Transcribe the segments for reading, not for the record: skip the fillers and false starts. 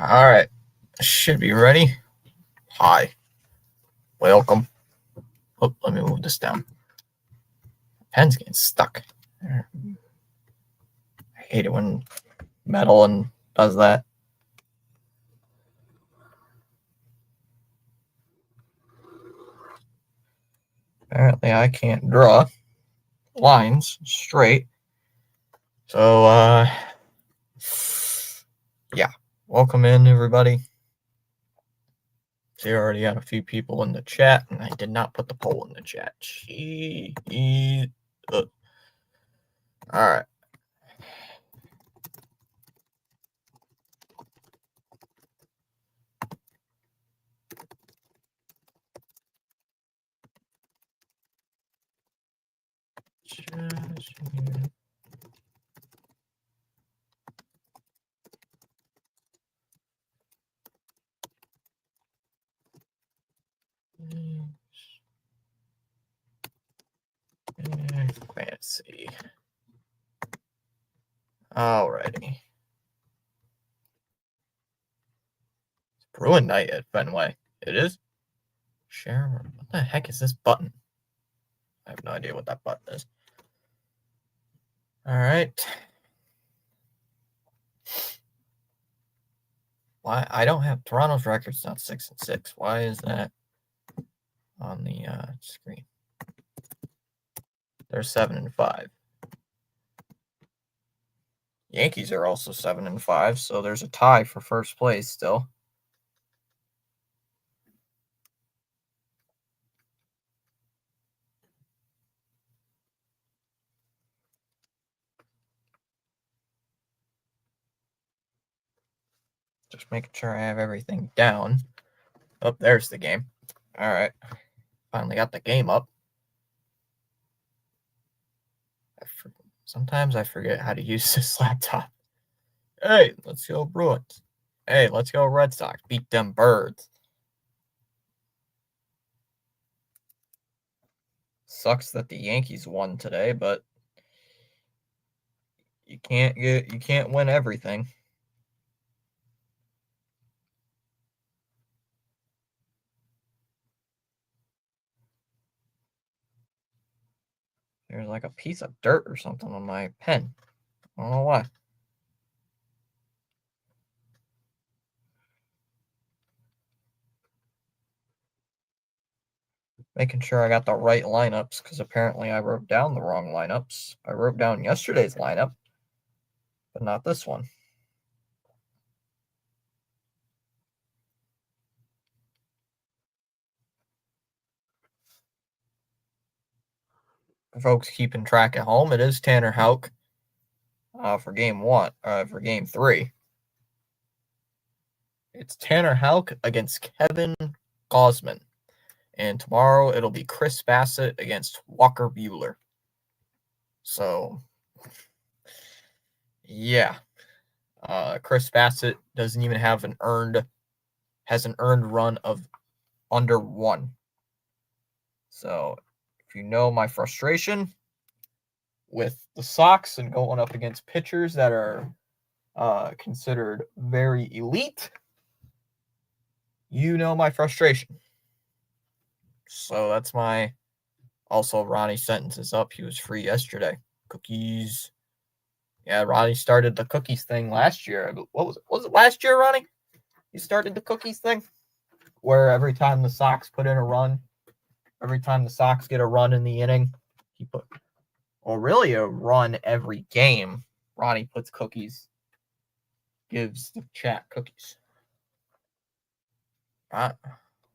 All right. Should be ready. Hi. Welcome. Oh, let me move this down. Pen's getting stuck. I hate it when metal and does that. Apparently I can't draw lines straight. So yeah. Welcome in, everybody. See, I already got a few people in the chat, and I did not put the poll in the chat. All right. Let's see. Alrighty. It's Bruin night at Fenway. It is? Share. What the heck is this button? I have no idea what that button is. Alright. Why? I don't have Toronto's record's not 6-6. Why is that on the screen? They're 7-5. Yankees are also 7-5, so there's a tie for first place still. Just making sure I have everything down. Oh, there's the game. All right. Finally got the game up. Sometimes I forget how to use this laptop. Hey, let's go Bruins. Hey, let's go Red Sox. Beat them birds. Sucks that the Yankees won today, but you can't win everything. There's like a piece of dirt or something on my pen. I don't know why. Making sure I got the right lineups because apparently I wrote down the wrong lineups. I wrote down yesterday's lineup, but not this one. For folks keeping track at home, it is Tanner Houck for game 3. It's Tanner Houck against Kevin Gausman. And tomorrow it'll be Chris Bassett against Walker Buehler. So, yeah. Chris Bassett doesn't even have an earned run of under 1. So, if you know my frustration with the Sox and going up against pitchers that are considered very elite, you know my frustration. So that's my. Also, Ronnie Sentence is up. He was free yesterday. Cookies. Yeah, Ronnie started the cookies thing last year. What was it? Was it last year, Ronnie? He started the cookies thing? Where every time the Sox put in a run, every time the Sox get a run in the inning, he put, or really a run every game, Ronnie puts cookies, gives the chat cookies.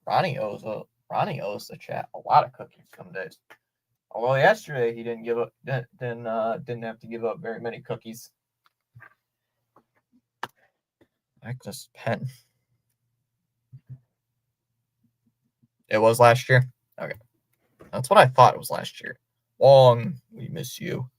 Ronnie owes the chat a lot of cookies some days. Although yesterday he didn't have to give up very many cookies. Like this pen. It was last year? Okay. That's what I thought it was last year. Long, we miss you.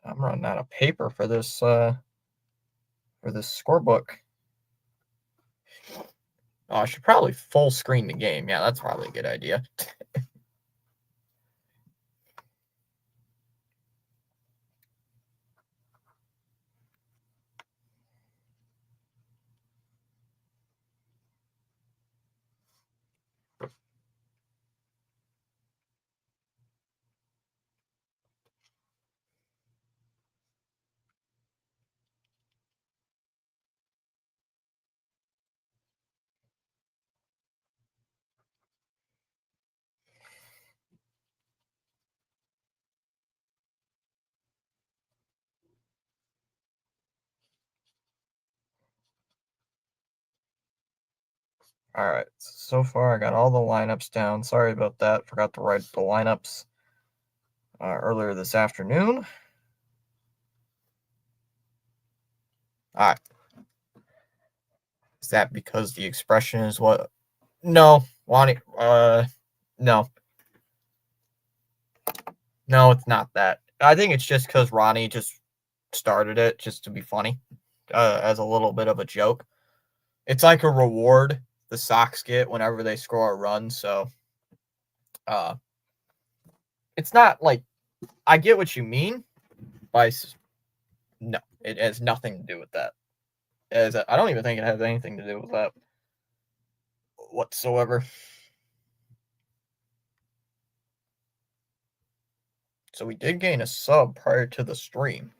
I'm running out of paper for this scorebook. Oh, I should probably full screen the game. Yeah, that's probably a good idea. All right. So far, I got all the lineups down. Sorry about that. Forgot to write the lineups earlier this afternoon. All right. Is that because the expression is what? No, Wani. No, no, it's not that. I think it's just because Ronnie just started it just to be funny, as a little bit of a joke. It's like a reward the Sox get whenever they score a run. So, uh, it's not like I get what you mean by no. It has nothing to do with that. I don't even think it has anything to do with that whatsoever. So we did gain a sub prior to the stream.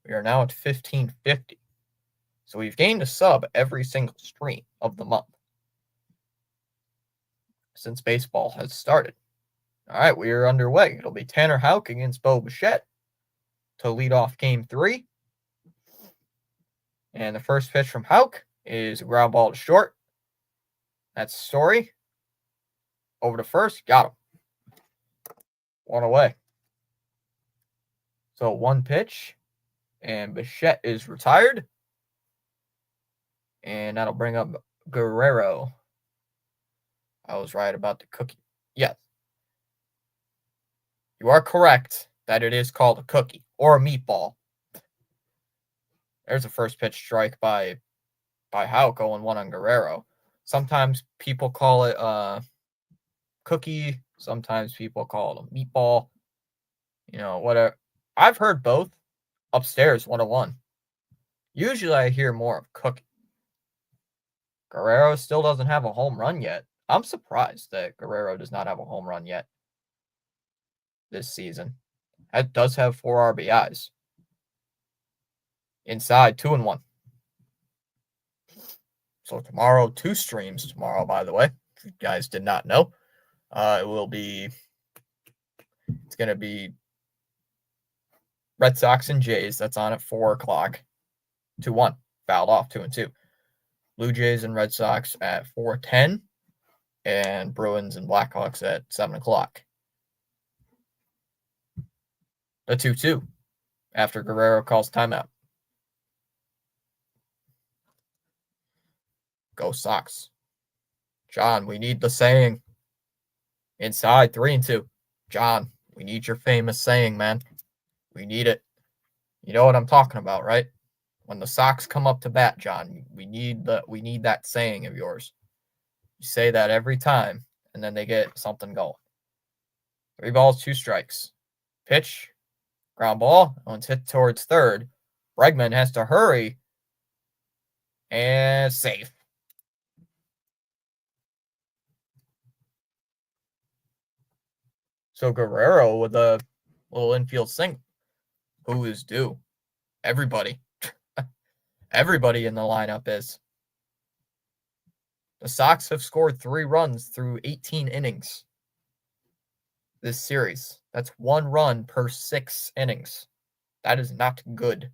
We are now at 1550. So we've gained a sub every single stream of the month since baseball has started. All right, we are underway. It'll be Tanner Houck against Bo Bichette to lead off game 3. And the first pitch from Houck is a ground ball to short. That's Story. Over to first. Got him. One away. So one pitch. And Bichette is retired. And that'll bring up Guerrero. I was right about the cookie. Yes. You are correct that it is called a cookie or a meatball. There's a first pitch strike by Houck, 0-1 on Guerrero. Sometimes people call it cookie. Sometimes people call it a meatball. You know, whatever. I've heard both upstairs 101. Usually I hear more of cookie. Guerrero still doesn't have a home run yet. I'm surprised that Guerrero does not have a home run yet this season. That does have 4 RBIs. Inside, 2-1. So tomorrow, 2 streams tomorrow, by the way. If you guys did not know. It's going to be Red Sox and Jays. That's on at 4 o'clock. 2-1. Fouled off, 2-2. Blue Jays and Red Sox at 4:10. And Bruins and Blackhawks at 7 o'clock. The 2-2 after Guerrero calls timeout. Go Sox. John, we need the saying. Inside, 3-2. John, we need your famous saying, man. We need it. You know what I'm talking about, right? When the Sox come up to bat, John, we need that saying of yours. You say that every time, and then they get something going. 3 balls, 2 strikes. Pitch, ground ball, one's hit towards third. Bregman has to hurry, and safe. So Guerrero with a little infield single. Who is due? Everybody. Everybody in the lineup is. The Sox have scored 3 runs through 18 innings this series. That's 1 run per 6 innings. That is not good.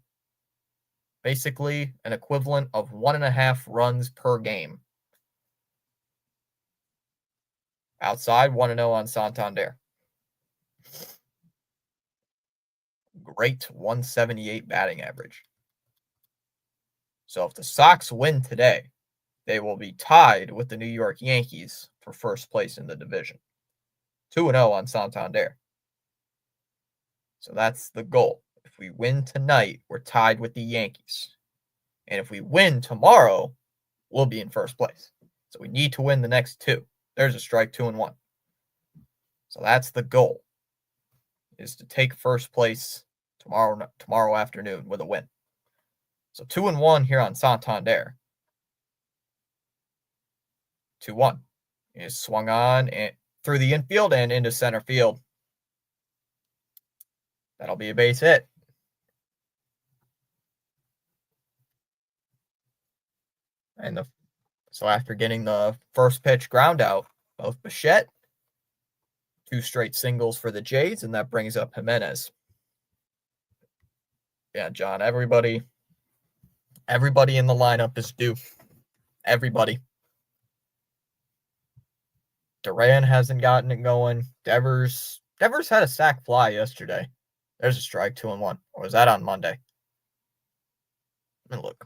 Basically, an equivalent of 1.5 runs per game. Outside, 1-0 on Santander. Great 178 batting average. So if the Sox win today, they will be tied with the New York Yankees for first place in the division. 2-0 on Santander. So that's the goal. If we win tonight, we're tied with the Yankees. And if we win tomorrow, we'll be in first place. So we need to win the next two. There's a strike, 2-1. So that's the goal, is to take first place tomorrow afternoon with a win. So 2-1 here on Santander. 2-1 is swung on and through the infield and into center field. That'll be a base hit. And so after getting the first pitch ground out, both Bichette, 2 straight singles for the Jays, and that brings up Jimenez. Yeah, John, everybody in the lineup is due. Everybody. Duran hasn't gotten it going. Devers had a sac fly yesterday. There's a strike, 2-1. Or was that on Monday? Let me look.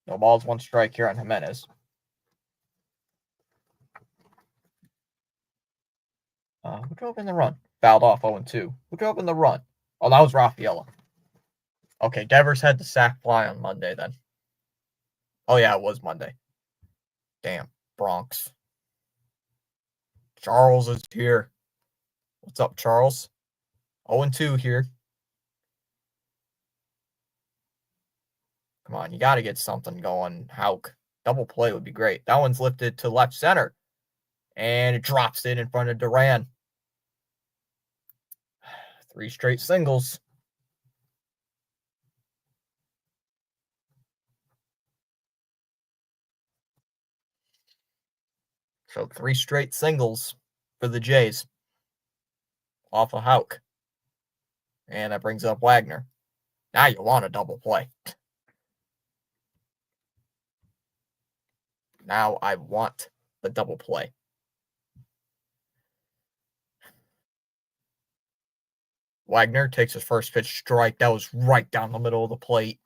No balls, 1 strike here on Jimenez. Who drove in the run? Fouled off 0-2. Who drove in the run? Oh, that was Rafaela. Okay, Devers had the sac fly on Monday then. Oh, yeah, it was Monday. Damn, Bronx. Charles is here. What's up, Charles? 0-2 here. Come on, you got to get something going, Houck. Double play would be great. That one's lifted to left center. And it drops it in front of Duran. 3 straight singles. So 3 straight singles for the Jays off of Houck. And that brings up Wagner. Now you want a double play. Now I want the double play. Wagner takes his first pitch strike. That was right down the middle of the plate.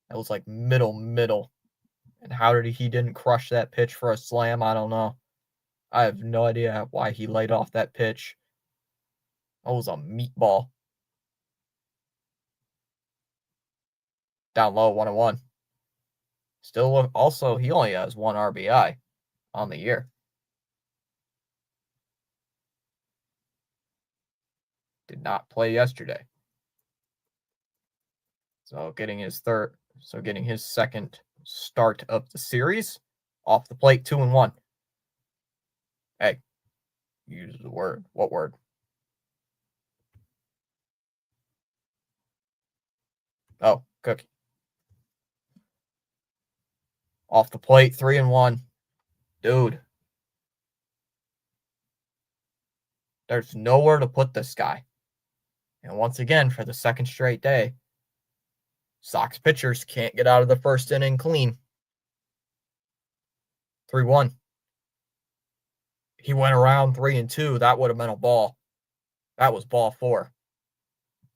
That was like middle. And how did he didn't crush that pitch for a slam? I don't know. I have no idea why he laid off that pitch. That was a meatball. Down low, 1-1. Still, also, he only has 1 RBI on the year. Did not play yesterday. So getting his second start of the series. Off the plate, 2-1. Hey, use the word. What word? Oh, Cookie. Off the plate, 3-1. Dude. There's nowhere to put this guy. And once again, for the second straight day, Sox pitchers can't get out of the first inning clean. 3-1. He went around 3-2. That would have been a ball. That was ball 4.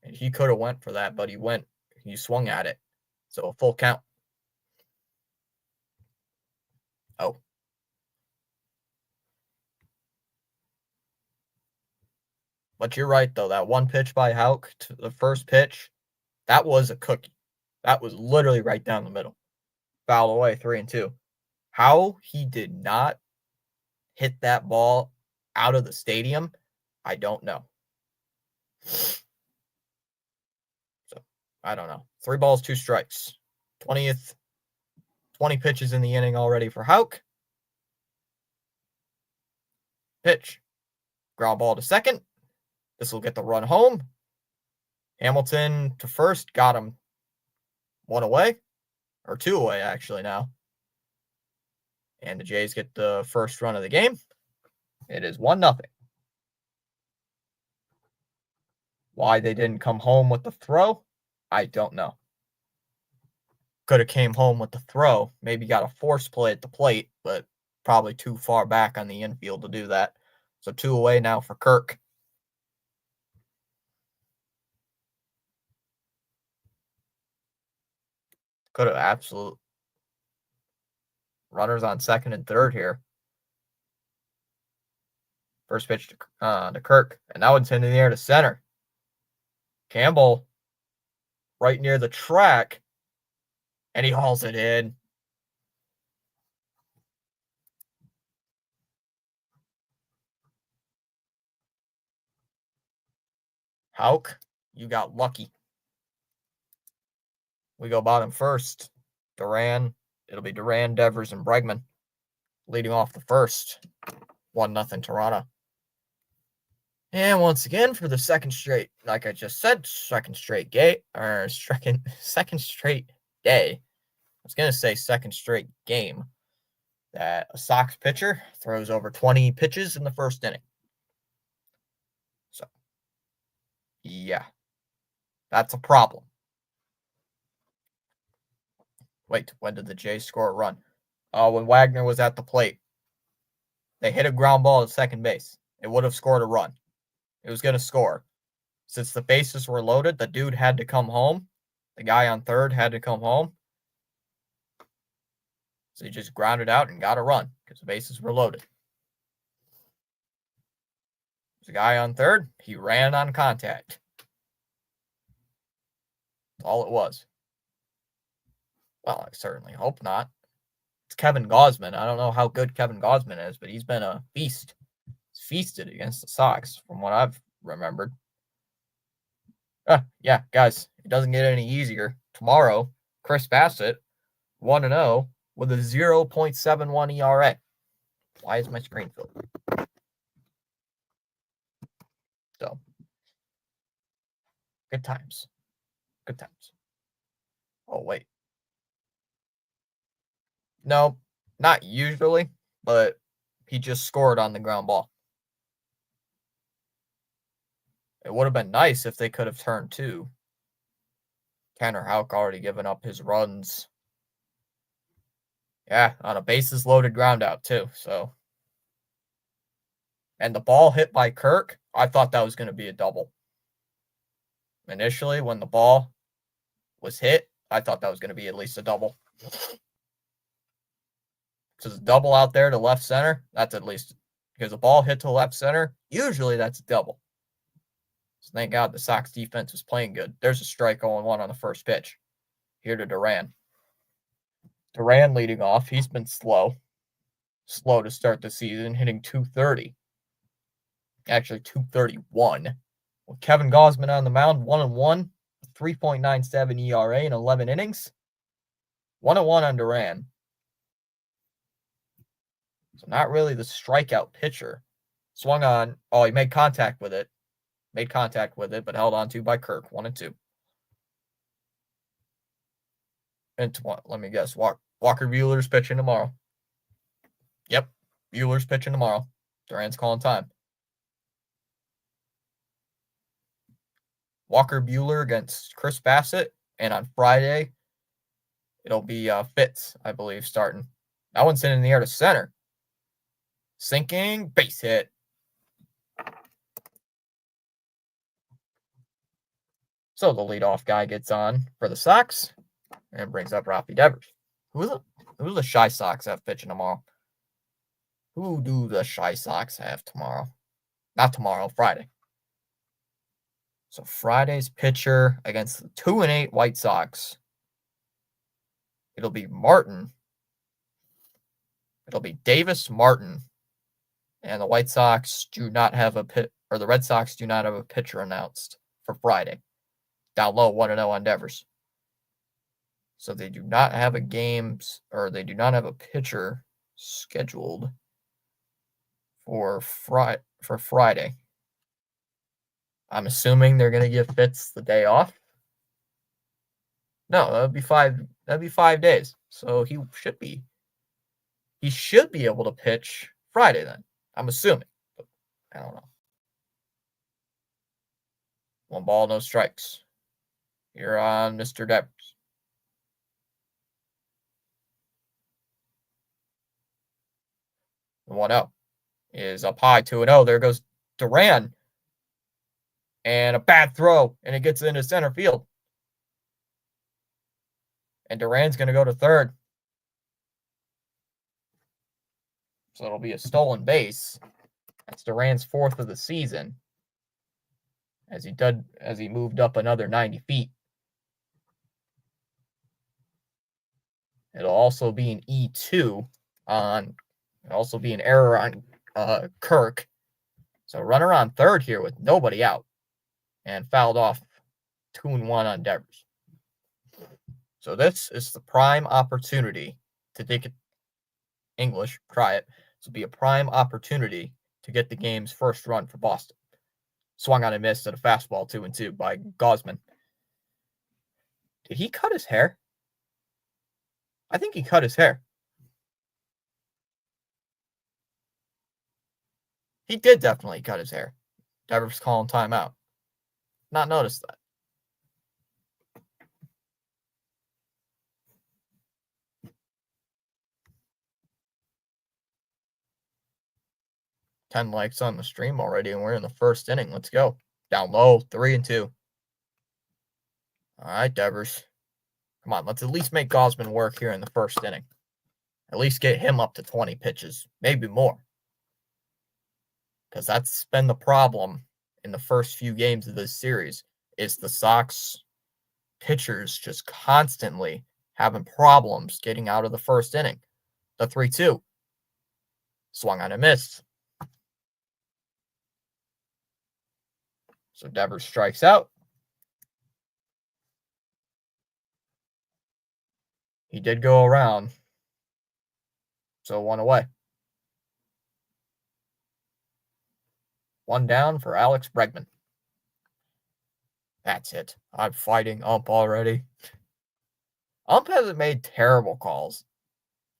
And he could have went for that, but he swung at it. So a full count. Oh. But you're right, though. That one pitch by Houck, to the first pitch, that was a cookie. That was literally right down the middle. Foul away, 3-2. How he did not hit that ball out of the stadium, I don't know. So, I don't know. 3 balls, 2 strikes. 20 pitches in the inning already for Houck. Pitch. Ground ball to second. This will get the run home. Hamilton to first. Got him 1 away. Or 2 away, actually, now. And the Jays get the first run of the game. It is 1-0. Why they didn't come home with the throw, I don't know. Could have came home with the throw. Maybe got a force play at the plate, but probably too far back on the infield to do that. So 2 away now for Kirk. Could have absolute runners on second and third here. First pitch to Kirk, and that one's in the air to center. Campbell right near the track, And he hauls it in. Houck, you got lucky. We go bottom first. Duran. It'll be Duran, Devers, and Bregman leading off the first. 1-0 Toronto. And once again, for the second straight, like I just said, second straight day. I was going to say second straight game that a Sox pitcher throws over 20 pitches in the first inning. So, yeah, that's a problem. Wait, when did the Jays score a run? When Wagner was at the plate. They hit a ground ball at second base. It would have scored a run. It was going to score. Since the bases were loaded, the dude had to come home. The guy on third had to come home. So he just grounded out and got a run because the bases were loaded. There's a guy on third. He ran on contact. That's all it was. Well, I certainly hope not. It's Kevin Gausman. I don't know how good Kevin Gausman is, but he's been a feast. He's feasted against the Sox from what I've remembered. Yeah, guys, it doesn't get any easier. Tomorrow, Chris Bassitt, 1-0 with a 0.71 ERA. Why is my screen filled? So, good times. Good times. Oh, wait. No, not usually, but he just scored on the ground ball. It would have been nice if they could have turned two. Tanner Houck already given up his runs. Yeah, on a bases loaded ground out too, so. And the ball hit by Kirk, I thought that was going to be a double. Initially, when the ball was hit, I thought that was going to be at least a double. Because a double out there to left center, that's at least, because a ball hit to left center, usually that's a double. So thank God the Sox defense was playing good. There's a strike 0-1 on the first pitch. Here to Duran. Duran leading off. He's been slow. Slow to start the season, hitting 230. Actually, 231. With Kevin Gausman on the mound, 1-1, 3.97 ERA in 11 innings. 1-1 on Duran. So not really the strikeout pitcher. Swung on. Oh, he made contact with it. But held on to by Kirk. 1-2. And let me guess. Walker Buehler's pitching tomorrow. Yep. Buehler's pitching tomorrow. Duran's calling time. Walker Buehler against Chris Bassitt. And on Friday, it'll be Fitz, I believe, starting. That one's in the air to center. Sinking, base hit. So the leadoff guy gets on for the Sox and brings up Rafi Devers. Who's the Shy Sox have pitching tomorrow? Who do the Shy Sox have tomorrow? Not tomorrow, Friday. So Friday's pitcher against the 2-8 White Sox. It'll be Martin. It'll be Davis Martin. And the White Sox do not have the Red Sox do not have a pitcher announced for Friday. Down low, 1-0 on Devers. So they do not have they do not have a pitcher scheduled for Friday. I'm assuming they're gonna give Fitz the day off. No, that'd be 5 days. So he should be able to pitch Friday then. I'm assuming. But I don't know. 1 ball, no strikes. Here on Mr. Devers. 1-0 is up high, 2-0. There goes Duran. And a bad throw, and it gets into center field. And Duran's going to go to third. So it'll be a stolen base. That's Duran's 4th of the season. As he moved up another 90 feet. It'll also be an E2 on, it'll also be an error on Kirk. So runner on third here with nobody out and fouled off 2-1 on Devers. So this is the prime opportunity to take it English, try it. This will be a prime opportunity to get the game's first run for Boston. Swung on and missed at a fastball 2-2 by Gausman. Did he cut his hair? I think he cut his hair. He did definitely cut his hair. Devers calling timeout. Not noticed that. Ten likes on the stream already, and we're in the first inning. Let's go. Down low, 3-2. All right, Devers. Come on, let's at least make Gausman work here in the first inning. At least get him up to 20 pitches, maybe more. Because that's been the problem in the first few games of this series, is the Sox pitchers just constantly having problems getting out of the first inning. The 3-2. Swung on and missed. So Devers strikes out. He did go around. So 1 away. 1 down for Alex Bregman. That's it. I'm fighting Ump already. Ump hasn't made terrible calls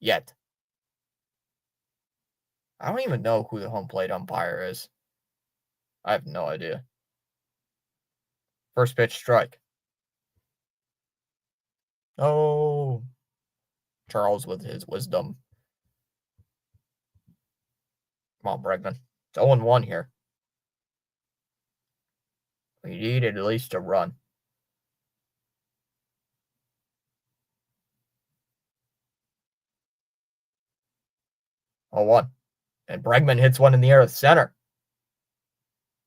yet. I don't even know who the home plate umpire is. I have no idea. First pitch strike. Oh. Charles with his wisdom. Come on, Bregman. It's 0-1 here. We need at least a run. Oh, 1. And Bregman hits one in the air at center.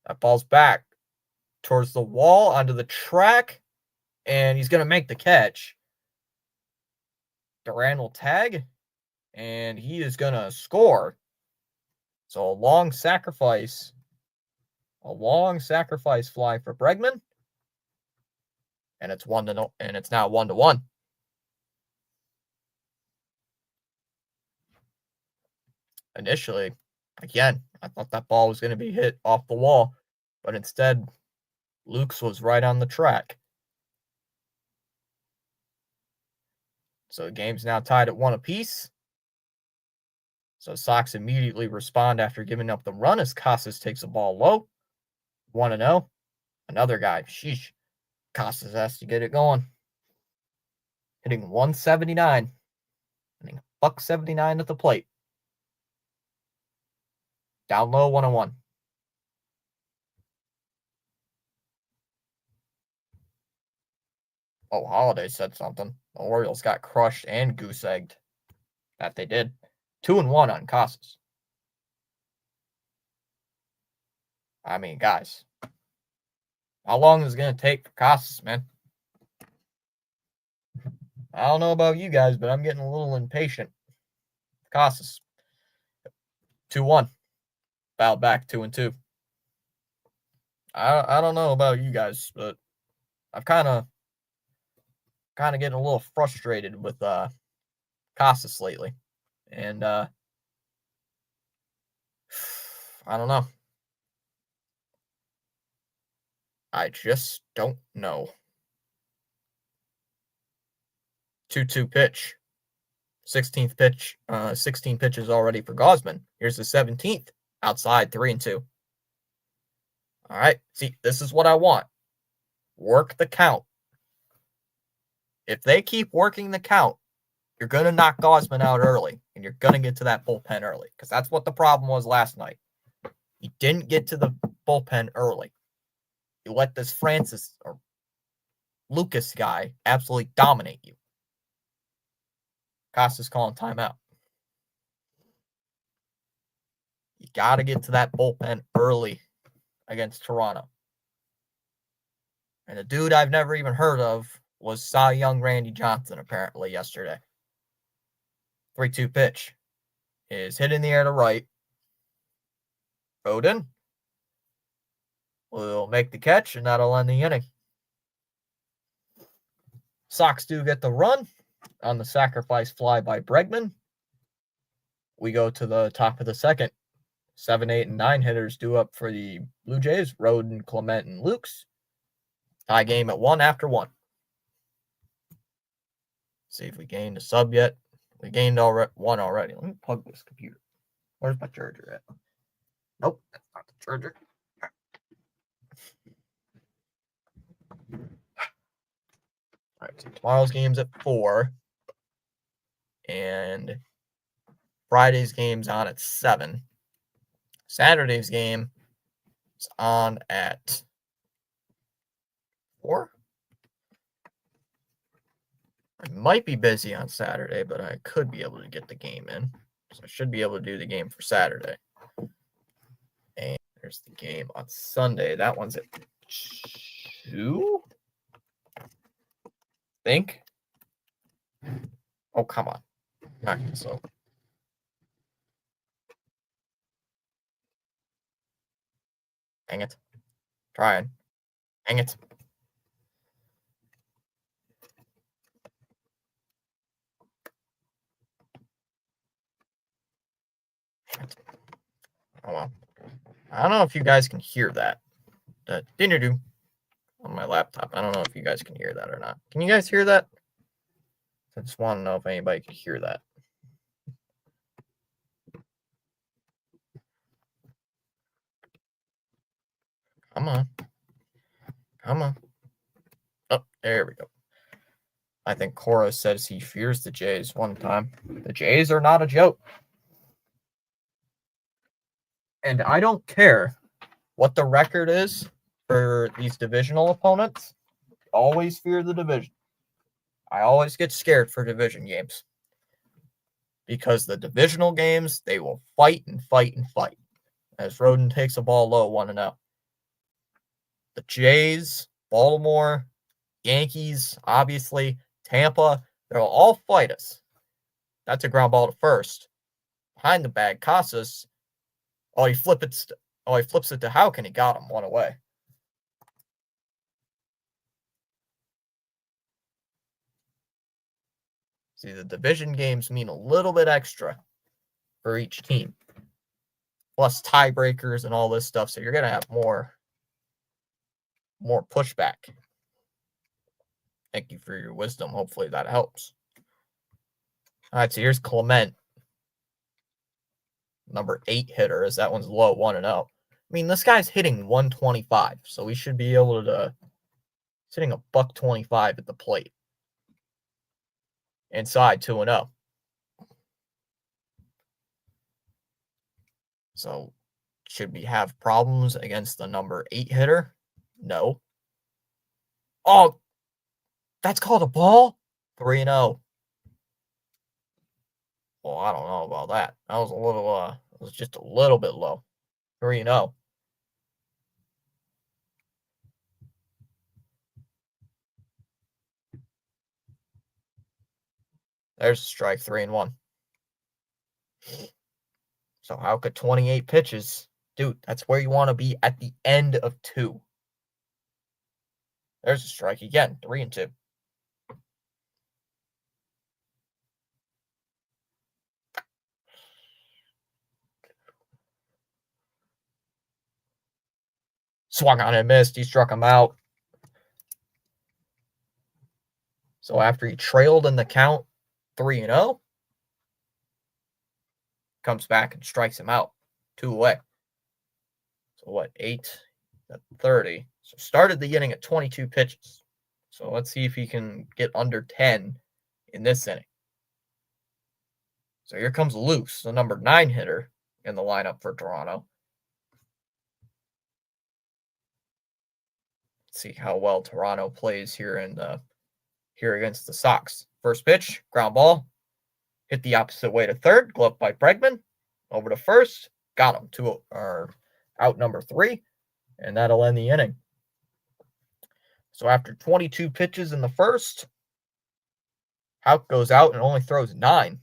That ball's back towards the wall, onto the track, and he's going to make the catch. Duran will tag, and he is going to score. So a long sacrifice fly for Bregman, and it's now 1-1. Initially, again, I thought that ball was going to be hit off the wall, but instead, Luke's was right on the track. So the game's now tied at 1 apiece. So Sox immediately respond after giving up the run as Casas takes the ball low. 1-0. Another guy. Sheesh. Casas has to get it going. Hitting 179. Hitting $179 at the plate. Down low, 1-1. Oh, Holiday said something. The Orioles got crushed and goose-egged. That they did. 2-1 on Casas. I mean, guys. How long is it going to take for Casas, man? I don't know about you guys, but I'm getting a little impatient. Casas. 2-1. Fouled back 2-2. I don't know about you guys, but I've kind of getting a little frustrated with Casas lately. And I don't know. I just don't know. 2-2 pitch. 16th pitch. 16 pitches already for Gausman. Here's the 17th. Outside, 3-2. All right. See, this is what I want. Work the count. If they keep working the count, you're going to knock Gausman out early, and you're going to get to that bullpen early, because that's what the problem was last night. You didn't get to the bullpen early. You let this Francis or Lucas guy absolutely dominate you. Casas calling timeout. You got to get to that bullpen early against Toronto. And a dude I've never even heard of was Cy Young Randy Johnson, apparently, yesterday. 3-2 pitch is hit in the air to right. Rodon will make the catch, and that'll end the inning. Sox do get the run on the sacrifice fly by Bregman. We go to the top of the second. 7, 8, and 9 hitters due up for the Blue Jays. Rodon, Clement, and Lukes. Tie game at 1 after 1. See if we gained a sub yet. We gained one already. Let me plug this computer. Where's my charger at? Nope, that's not the charger. All right, so tomorrow's game's at 4. And Friday's game's on at 7. Saturday's game is on at 4. I might be busy on Saturday, but I could be able to get the game in. So I should be able to do the game for Saturday. And there's the game on Sunday. That one's at 2? I think. Oh, come on. Not so. Dang it. Trying. Dang it. Oh well. I don't know if you guys can hear that. That ding-a-doo on my laptop. I don't know if you guys can hear that or not. Can you guys hear that? I just want to know if anybody can hear that. Come on. Come on. Oh, there we go. I think Cora says he fears the Jays one time. The Jays are not a joke. And I don't care what the record is for these divisional opponents. Always fear the division. I always get scared for division games. Because the divisional games, they will fight and fight and fight. As Rodon takes a ball low, 1-0. The Jays, Baltimore, Yankees, obviously, Tampa, they'll all fight us. That's a ground ball to first. Behind the bag, Casas, he flips it to Houck, and he got him 1 away. See, the division games mean a little bit extra for each team. Plus tiebreakers and all this stuff, so you're going to have more pushback. Thank you for your wisdom. Hopefully that helps. All right, so here's Clement. Number 8 hitter, as that one's low, 1-0. I mean, this guy's hitting 125, so we should be able to. He's hitting $125 at the plate. Inside, 2-0. So, should we have problems against the number 8 hitter? No. Oh, that's called a ball? 3-0. Well, I don't know about that. That was it was just a little bit low. 3-0. There's a strike, 3-1. So how could 28 pitches? Dude, that's where you want to be at the end of 2. There's a strike again, 3-2. Swung on and missed. He struck him out. So after he trailed in the count 3-0, comes back and strikes him out. 2 away. So what, 8-30. So started the inning at 22 pitches. So let's see if he can get under 10 in this inning. So here comes Luce, the number 9 hitter in the lineup for Toronto. Let's see how well Toronto plays here against the Sox. First pitch, ground ball. Hit the opposite way to third. Glove by Bregman. Over to first. Got him. Out number 3. And that'll end the inning. So after 22 pitches in the first, Houck goes out and only throws 9.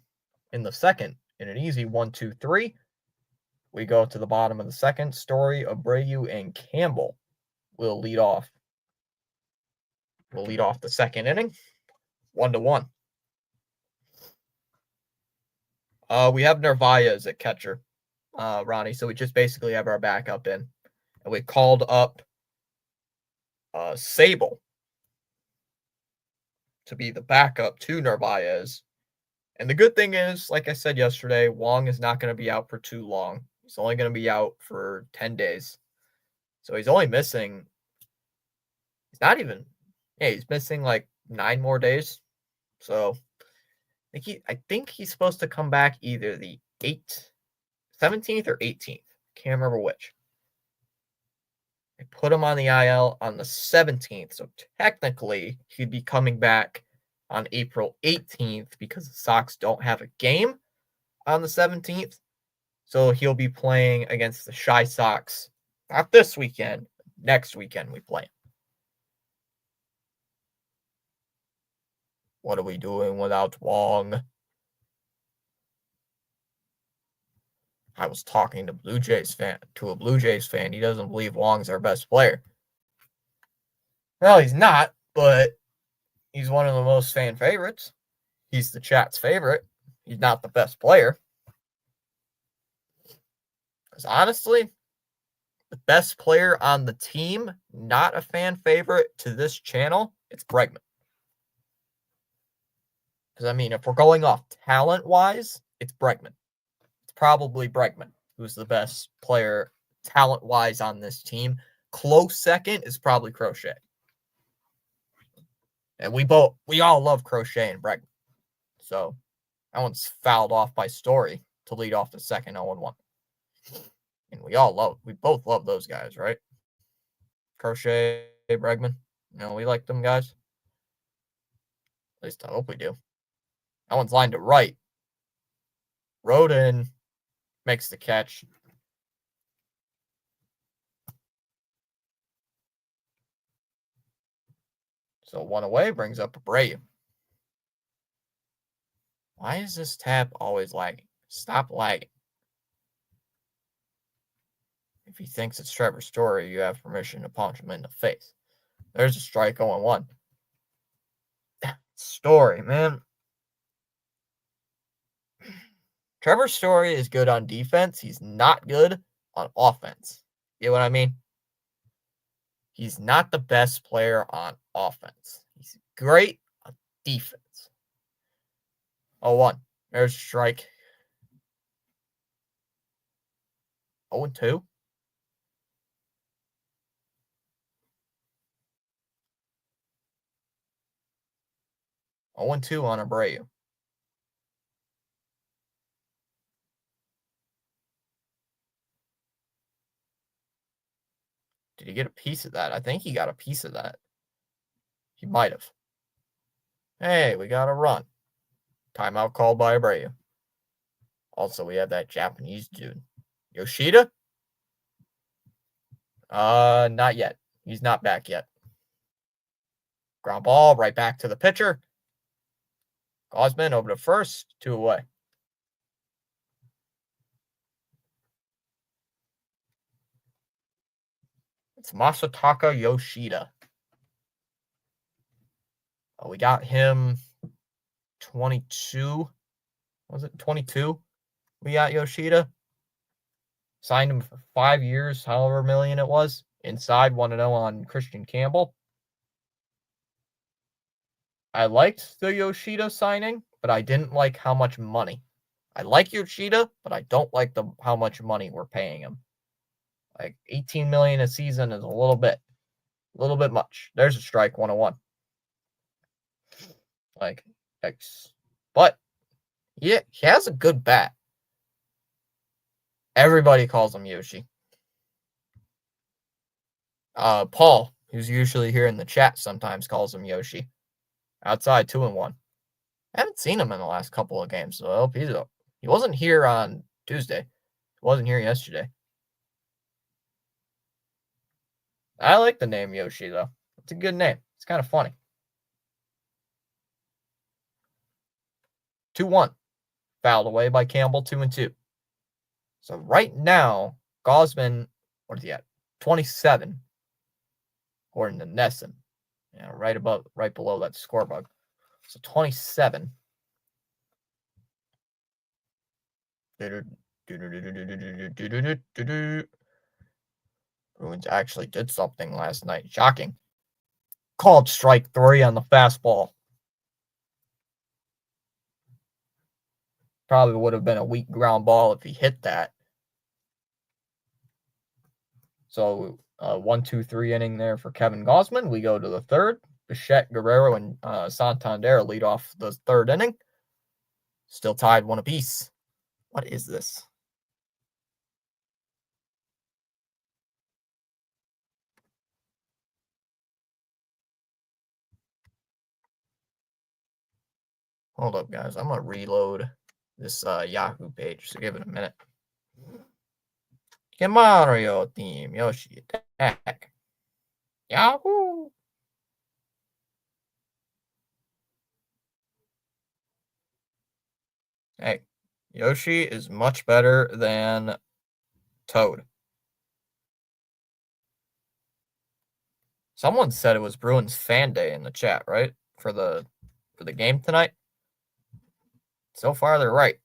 In the second, in an easy 1-2-3, we go to the bottom of the second. Story, Abreu, and Campbell will lead off. We'll lead off the second inning, 1-1. We have Narvaez at catcher, Ronnie. So we just basically have our backup in, and we called up Sable to be the backup to Narvaez. And the good thing is, like I said yesterday, Wong is not going to be out for too long. He's only going to be out for 10 days. So he's only missing, he's missing like 9 more days. So I think he's supposed to come back either the 17th or 18th. Can't remember which. They put him on the IL on the 17th. So technically, he'd be coming back on April 18th because the Sox don't have a game on the 17th. So he'll be playing against the Chi Sox, not this weekend, next weekend we play him. What are we doing without Wong? I was talking to a Blue Jays fan. He doesn't believe Wong's our best player. Well, he's not, but he's one of the most fan favorites. He's the chat's favorite. He's not the best player. Because honestly, the best player on the team, not a fan favorite to this channel, it's Bregman. Because, I mean, if we're going off talent-wise, it's Bregman. It's probably Bregman who's the best player talent-wise on this team. Close second is probably Crochet. And we all love Crochet and Bregman. So that one's fouled off by Story to lead off the second 0-1. And we both love those guys, right? Crochet, Bregman. We like them guys. At least I hope we do. That one's lined to right. Rodin makes the catch. So 1 away brings up Abreu. Why is this tab always lagging? Stop lagging. If he thinks it's Trevor Story, you have permission to punch him in the face. There's a strike 0-1. That Story, man. Trevor Story is good on defense. He's not good on offense. You know what I mean? He's not the best player on offense. He's great on defense. 0-1. There's a strike. 0-2. 0-2 on Abreu. Did he get a piece of that? I think he got a piece of that. He might have. Hey, we got a run. Timeout called by Abreu. Also, we have that Japanese dude. Yoshida? Not yet. He's not back yet. Ground ball right back to the pitcher. Gausman over to first, 2 away. It's Masataka Yoshida. We got him 22. Was it 22? We got Yoshida. Signed him for 5 years, however million it was. Inside 1-0 on Christian Campbell. I liked the Yoshida signing, but I didn't like how much money. I like Yoshida, but I don't like how much money we're paying him. Like $18 million a season is a little bit much. There's a strike 1-1. Like X, but yeah, he has a good bat. Everybody calls him Yoshi. Paul, who's usually here in the chat, sometimes calls him Yoshi. Outside 2-1. I haven't seen him in the last couple of games, so I hope he's up. He wasn't here on Tuesday. He wasn't here yesterday. I like the name Yoshi, though. It's a good name. It's kind of funny. 2-1. Fouled away by Campbell, 2-2. So right now, Gausman, what is he at? 27, according to NESN. Yeah, right below that score bug. So 27. Bruins actually did something last night. Shocking. Called strike 3 on the fastball. Probably would have been a weak ground ball if he hit that. So 1-2-3 inning there for Kevin Gausman. We go to the third. Bichette, Guerrero, and Santander lead off the third inning. Still tied 1 apiece. What is this? Hold up, guys. I'm going to reload this Yahoo page, so give it a minute. Mario team, Yoshi attack. Yahoo! Hey, Yoshi is much better than Toad. Someone said it was Bruins fan day in the chat, right? For the game tonight. So far, they're right.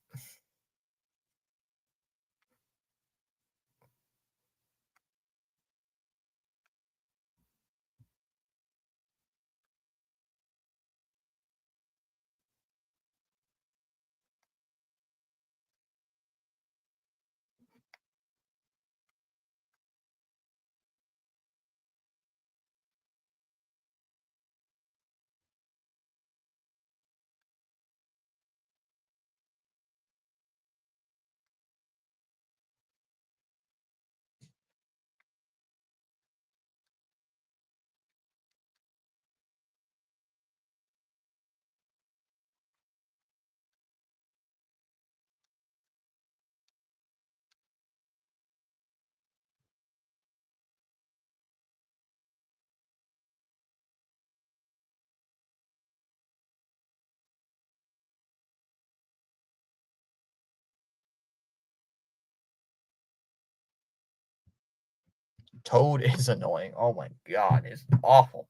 Toad is annoying. Oh my god, it's awful.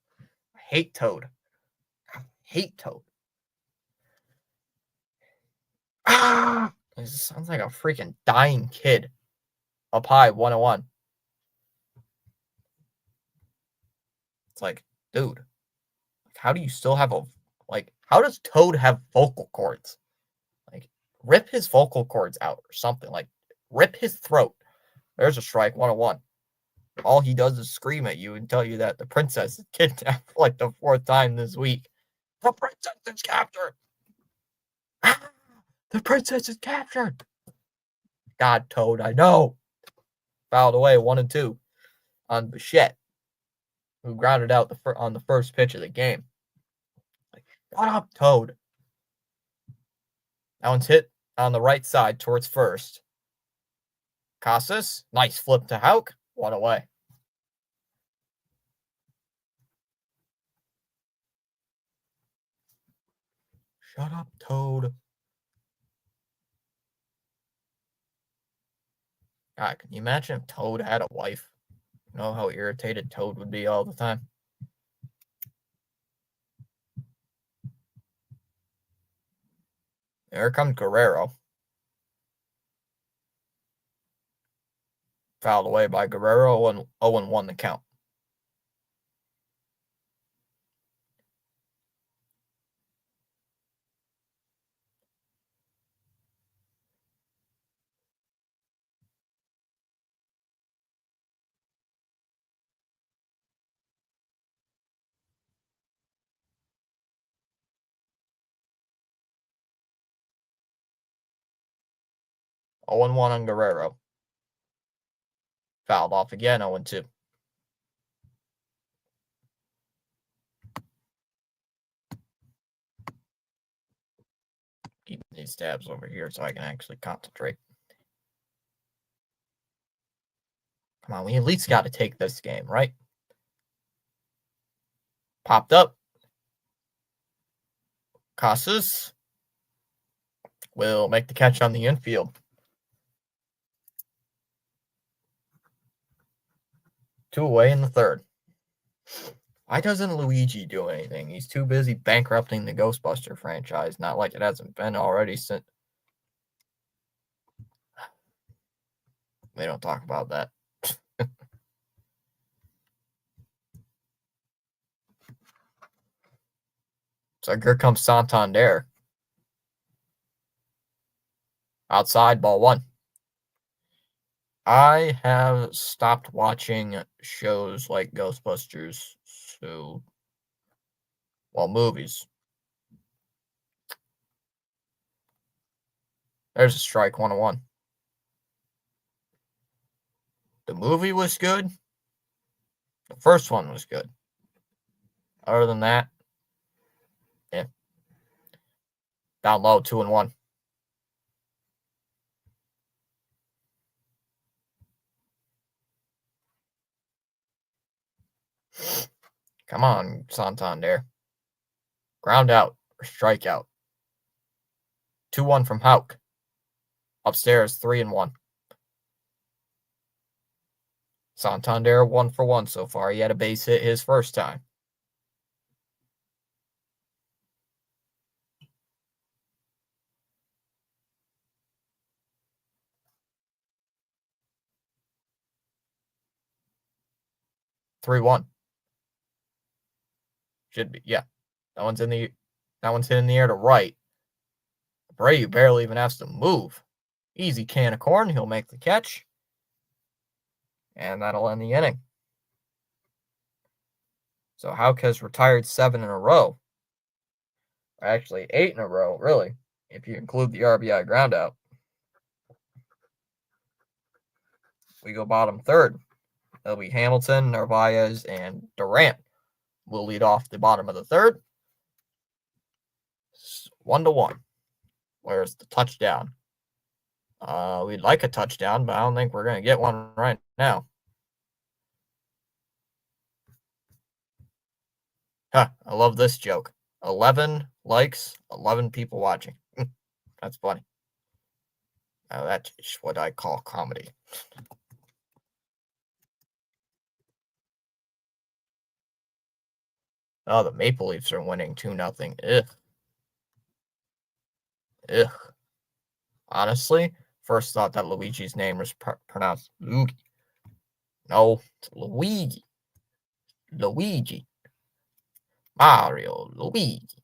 I hate Toad. I hate Toad. Ah! It sounds like a freaking dying kid. Up high, 101. It's like, dude, how do you still have how does Toad have vocal cords? Like, rip his vocal cords out or something. Like, rip his throat. There's a strike, 101. All he does is scream at you and tell you that the princess is kidnapped for like the 4th time this week. The princess is captured! The princess is captured! God, Toad, I know. Fouled away, 1-2 on Bichette, who grounded out on the first pitch of the game. Like, shut up, Toad. That one's hit on the right side towards first. Casas, nice flip to Houck, 1 away. Shut up, Toad. God, can you imagine if Toad had a wife? You know how irritated Toad would be all the time? There comes Guerrero. Fouled away by Guerrero, and 0-1 the count. Oh and 1 on Guerrero. Fouled off again, 0-2. Keep these tabs over here so I can actually concentrate. Come on, we at least got to take this game, right? Popped up. Casas. will make the catch on the infield. 2 away in the third. Why doesn't Luigi do anything? He's too busy bankrupting the Ghostbuster franchise, not like it hasn't been already since. We don't talk about that. So here comes Santander. Outside, ball 1. I have stopped watching shows like Ghostbusters, movies. There's a strike, 1-1. The movie was good. The first one was good. Other than that, yeah. Down low, 2-1. Come on, Santander. Ground out or strikeout. 2-1 from Houck. Upstairs, 3-1. Santander 1 for 1 so far. He had a base hit his first time. Three one. Should be, yeah. That one's hit in the air to right. Abreu barely even has to move. Easy can of corn. He'll make the catch. And that'll end the inning. So Houck has retired 7 in a row. Actually, 8 in a row, really, if you include the RBI groundout. We go bottom third. It'll be Hamilton, Narvaez, and Durant will lead off the bottom of the third. 1-1. Where's the touchdown? We'd like a touchdown, but I don't think we're going to get one right now. Huh, I love this joke. 11 likes, 11 people watching. That's funny. Now that's what I call comedy. Oh, the Maple Leafs are winning 2-0. Ugh. Honestly, first thought that Luigi's name was pronounced Luigi. No, it's Luigi. Luigi. Mario, Luigi.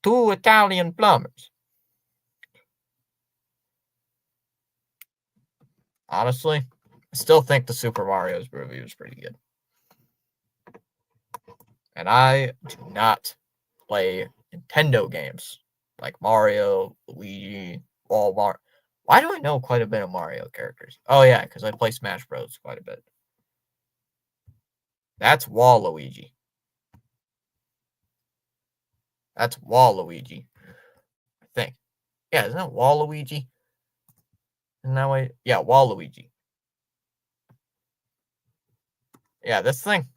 2 Italian plumbers. Honestly, I still think the Super Mario's movie was pretty good. And I do not play Nintendo games like Mario, Luigi, Walmart. Why do I know quite a bit of Mario characters? Oh, yeah, because I play Smash Bros. Quite a bit. That's Waluigi. That's Waluigi. I think. Yeah, isn't that Waluigi? Isn't that way? Yeah, Waluigi. Yeah, this thing.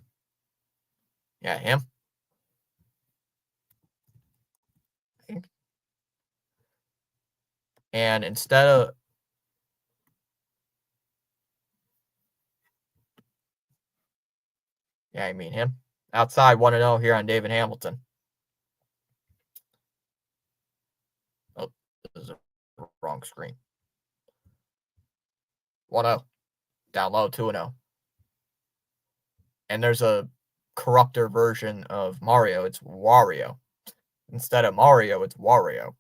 Yeah, him. And instead of I mean him. Outside 1-0 here on David Hamilton. Oh, this is a wrong screen. 1-0. Down low, 2-0. And there's a corrupter version of Mario. It's Wario. Instead of Mario, it's Wario.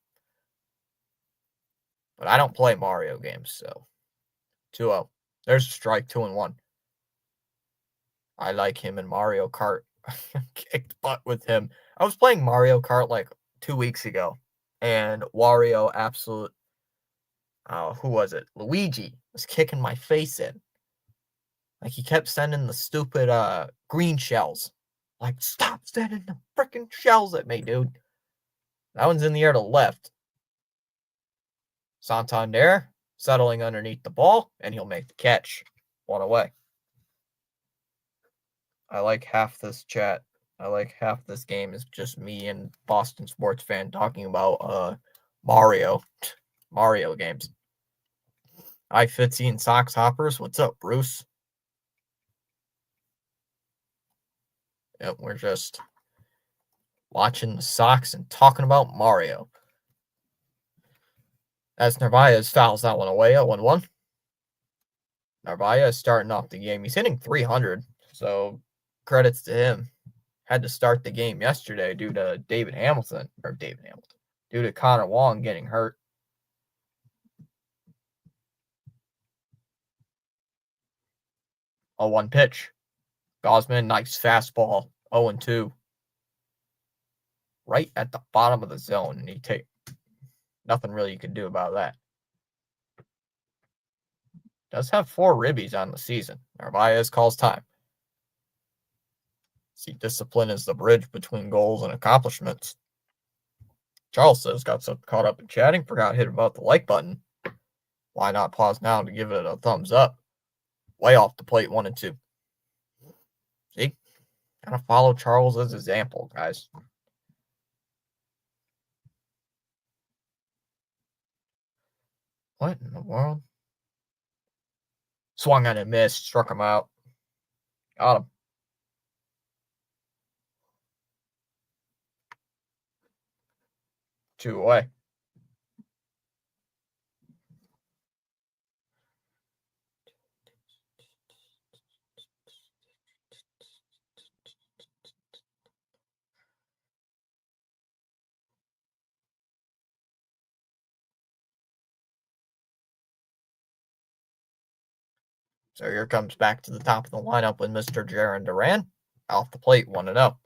But I don't play Mario games, so 2-0. There's a strike, 2-1. I like him in Mario Kart. Kicked butt with him. I was playing Mario Kart like 2 weeks ago, and Wario who was it? Luigi was kicking my face in. Like, he kept sending the stupid green shells. Like, stop sending the freaking shells at me, dude. That one's in the air to left. Santander settling underneath the ball, and he'll make the catch. 1 away. I like half this chat. I like half this game is just me and Boston sports fan talking about Mario games. I-15 Sox Hoppers. What's up, Bruce? Yep, we're just watching the Sox and talking about Mario. As Narvaez fouls that one away at 1-1. Narvaez starting off the game. He's hitting 300, so credits to him. Had to start the game yesterday due to due to Connor Wong getting hurt. A 1 pitch. Gausman, nice fastball. 0-2. Right at the bottom of the zone, and he take nothing really you can do about that. Does have 4 ribbies on the season. Narvaez calls time. See, discipline is the bridge between goals and accomplishments. Charles says got so caught up in chatting, forgot to hit about the like button. Why not pause now to give it a thumbs up? Way off the plate, 1-2. See? Gotta follow Charles's example, guys. What in the world? Swung on and missed, struck him out. Got him. Two away. So here comes back to the top of the lineup with Mr. Jarren Duran. Off the plate, 1-0.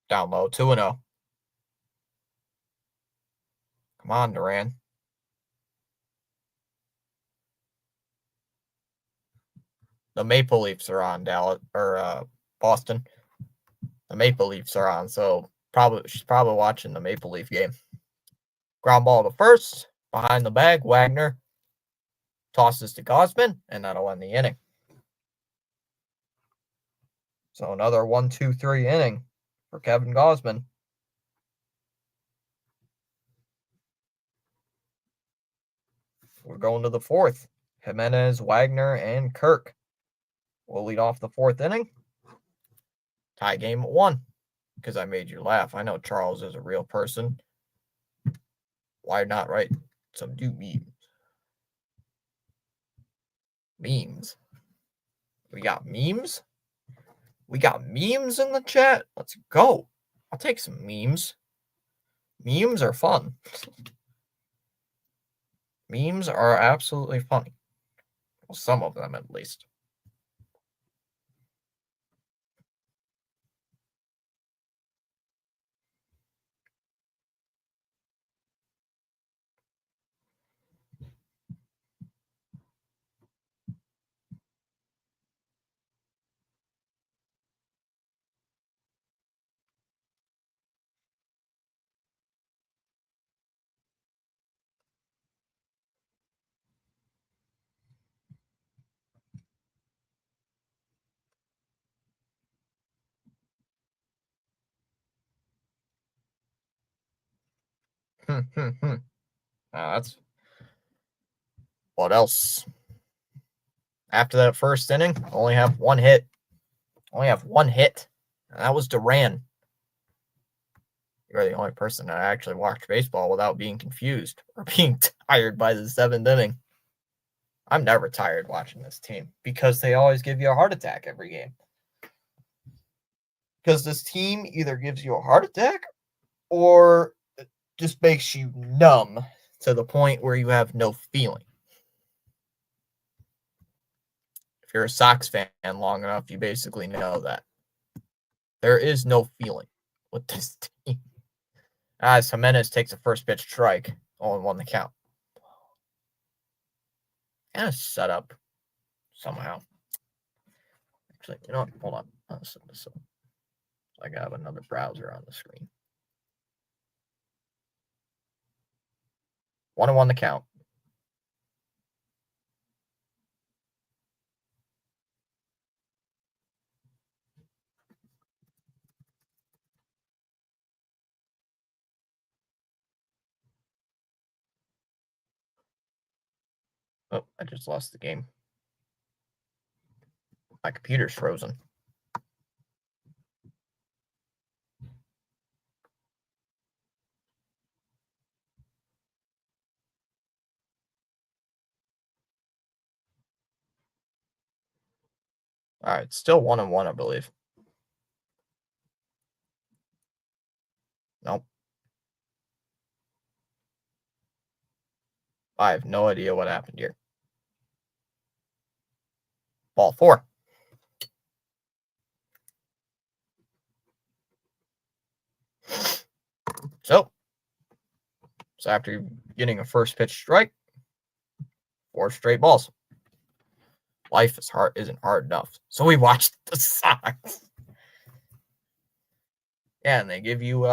Down low, 2-0. Come on, Duran. The Maple Leafs are on, Boston. The Maple Leafs are on, so she's probably watching the Maple Leaf game. Ground ball to first, behind the bag, Wagner tosses to Gausman, and that'll end the inning. So another 1-2-3 inning for Kevin Gausman. We're going to the fourth. Jimenez, Wagner, and Kirk will lead off the fourth inning. Tie game at 1. Because I made you laugh. I know Charles is a real person. Why not write some new memes? Memes. We got memes? We got memes in the chat? Let's go. I'll take some memes. Memes are fun. Memes are absolutely funny. Well, some of them at least. That's what else? After that first inning, only have one hit. And that was Duran. You're the only person that actually watched baseball without being confused or being tired by the 7th inning. I'm never tired watching this team because they always give you a heart attack every game. Because this team either gives you a heart attack or just makes you numb to the point where you have no feeling. If you're a Sox fan long enough, you basically know that. There is no feeling with this team. As Jimenez takes a first pitch strike, 0-1 the count. And a setup somehow. Actually, you know what? Hold on. I'll set this up. I have another browser on the screen. 1-1 the count. Oh, I just lost the game. My computer's frozen. All right, still 1-1, I believe. Nope. I have no idea what happened here. Ball 4. So after getting a first pitch strike, 4 straight balls. Life isn't hard enough. So we watched the Sox. Yeah, and they give you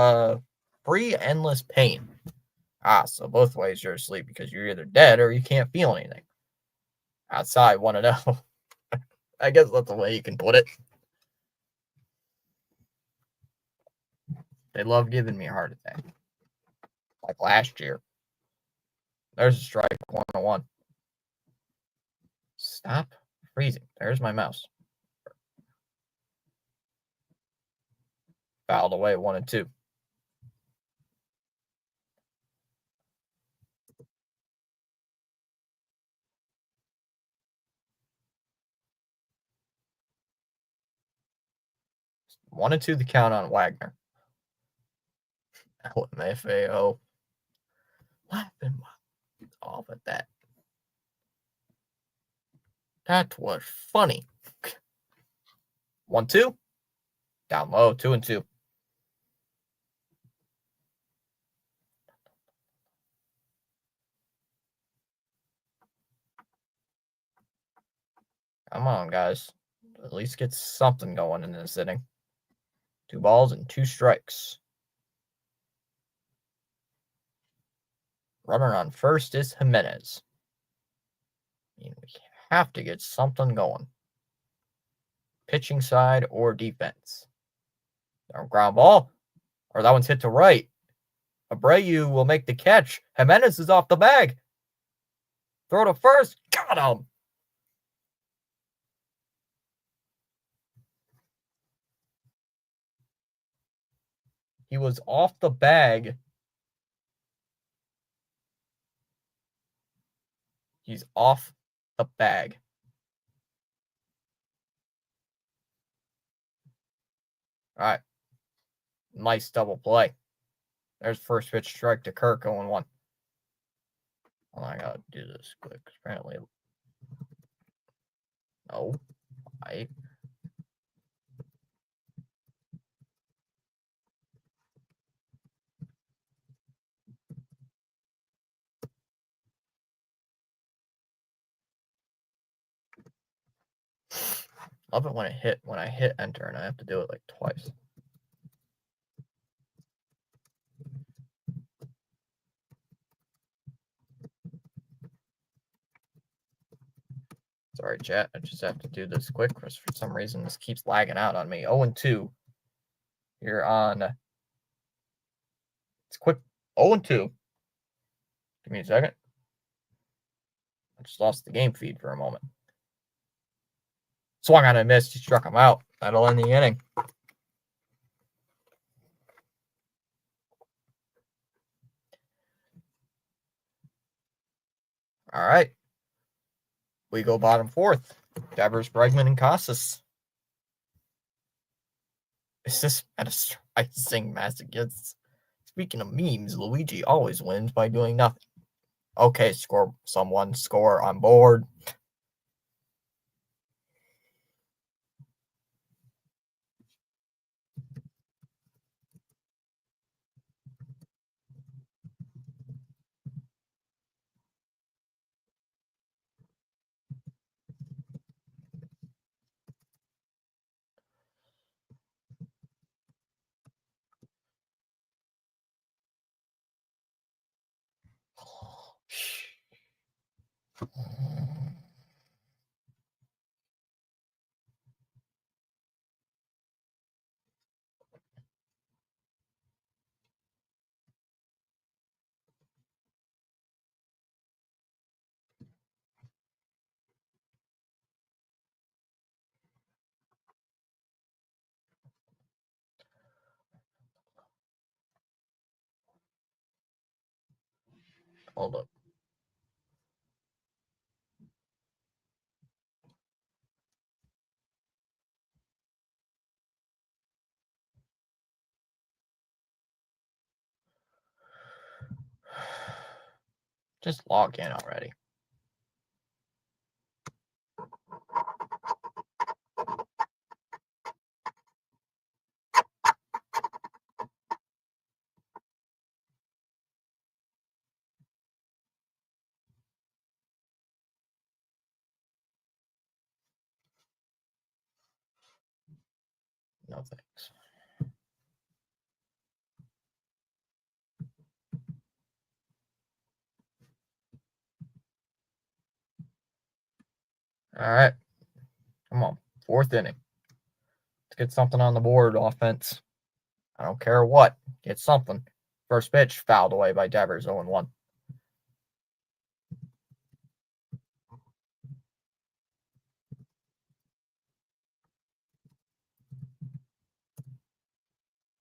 free endless pain. So both ways you're asleep because you're either dead or you can't feel anything. Outside, 1-0. I guess that's the way you can put it. They love giving me a heart attack. Like last year. There's a strike, 1-1. Stop freezing. There's my mouse. Fouled away, 1-2. One and two the count on Wagner. LMFAO. Laughing off at that. That was funny. 1-2. Down low, 2-2. Come on, guys. At least get something going in this inning. 2 balls and 2 strikes. Runner on first is Jimenez. I mean, we have to get something going. Pitching side or defense. Ground ball. Or that one's hit to right. Abreu will make the catch. Jimenez is off the bag. Throw to first. Got him. He was off the bag. He's off the bag. All right. Nice double play. There's first pitch strike to Kirk, 0-1. Oh, I gotta do this quick. Apparently, no. I love it when I hit enter and I have to do it like twice. Sorry, chat. I just have to do this quick because for some reason this keeps lagging out on me. 0-2. Here on. It's quick. 0-2. Give me a second. I just lost the game feed for a moment. Swung on a miss. He struck him out. That'll end the inning. All right. We go bottom fourth. Devers, Bregman, and Casas. Is this icing masochists? Speaking of memes, Luigi always wins by doing nothing. Okay, score on board. Hold up. Just log in already. No thanks. All right. Come on. 4th inning. Let's get something on the board, offense. I don't care what. Get something. First pitch fouled away by Devers, 0-1.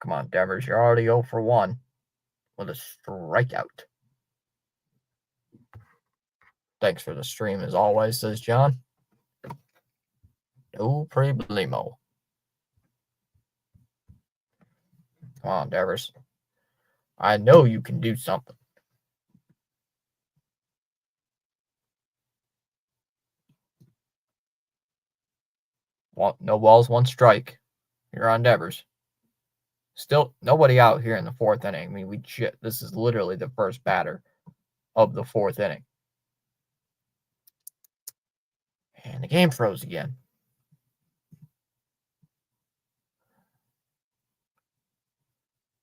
Come on, Devers. You're already 0 for 1 with a strikeout. Thanks for the stream as always, says John. No problemo. Come on, Devers. I know you can do something. No balls, 1 strike. You're on Devers. Still nobody out here in the 4th inning. I mean, this is literally the first batter of the 4th inning. And the game froze again.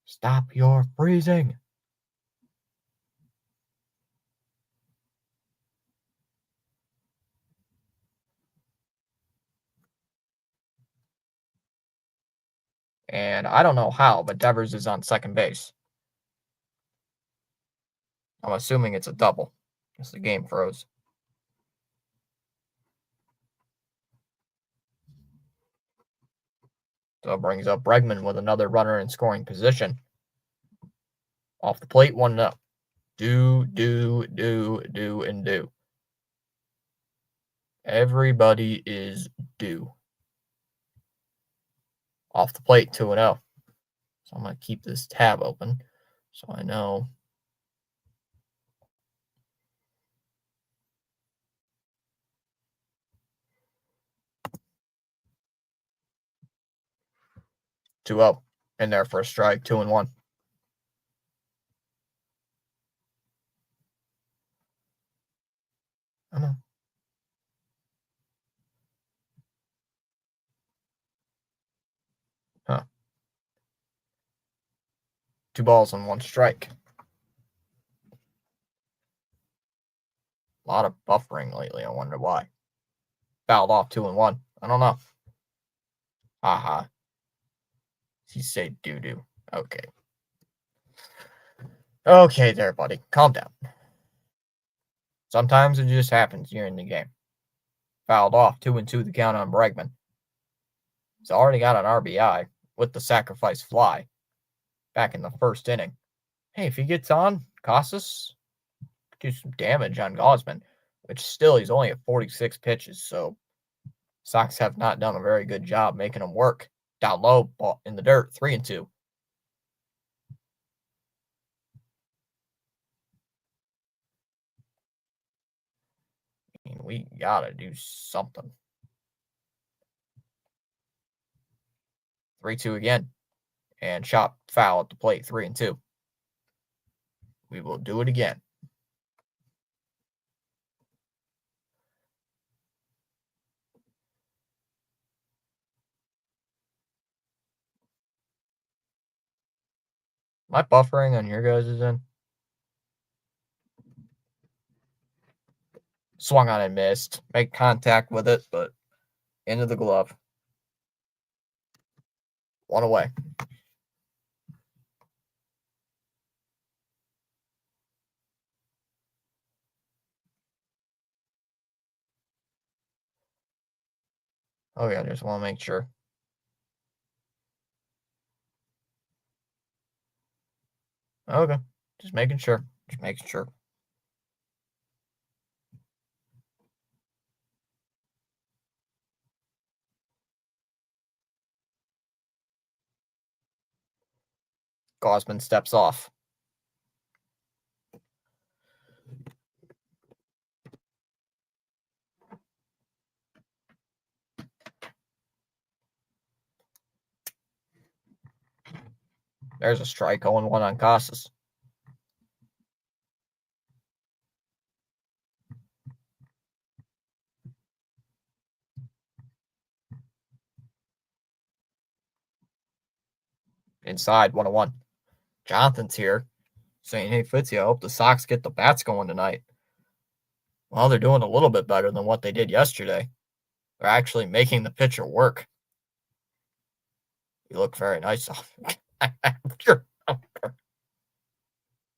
Stop your freezing. And I don't know how, but Devers is on second base. I'm assuming it's a double because the game froze. So it brings up Bregman with another runner in scoring position. Off the plate, 1-0. Do. Everybody is due. Off the plate, 2-0. So I'm going to keep this tab open so I know. Two up in there for a strike, 2-1. I know. Huh. 2 balls and 1 strike. A lot of buffering lately. I wonder why. Fouled off 2-1. I don't know. Haha. He said doo-doo. Okay. Okay there, buddy. Calm down. Sometimes it just happens during the game. Fouled off 2-2 the count on Bregman. He's already got an RBI with the sacrifice fly back in the 1st inning. Hey, if he gets on, Casas do some damage on Gausman, which still he's only at 46 pitches, so Sox have not done a very good job making him work. Down low, ball in the dirt, 3-2. I mean, we gotta do something. 3-2 again. And shot foul at the plate, 3-2. We will do it again. Am I buffering on your guys' end? Swung on and missed. Make contact with it, but into the glove. 1 away. Okay, I just want to make sure. Okay, just making sure. Just making sure. Gausman steps off. There's a strike, 0-1 on Casas. Inside, 1-1. Jonathan's here saying, hey, Fitzy, I hope the Sox get the bats going tonight. Well, they're doing a little bit better than what they did yesterday. They're actually making the pitcher work. You look very nice.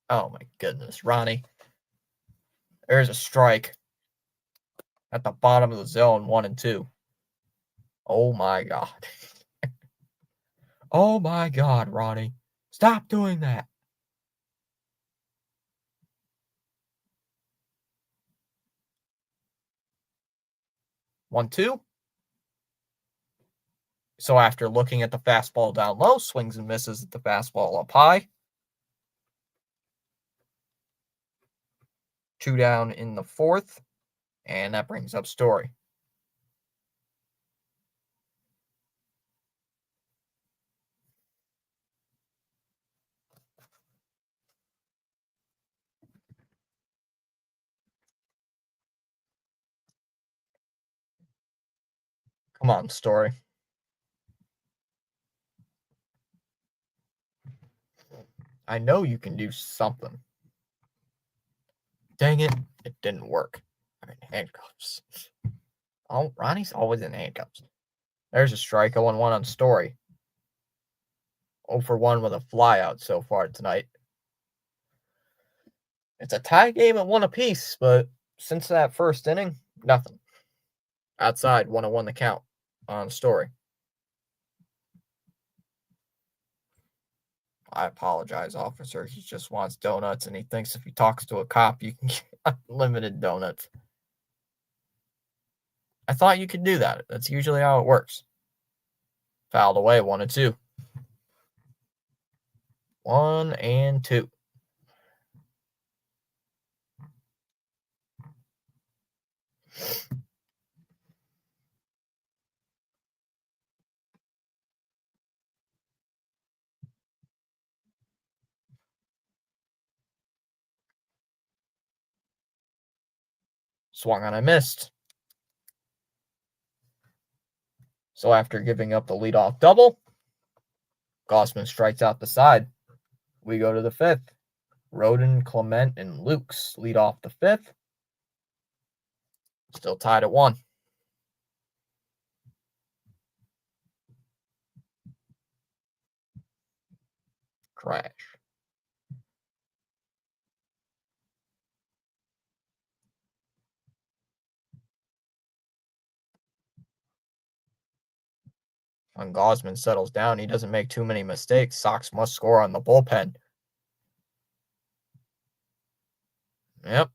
Oh, my goodness. Ronnie. There's a strike at the bottom of the zone, 1-2. Oh, my God. Oh, my God, Ronnie. Stop doing that. One, two. So after looking at the fastball down low, swings and misses at the fastball up high. 2 down in the fourth, and that brings up Story. Come on, Story. I know you can do something. Dang it, it didn't work. I'm in handcuffs. Oh, Ronnie's always in handcuffs. There's a strike, 0-1 on Story. 0-for-1 with a flyout so far tonight. It's a tie game at 1 apiece, but since that first inning, nothing. Outside, 1-1 the count on Story. I apologize, officer. He just wants donuts, and he thinks if he talks to a cop, you can get unlimited donuts. I thought you could do that. That's usually how it works. Fouled away, 1-2. 1-2. Swung on, I missed. So after giving up the leadoff double, Gausman strikes out the side. We go to the fifth. Rodon, Clement, and Lukes lead off the fifth. Still tied at 1. Crash. When Gausman settles down, he doesn't make too many mistakes. Sox must score on the bullpen. Yep.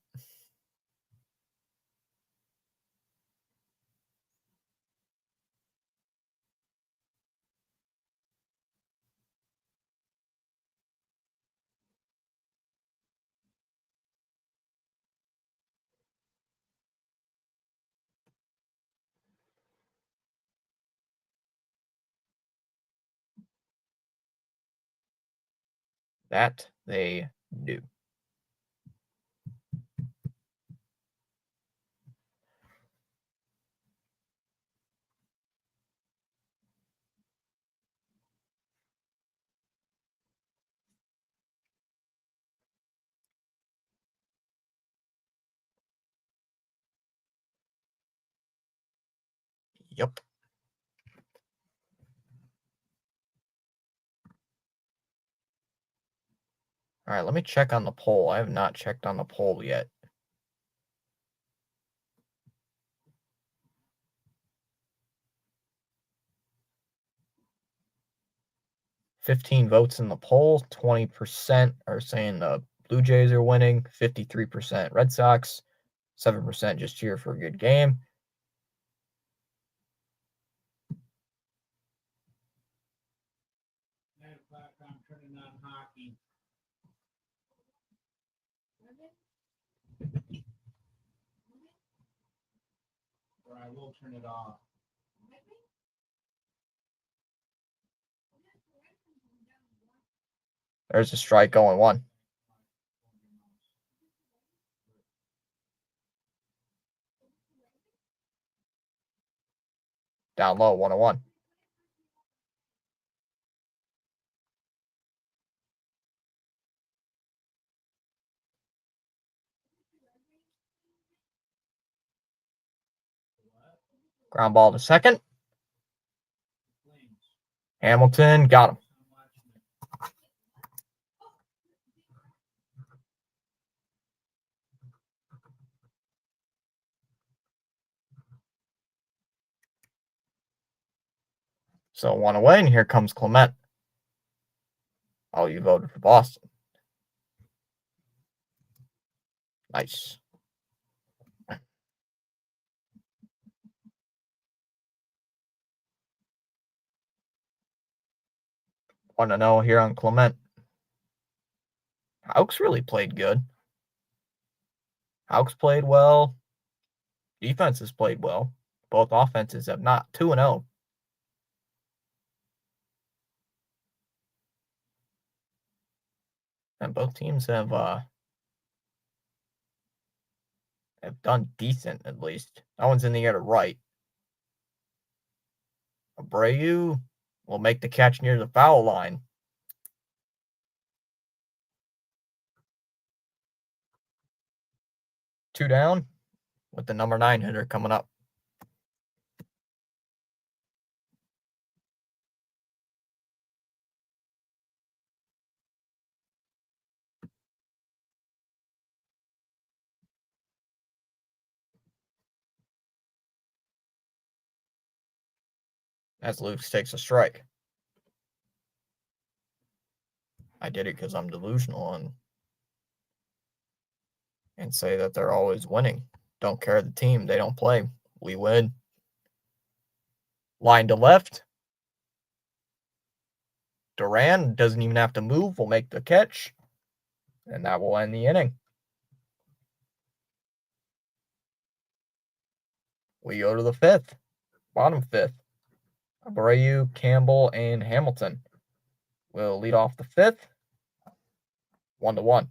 That they do. Yep. All right, let me check on the poll. I have not checked on the poll yet. "15 votes in the poll. 20% are saying the Blue Jays are winning. 53% Red Sox. 7% just here for a good game. Or I will turn it off. There's a strike going one. Down low, 1-1. Ground ball to second. Hamilton got him. So 1 away, and here comes Clement. Oh, you voted for Boston. Nice. 1-0 here on Clement. Houks really played good. Houks played well. Defenses played well. Both offenses have not. 2-0. And both teams have done decent, at least. That one's in the air to right. Abreu will make the catch near the foul line. Two down with the number 9 hitter coming up. As Luke takes a strike. I did it because I'm delusional and say that they're always winning. Don't care the team. They don't play. We win. Line to left. Duran doesn't even have to move. Will make the catch. And that will end the inning. We go to the 5th. Bottom 5th. Abreu, Campbell, and Hamilton will lead off the 5th. 1-1.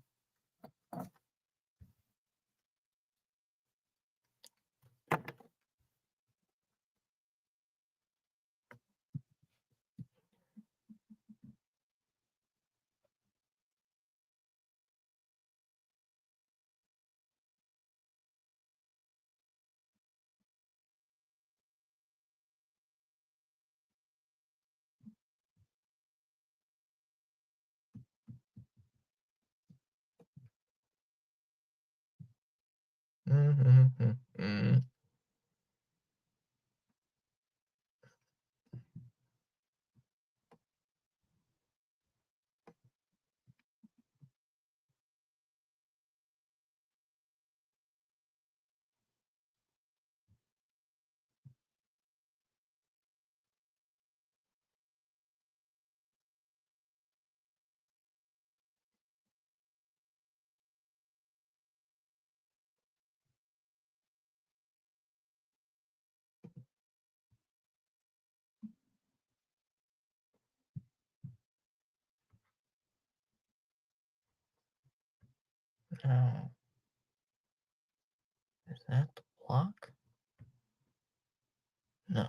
Oh. Is that the block? No.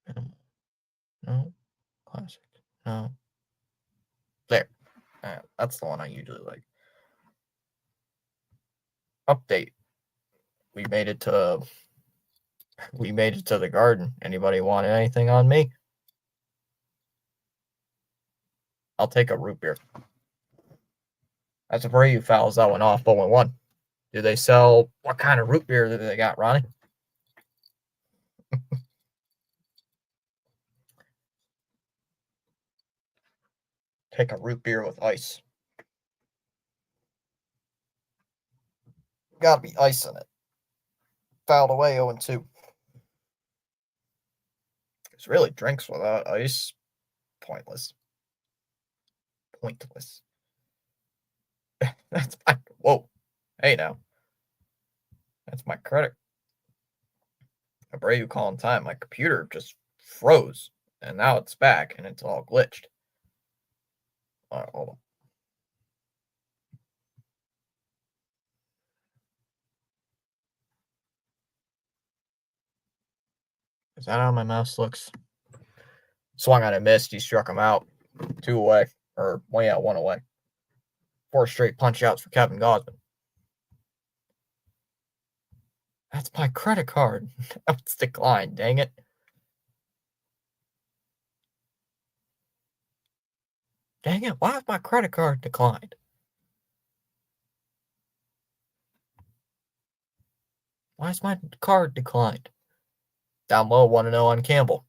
Minimal. No. Classic. No. There. That's the one I usually like. Update. We made it to the garden. Anybody want anything on me? I'll take a root beer. That's a Abreu fouls that one off 0-1. Do they sell what kind of root beer do they got, Ronnie? Take a root beer with ice. Gotta be ice in it. Fouled away 0-2. It's really drinks without ice. Pointless. That's my whoa. Hey now. That's my credit. Abreu calling time. My computer just froze. And now it's back and it's all glitched. All right, hold on. Is that how my mouse looks? Swung on a missed. He struck him out. 2 away. Or, well, yeah, 1 away. 4 straight punch outs for Kevin Gausman. That's my credit card. It's declined. Dang it. Dang it. Why is my credit card declined? Why is my card declined? Down low, 1-0 on Campbell.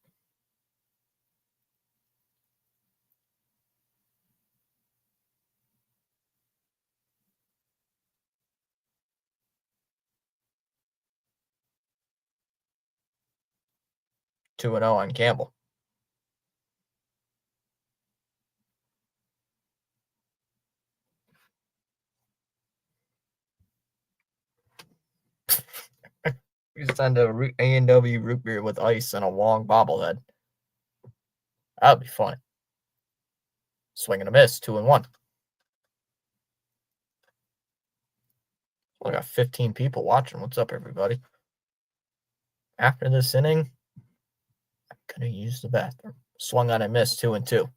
Two and 0 on Campbell. We send a A&W root beer with ice and a long bobblehead. That would be fun. Swing and a miss, 2 and 1. I got 15 people watching. What's up, everybody? After this inning, I'm gonna use the bathroom. Swung on and missed, 2 and 2.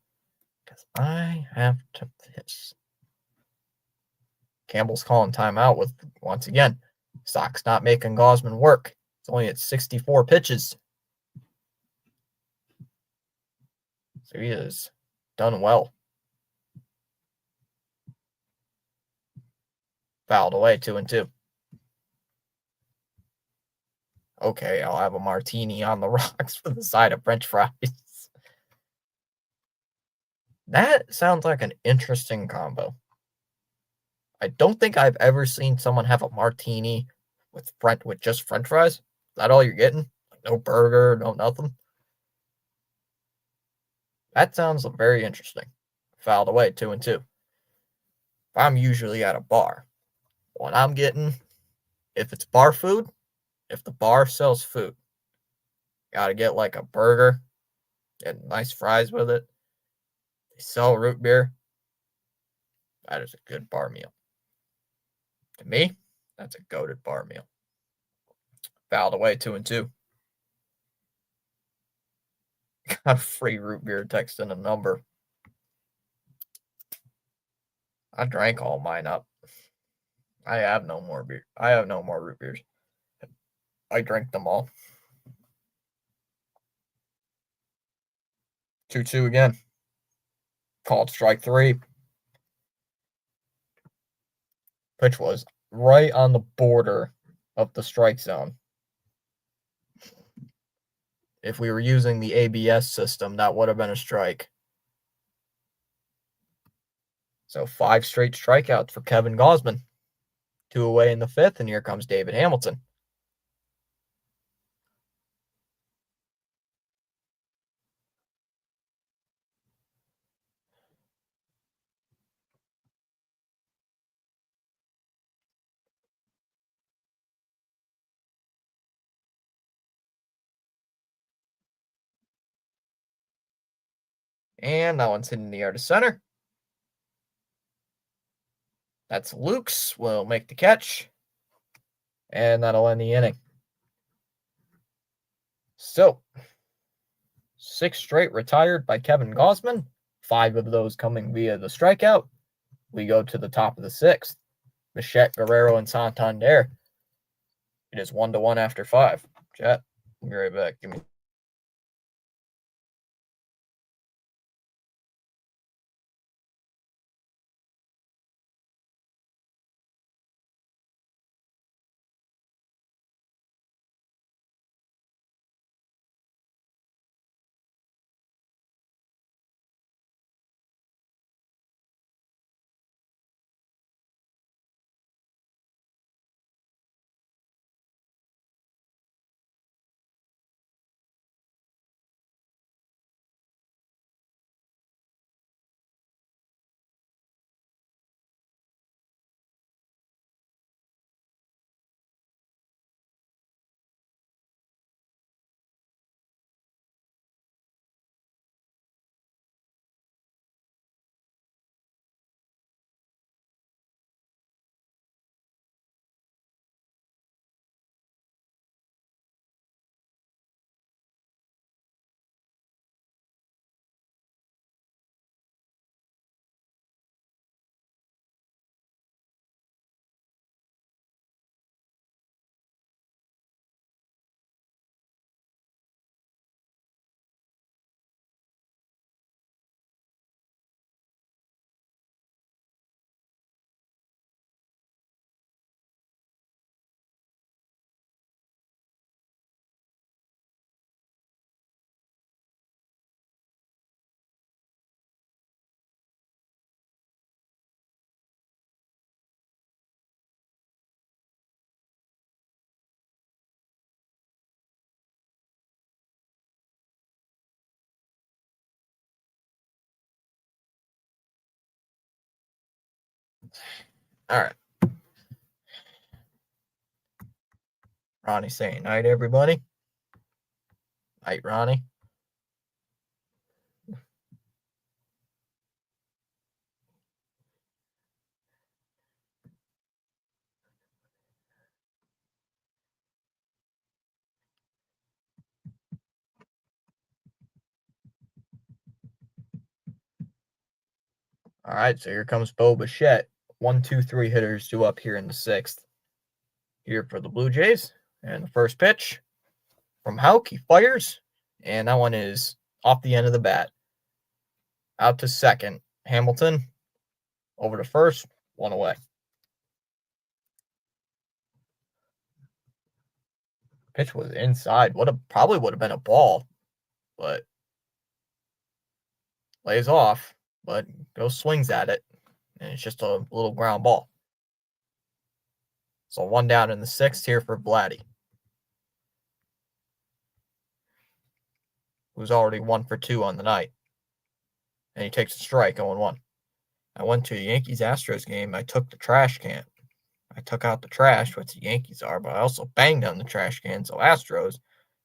Because I have to piss. Campbell's calling timeout with, once again, Sox not making Gausman work. It's only at 64 pitches. So he has done well. Fouled away, 2 and 2. Okay, I'll have a martini on the rocks with a side of French fries. That sounds like an interesting combo. I don't think I've ever seen someone have a martini with just French fries. Is that all you're getting? No burger, no nothing. That sounds very interesting. Fouled away, 2 and 2. I'm usually at a bar. What I'm getting, if it's bar food, if the bar sells food, gotta get like a burger and nice fries with it. They sell root beer. That is a good bar meal. To me, that's a goated bar meal. Fouled away, 2 and 2. Got a free root beer text and a number. I drank all mine up. I have no more beer. I have no more root beers. I drank them all. 2-2 again. Called strike 3. Pitch was right on the border of the strike zone. If we were using the ABS system, that would have been a strike. So 5 straight strikeouts for Kevin Gausman. 2 away in the 5th, and here comes David Hamilton. And that one's hitting the air to center. That's Lukes will make the catch. And that'll end the inning. So, 6 straight retired by Kevin Gausman. 5 of those coming via the strikeout. We go to the top of the 6th. Bichette, Guerrero, and Santander. It is 1-1 after 5. Chat, I'll be right back. Give me All right. Ronnie saying night, everybody. Night, Ronnie. All right, so here comes Bo Bichette. 1, 2, 3 hitters due up here in the sixth. Here for the Blue Jays. And the first pitch from Houck. He fires. And that one is off the end of the bat. Out to second. Hamilton over to first. One away. Pitch was inside. Probably would have been a ball, but lays off, but goes swings at it, and it's just a little ground ball. So one down in the sixth here for Vladdy, who's already 1 for 2 on the night. And he takes a strike, 0-1. I went to a Yankees-Astros game. I took the trash can. I took out the trash, which the Yankees are, but I also banged on the trash can. So Astros,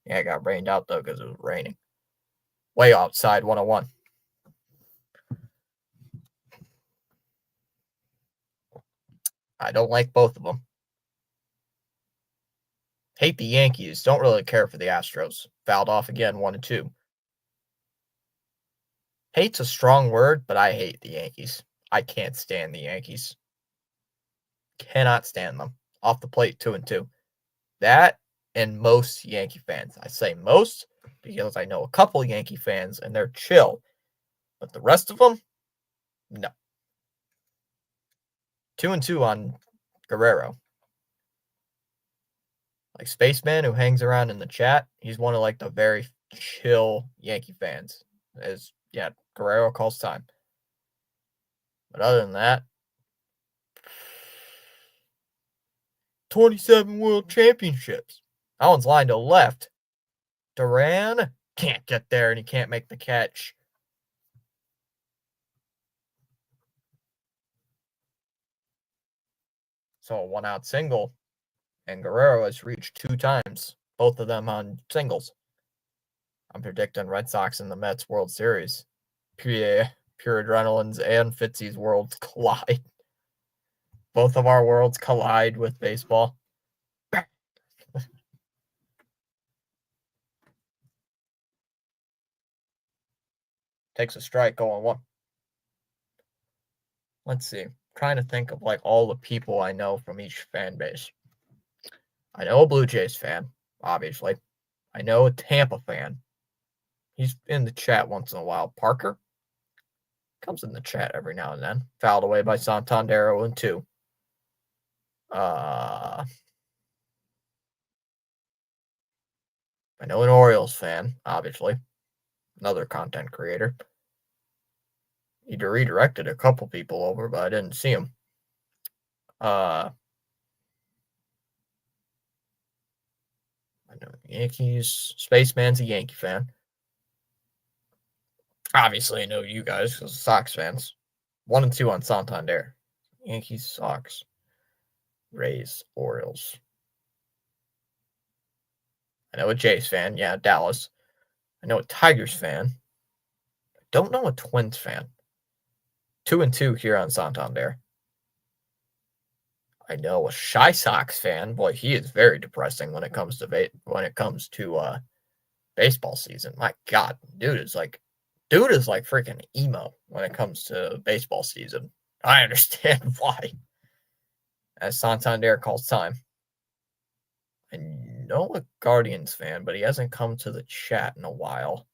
yeah, I got rained out, though, because it was raining. Way outside, 101. I don't like both of them. Hate the Yankees. Don't really care for the Astros. Fouled off again, 1-2. Hate's a strong word, but I hate the Yankees. I can't stand the Yankees. Cannot stand them. Off the plate, 2-2. That and most Yankee fans. I say most because I know a couple Yankee fans and they're chill. But the rest of them, no. 2-2 on Guerrero. Like Spaceman, who hangs around in the chat, he's one of like the very chill Yankee fans. Guerrero calls time. But other than that, 27 World Championships. That one's lined to left. Duran can't get there, and he can't make the catch. So a 1-out single, and Guerrero has reached 2 times, both of them on singles. I'm predicting Red Sox and the Mets World Series. Pure Adrenaline's and Fitzy's worlds collide. Both of our worlds collide with baseball. Takes a strike, 0-1. Let's see. I'm trying to think of like all the people I know from each fan base. I know a Blue Jays fan, obviously. I know a Tampa fan. He's in the chat once in a while. Parker comes in the chat every now and then. Fouled away by Santander, 0-2. I know an Orioles fan, obviously. Another content creator. He redirected a couple people over, but I didn't see him. I know Yankees. Spaceman's a Yankee fan. Obviously, I know you guys because Sox fans. 1-2 on Santander. Yankees, Sox, Rays, Orioles. I know a Jays fan. Yeah, Dallas. I know a Tigers fan. I don't know a Twins fan. 2-2 here on Santander. I know a Shy Sox fan. Boy, he is very depressing when it comes to baseball season. My God, dude is like freaking emo when it comes to baseball season. I understand why. As Santander calls time. I know a Guardians fan, but he hasn't come to the chat in a while.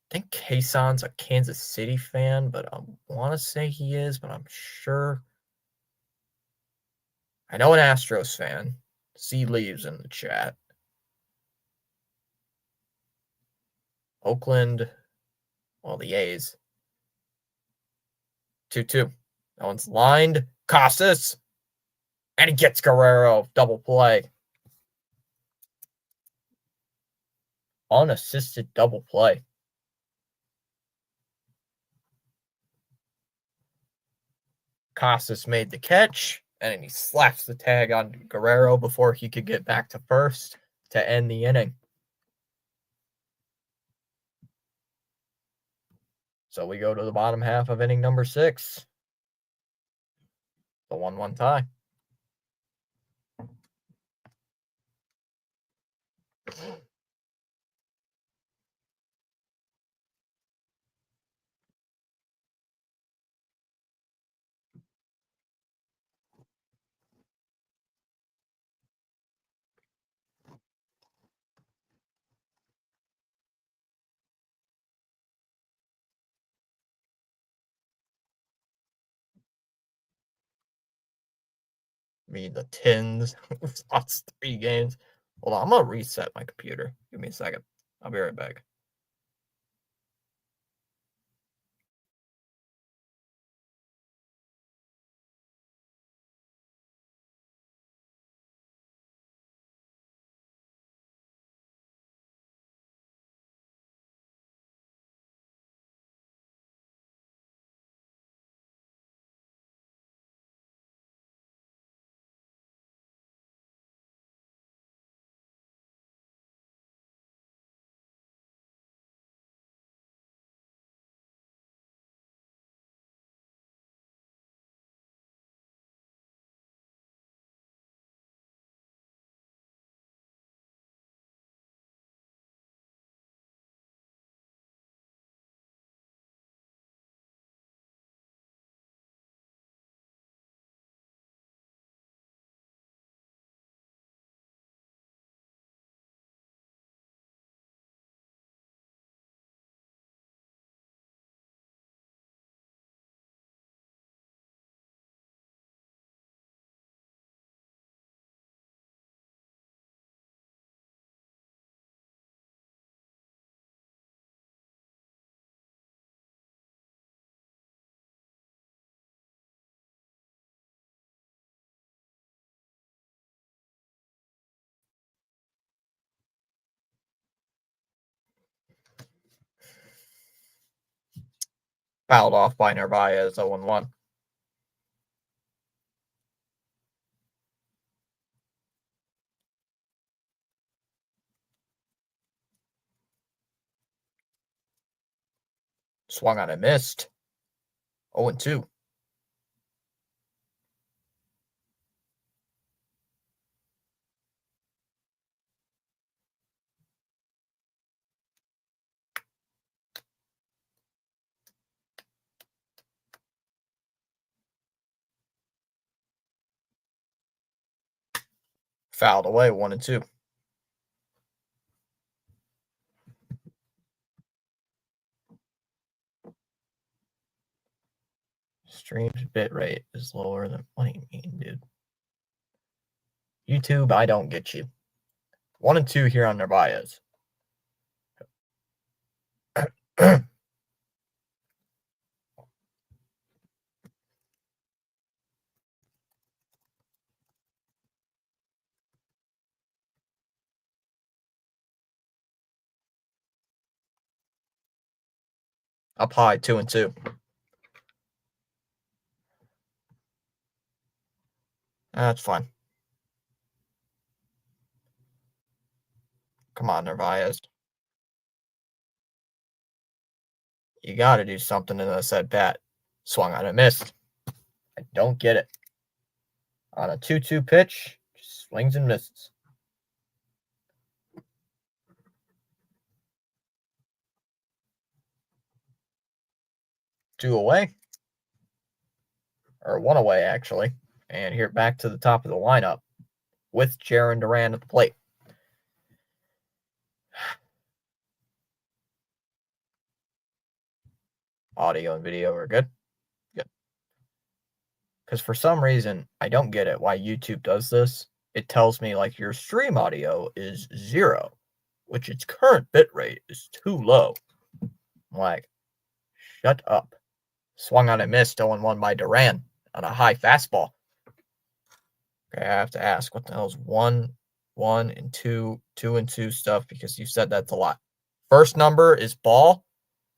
I think Kayson's a Kansas City fan, but I want to say he is, but I'm sure. I know an Astros fan. C leaves in the chat. Oakland, well, the A's. 2-2. That one's lined. Casas. And he gets Guerrero. Double play. Unassisted double play. Casas made the catch, and he slaps the tag on Guerrero before he could get back to first to end the inning. So we go to the bottom half of inning number 6. The 1-1 tie. The Tins lost 3 games. Hold on, I'm gonna reset my computer. Give me a second. I'll be right back. Fouled off by Narvaez, 0-1. Swung on and missed. 0-2. Fouled away, 1-2. Stream bit rate is lower than. What do you mean, dude? YouTube, I don't get you. 1-2 here on Narvaez. Up high, 2-2. That's fine. Come on, Narvaez. You got to do something in this at bat. Swung on and missed. I don't get it. On a 2-2 pitch, just swings and misses. Two away. Or 1 away, actually. And here back to the top of the lineup with Jarren Duran at the plate. Audio and video are good. Good. Because for some reason, I don't get it why YouTube does this. It tells me like your stream audio is 0, which its current bit rate is too low. I'm like, shut up. Swung on and missed, 0-1 by Duran on a high fastball. Okay, I have to ask, what the hell is 1, 1, and 2, 2 and 2 stuff? Because you said that's a lot. First number is ball.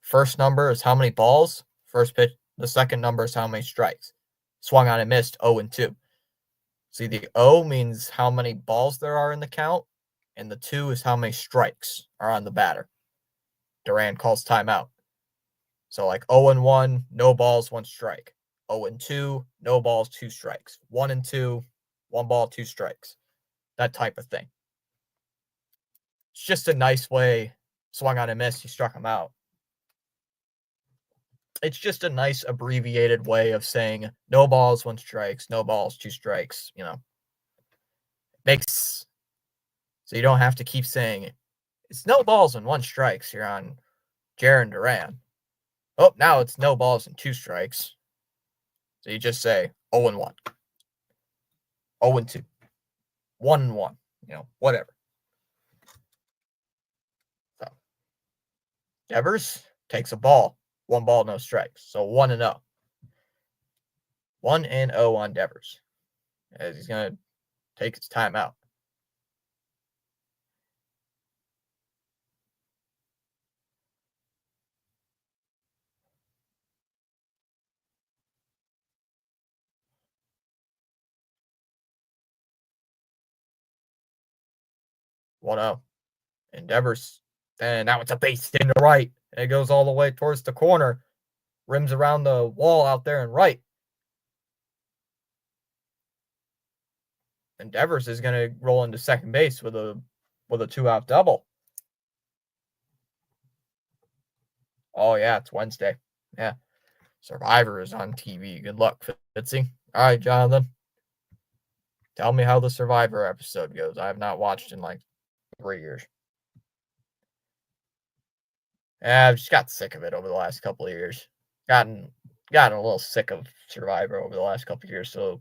First number is how many balls. First pitch. The second number is how many strikes. swung on and missed 0-2. See, the O means how many balls there are in the count, and the 2 is how many strikes are on the batter. Duran calls timeout. So like 0-1, no balls, 1 strike. 0-2, no balls, 2 strikes. 1-2, 1 ball, 2 strikes. That type of thing. It's just a nice way. Swung on and missed, he struck him out. It's just a nice abbreviated way of saying no balls, 1 strikes, no balls, 2 strikes. Makes so you don't have to keep saying it's no balls and 1 strikes. You're on Jarren Duran. Oh, now it's no balls and 2 strikes. So you just say 0-1, 0-2, 1-1, whatever. So Devers takes a ball, 1 ball, no strikes. So 1-0. 1-0 on Devers. As he's going to take his timeout. And Devers, and now it's a base hit in the right. And it goes all the way towards the corner. Rims around the wall out there and right. And Devers is going to roll into second base with a 2-out double. Oh, yeah, it's Wednesday. Yeah. Survivor is on TV. Good luck, Fitzy. All right, Jonathan. Tell me how the Survivor episode goes. I have not watched in like 3 years. I've just got sick of it over the last couple of years. Gotten a little sick of Survivor over the last couple of years. So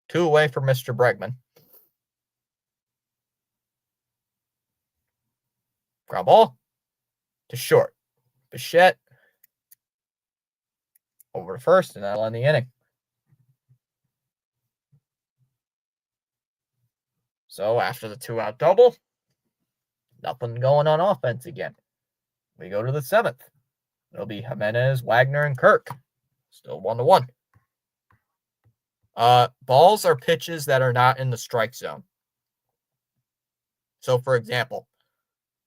2 away for Mr. Bregman. Ground ball to short. Bichette over to first, and that'll end the inning. So after the 2-out double, nothing going on offense again. We go to the 7th. It'll be Jimenez, Wagner, and Kirk. Still 1-1. Balls are pitches that are not in the strike zone. So, for example,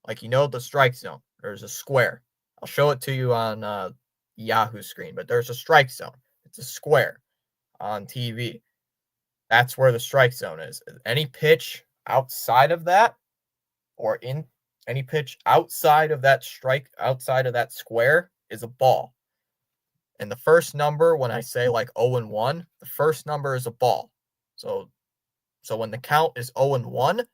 like the strike zone, there's a square. I'll show it to you on Yahoo screen, but there's a strike zone. It's a square on TV. That's where the strike zone is. Any pitch outside of that, or in any pitch outside of that square, is a ball. And the first number, when I say like 0-1, the first number is a ball. So when the count is 0-1,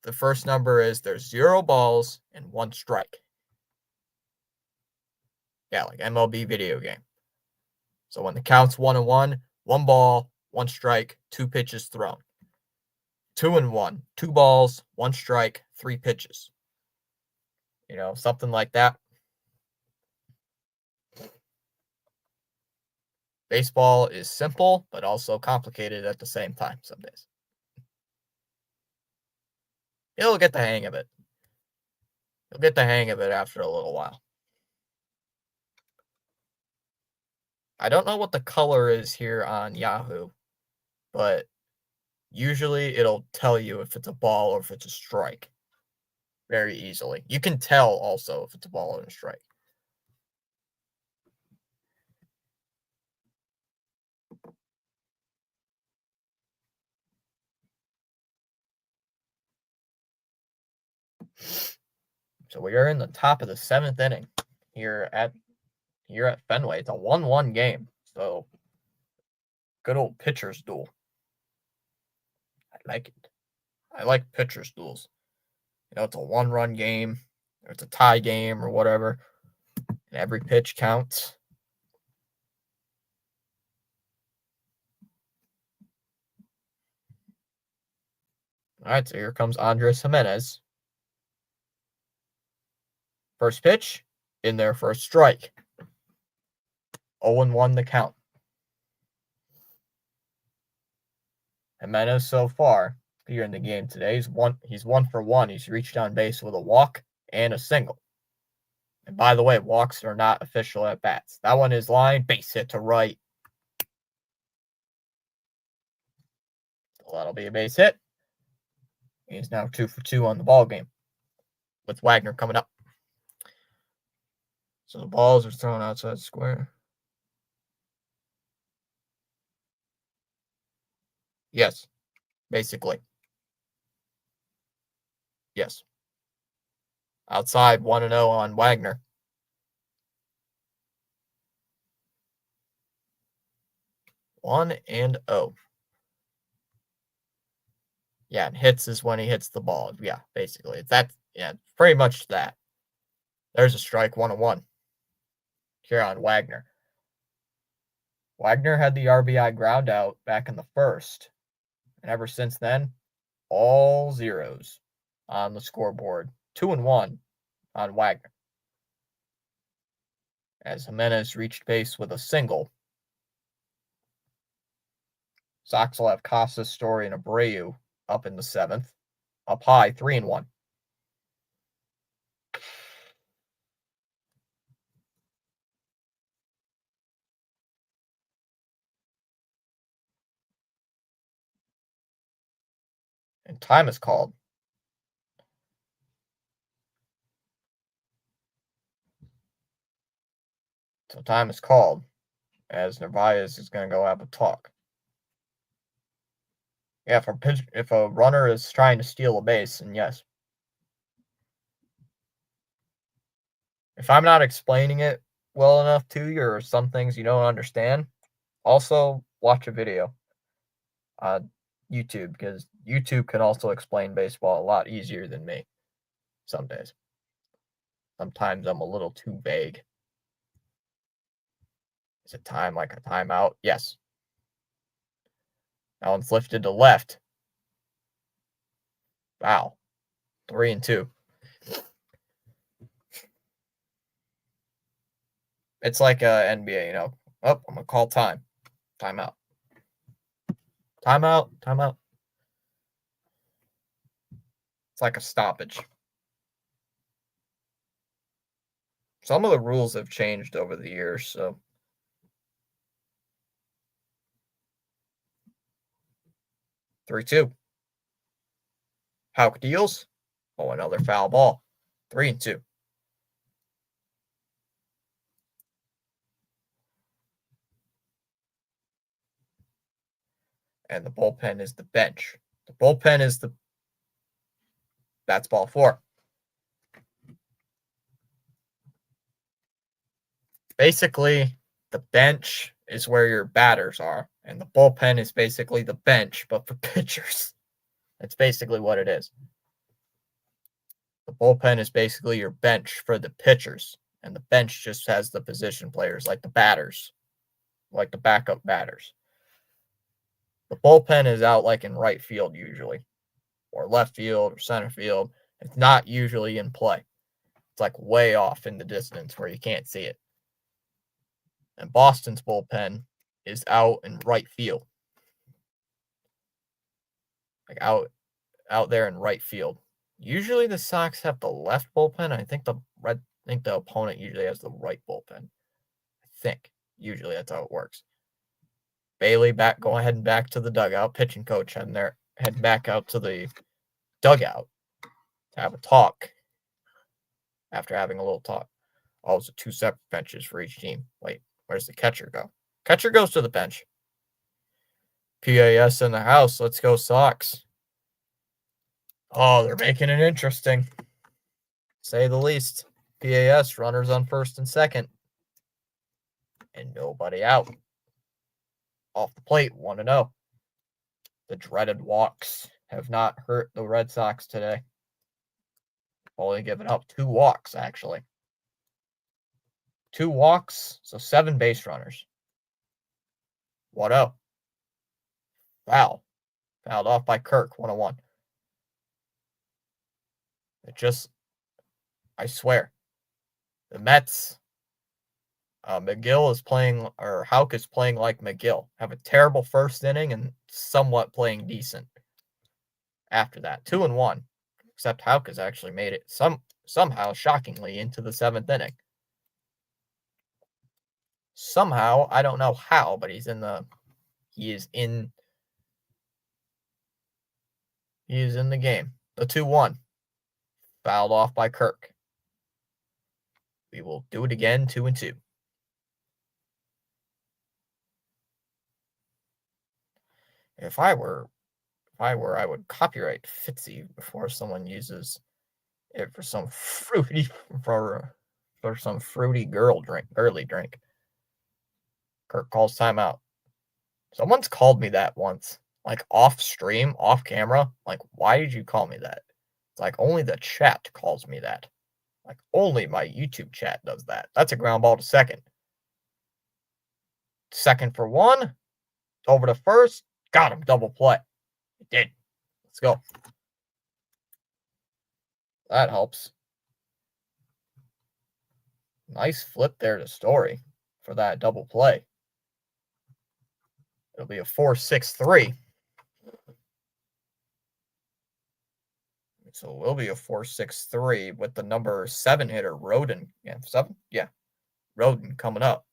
the first number is there's 0 balls and 1 strike. Yeah, like MLB video game. So when the count's 1-1, 1 ball, 1 strike, 2 pitches thrown. 2-1, 2 balls, 1 strike, 3 pitches. Something like that. Baseball is simple, but also complicated at the same time some days. You'll get the hang of it. You'll get the hang of it after a little while. I don't know what the color is here on Yahoo, but usually it'll tell you if it's a ball or if it's a strike very easily. You can tell also if it's a ball or a strike. So we are in the top of the 7th inning here at Fenway. It's a 1-1 game. So good old pitcher's duel. I like it. I like pitcher's duels. It's a 1-run game, or it's a tie game, or whatever. And every pitch counts. All right, so here comes Andres Jimenez. First pitch, in there for a strike. 0-1 the count. Jimenez so far here in the game today, he's 1 for 1. He's reached on base with a walk and a single. And by the way, walks are not official at bats. That one is line, base hit to right. So that'll be a base hit. He's now 2 for 2 on the ball game with Wagner coming up. So the balls are thrown outside square. Yes, basically. Yes. Outside 1-0 on Wagner. One and 0. Yeah, and hits is when he hits the ball. Yeah, basically. It's that. Yeah, pretty much that. There's a strike, 1-1. Here on Wagner. Wagner had the RBI ground out back in the first. And ever since then, all zeros on the scoreboard. 2-1 on Wagner. As Jimenez reached base with a single. Sox will have Casas, Story, and Abreu up in the 7th. Up high, 3-1. And time is called. So time is called as Narvaez is going to go have a talk. Yeah, if a runner is trying to steal a base, and yes. If I'm not explaining it well enough to you or some things you don't understand, also watch a video on YouTube because YouTube can also explain baseball a lot easier than me some days. Sometimes I'm a little too vague. Is it time like a timeout? Yes. That one's lifted to left. Wow. 3-2. It's like NBA, you know. Oh, I'm going to call time. Timeout. Timeout. Timeout. It's like a stoppage. Some of the rules have changed over the years, so. Three, 2. Houck deals. Oh, another foul ball. 3-2. And the bullpen is the bench. The bullpen is the. That's ball 4. Basically, the bench is where your batters are, and the bullpen is basically the bench, but for pitchers. That's basically what it is. The bullpen is basically your bench for the pitchers, and the bench just has the position players, like the batters, like the backup batters. The bullpen is out like in right field usually, or left field, or center field. It's not usually in play. It's like way off in the distance where you can't see it. And Boston's bullpen is out in right field. Like out there in right field. Usually the Sox have the left bullpen. I think the opponent usually has the right bullpen. I think. Usually that's how it works. Bailey heading back to the dugout. Pitching coach heading back out to the dugout to have a talk. After having a little talk. Also 2 separate benches for each team. Wait, where's the catcher go? Catcher goes to the bench. PAS in the house. Let's go Sox. Oh, they're making it interesting. Say the least. PAS, runners on first and second. And nobody out. Off the plate, 1-0. The dreaded walks have not hurt the Red Sox today. Only given up 2 walks, actually. 2 walks, so 7 base runners. 1-0. Foul. Fouled off by Kirk, 1-1. I swear, the Mets, McGill is playing, or Houck is playing like McGill. Have a terrible first inning and somewhat playing decent after that. 2-1, except Houck has actually made it somehow, shockingly, into the 7th inning. Somehow, I don't know how, but he is in He is in the game. The 2-1. Fouled off by Kirk. We will do it again, 2-2. If I were, I would copyright Fitzy before someone uses it for some fruity for some fruity girly drink. Kirk calls timeout. Someone's called me that once, like off stream, off camera. Like, why did you call me that? It's like only the chat calls me that. Like only my YouTube chat does that. That's a ground ball to second. Second for one. Over to first. Got him. Double play. It did. Let's go. That helps. Nice flip there to Story for that double play. It'll be a 4-6-3. So it will be a 4-6-3 with the number 7 hitter, Roden. Yeah, 7? Yeah. Roden coming up.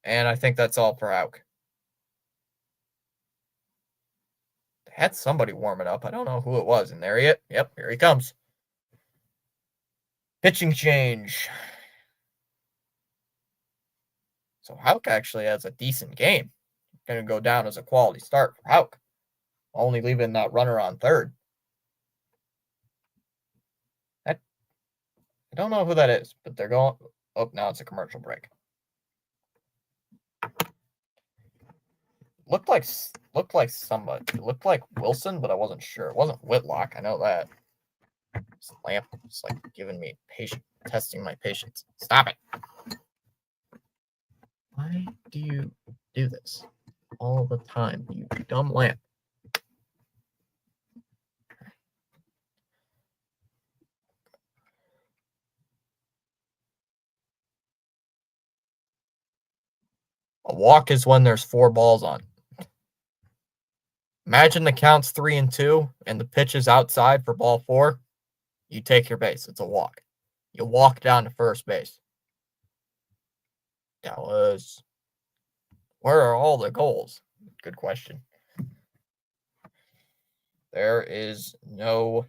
And I think that's all for Houck. They had somebody warming up. I don't know who it was. And there he is. Yep, here he comes. Pitching change. So Houck actually has a decent game. Going to go down as a quality start for Houck. Only leaving that runner on third. I don't know who that is, but they're going. Oh, now it's a commercial break. Looked like somebody. It looked like Wilson, but I wasn't sure. It wasn't Whitlock. I know that. This lamp is like giving me testing my patience. Stop it. Why do you do this all the time, you dumb lamp? A walk is when there's 4 balls on. Imagine the count's 3-2 and the pitch is outside for ball 4. You take your base. It's a walk. You walk down to first base. Dallas. Where are all the goals? Good question. There is no.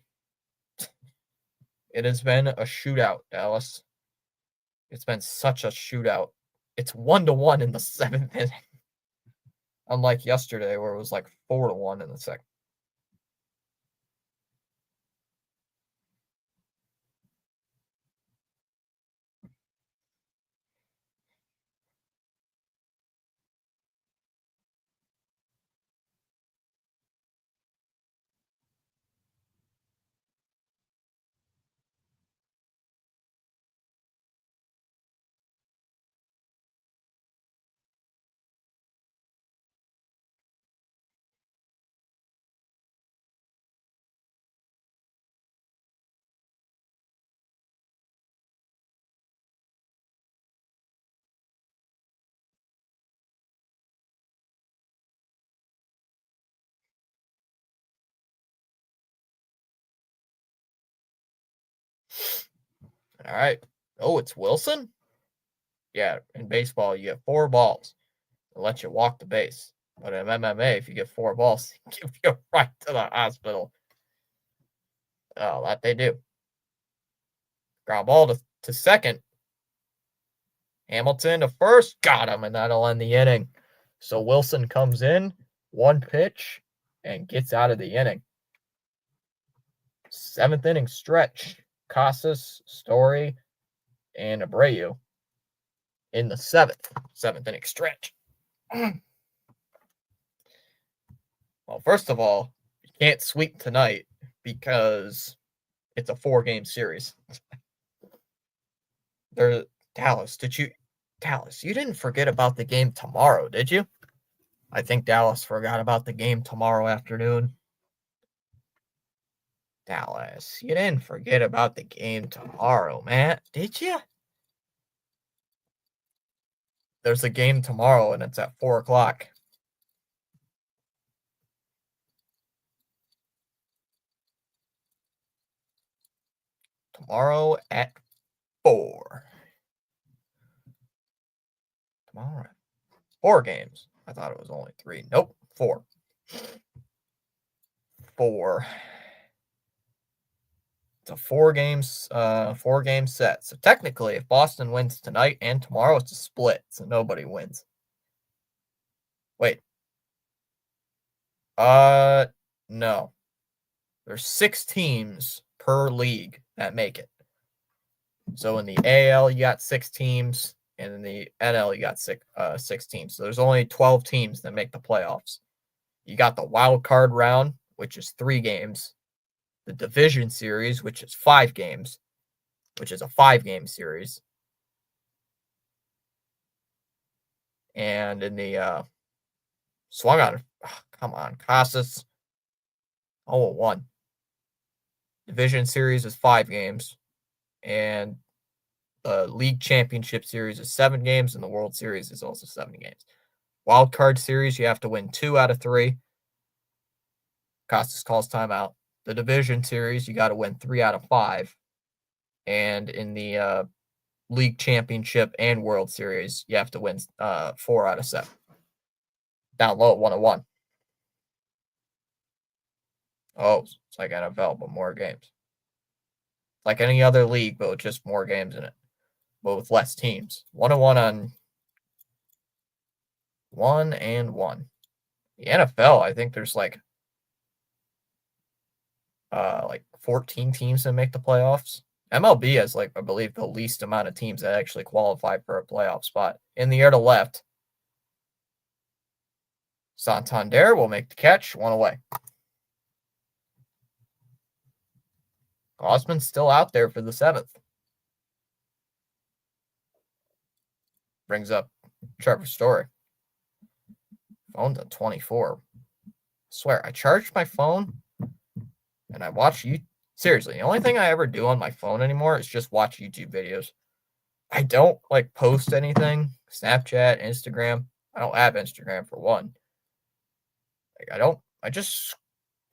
It has been a shootout, Dallas. It's been such a shootout. It's 1-1 in the 7th inning. Unlike yesterday, where it was like 4-1 in the second. All right. Oh, it's Wilson? Yeah, in baseball, you get 4 balls. They'll let you walk the base. But in MMA, if you get 4 balls, they give you right to the hospital. Oh, that they do. Ground ball to second. Hamilton to first. Got him, and that'll end the inning. So Wilson comes in, 1 pitch, and gets out of the inning. 7th inning stretch. Casas, Story, and Abreu in the 7th inning stretch. Well, first of all, you can't sweep tonight because it's a 4-game series. Dallas, you didn't forget about the game tomorrow, did you? I think Dallas forgot about the game tomorrow afternoon. Dallas, you didn't forget about the game tomorrow, man, did you? There's a game tomorrow, and it's at 4 o'clock. Tomorrow at 4. Tomorrow. 4 games. I thought it was only 3. Nope, 4. 4. It's a 4-game set. So technically, if Boston wins tonight and tomorrow, it's a split. So nobody wins. Wait. No. There's 6 teams per league that make it. So in the AL, you got 6 teams, and in the NL, you got 6 teams. So there's only 12 teams that make the playoffs. You got the wild card round, which is 3 games. The division series, which is 5 games, which is a 5-game series. And in the swung on, come on, Casas, 0-1. Division series is 5 games, and the league championship series is 7 games, and the World Series is also 7 games. Wild card series, you have to win 2 out of 3. Costas calls timeout. The division series, you got to win 3 out of 5. And in the league championship and World Series, you have to win 4 out of 7. Down low at 1-1. Oh, it's like NFL, but more games. Like any other league, but with just more games in it, but with less teams. 1-1 on 1-1. The NFL, I think there's like 14 teams that make the playoffs. MLB has I believe the least amount of teams that actually qualify for a playoff spot. In the air to left, Santander will make the catch, 1 away. Osman's still out there for the 7th. Brings up Trevor Story. Phone's at 24. I swear, I charged my phone and I watch you. Seriously, the only thing I ever do on my phone anymore is just watch YouTube videos. I don't post anything. Snapchat, Instagram. I don't have Instagram for one. I just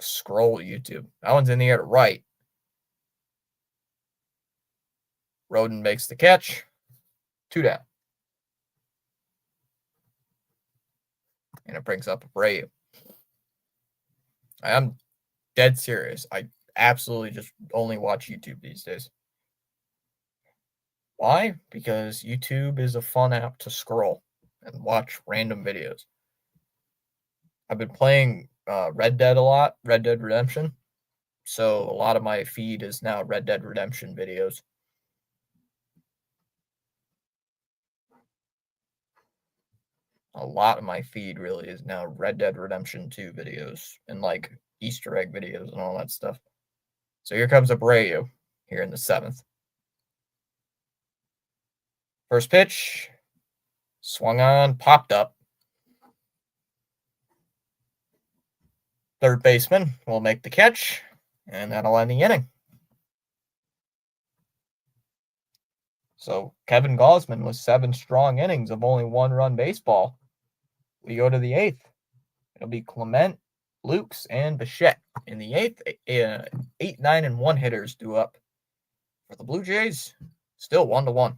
scroll YouTube. That one's in the air to right. Roden makes the catch. 2 down. And it brings up Abreu. I am dead serious. I absolutely just only watch YouTube these days. Why? Because YouTube is a fun app to scroll and watch random videos. I've been playing Red Dead a lot, Red Dead Redemption. So a lot of my feed is now Red Dead Redemption videos. A lot of my feed really is now Red Dead Redemption 2 videos and Easter egg videos and all that stuff. So here comes Abreu here in the 7th. First pitch, swung on, popped up. Third baseman will make the catch, and that'll end the inning. So Kevin Gausman with 7 strong innings of only 1-run baseball. We go to the 8th. It'll be Clement, Lukes, and Bichette. In the 8th, 8, 9, and 1 hitters due up. For the Blue Jays, still 1-1.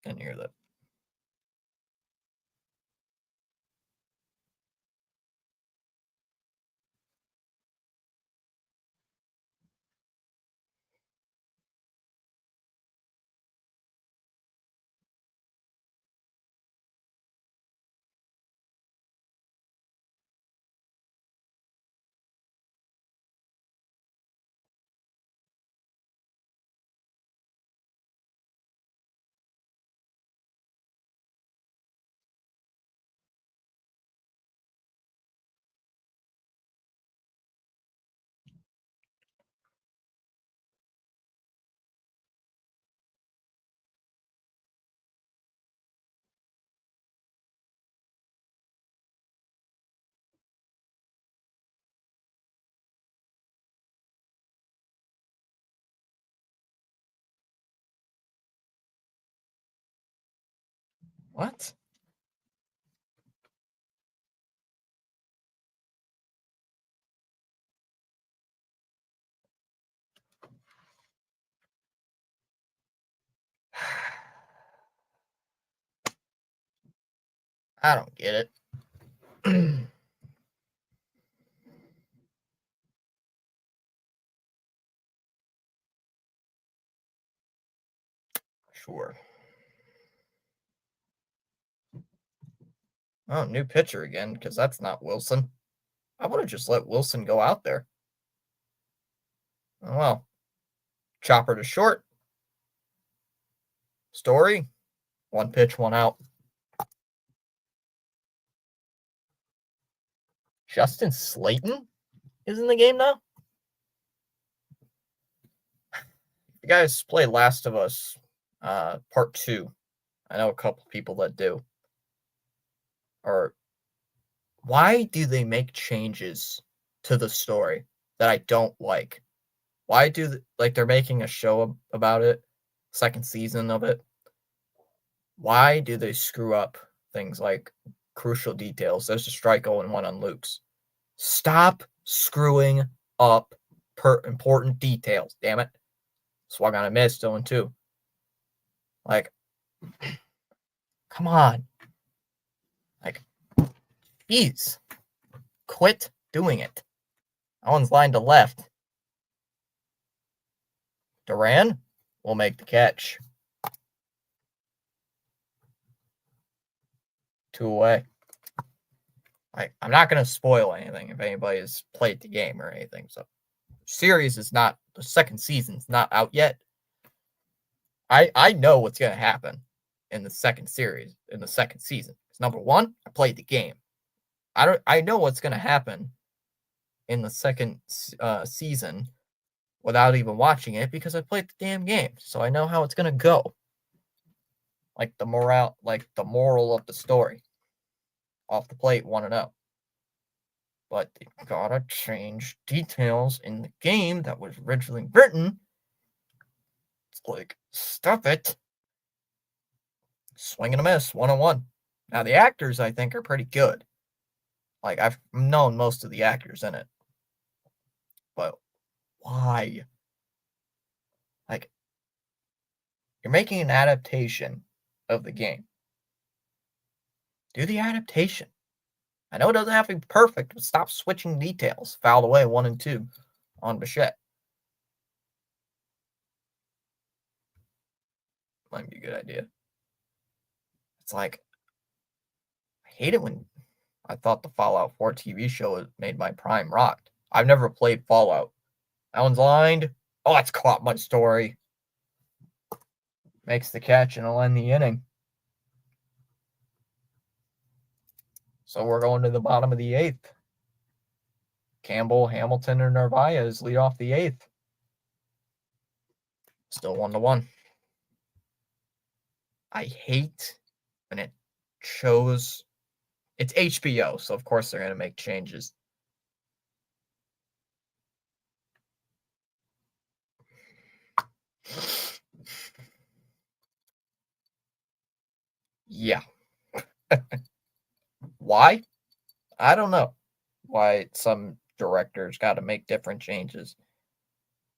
Didn't hear that. What? I don't get it. Sure. Oh, new pitcher again, because that's not Wilson. I would have just let Wilson go out there. Oh, well. Chopper to short. Story. One pitch, one out. Justin Slayton is in the game now? You guys play Last of Us Part 2. I know a couple people that do. Or why do they make changes to the story that I don't like? Why do they're making a show about it, second season of it? Why do they screw up things like crucial details? There's a strike 0-1 on Luke's. Stop screwing up important details, damn it. Swung on a miss, 0-2. Like, come on. Like, geez. Quit doing it. That one's lined to left. Duran will make the catch. 2 away. I'm not going to spoil anything if anybody's played the game or anything. So, series is not, the second season's not out yet. I know what's going to happen in the second series, in the second season. Because number one, I played the game. I know what's going to happen in the second season without even watching it because I played the damn game. So I know how it's going to go. Like the moral of the story. Off the plate, 1-0. But they gotta change details in the game that was originally written. It's like, stop it. Swing and a miss, 1-1. Now, the actors, I think, are pretty good. Like, I've known most of the actors in it. But why? Like, you're making an adaptation of the game. Do the adaptation. I know it doesn't have to be perfect, but stop switching details. Fouled away, 1-2 on Bichette. Might be a good idea. It's like, I hate it when I thought the Fallout 4 TV show made my prime rocked. I've never played Fallout. That one's lined. Oh, that's caught my story. Makes the catch and it'll end the inning. So we're going to the bottom of the 8th. Campbell, Hamilton, and Narvaez lead off the 8th. Still 1-1. I hate when it shows. It's HBO, so of course they're going to make changes. Yeah. Why? I don't know why some directors got to make different changes.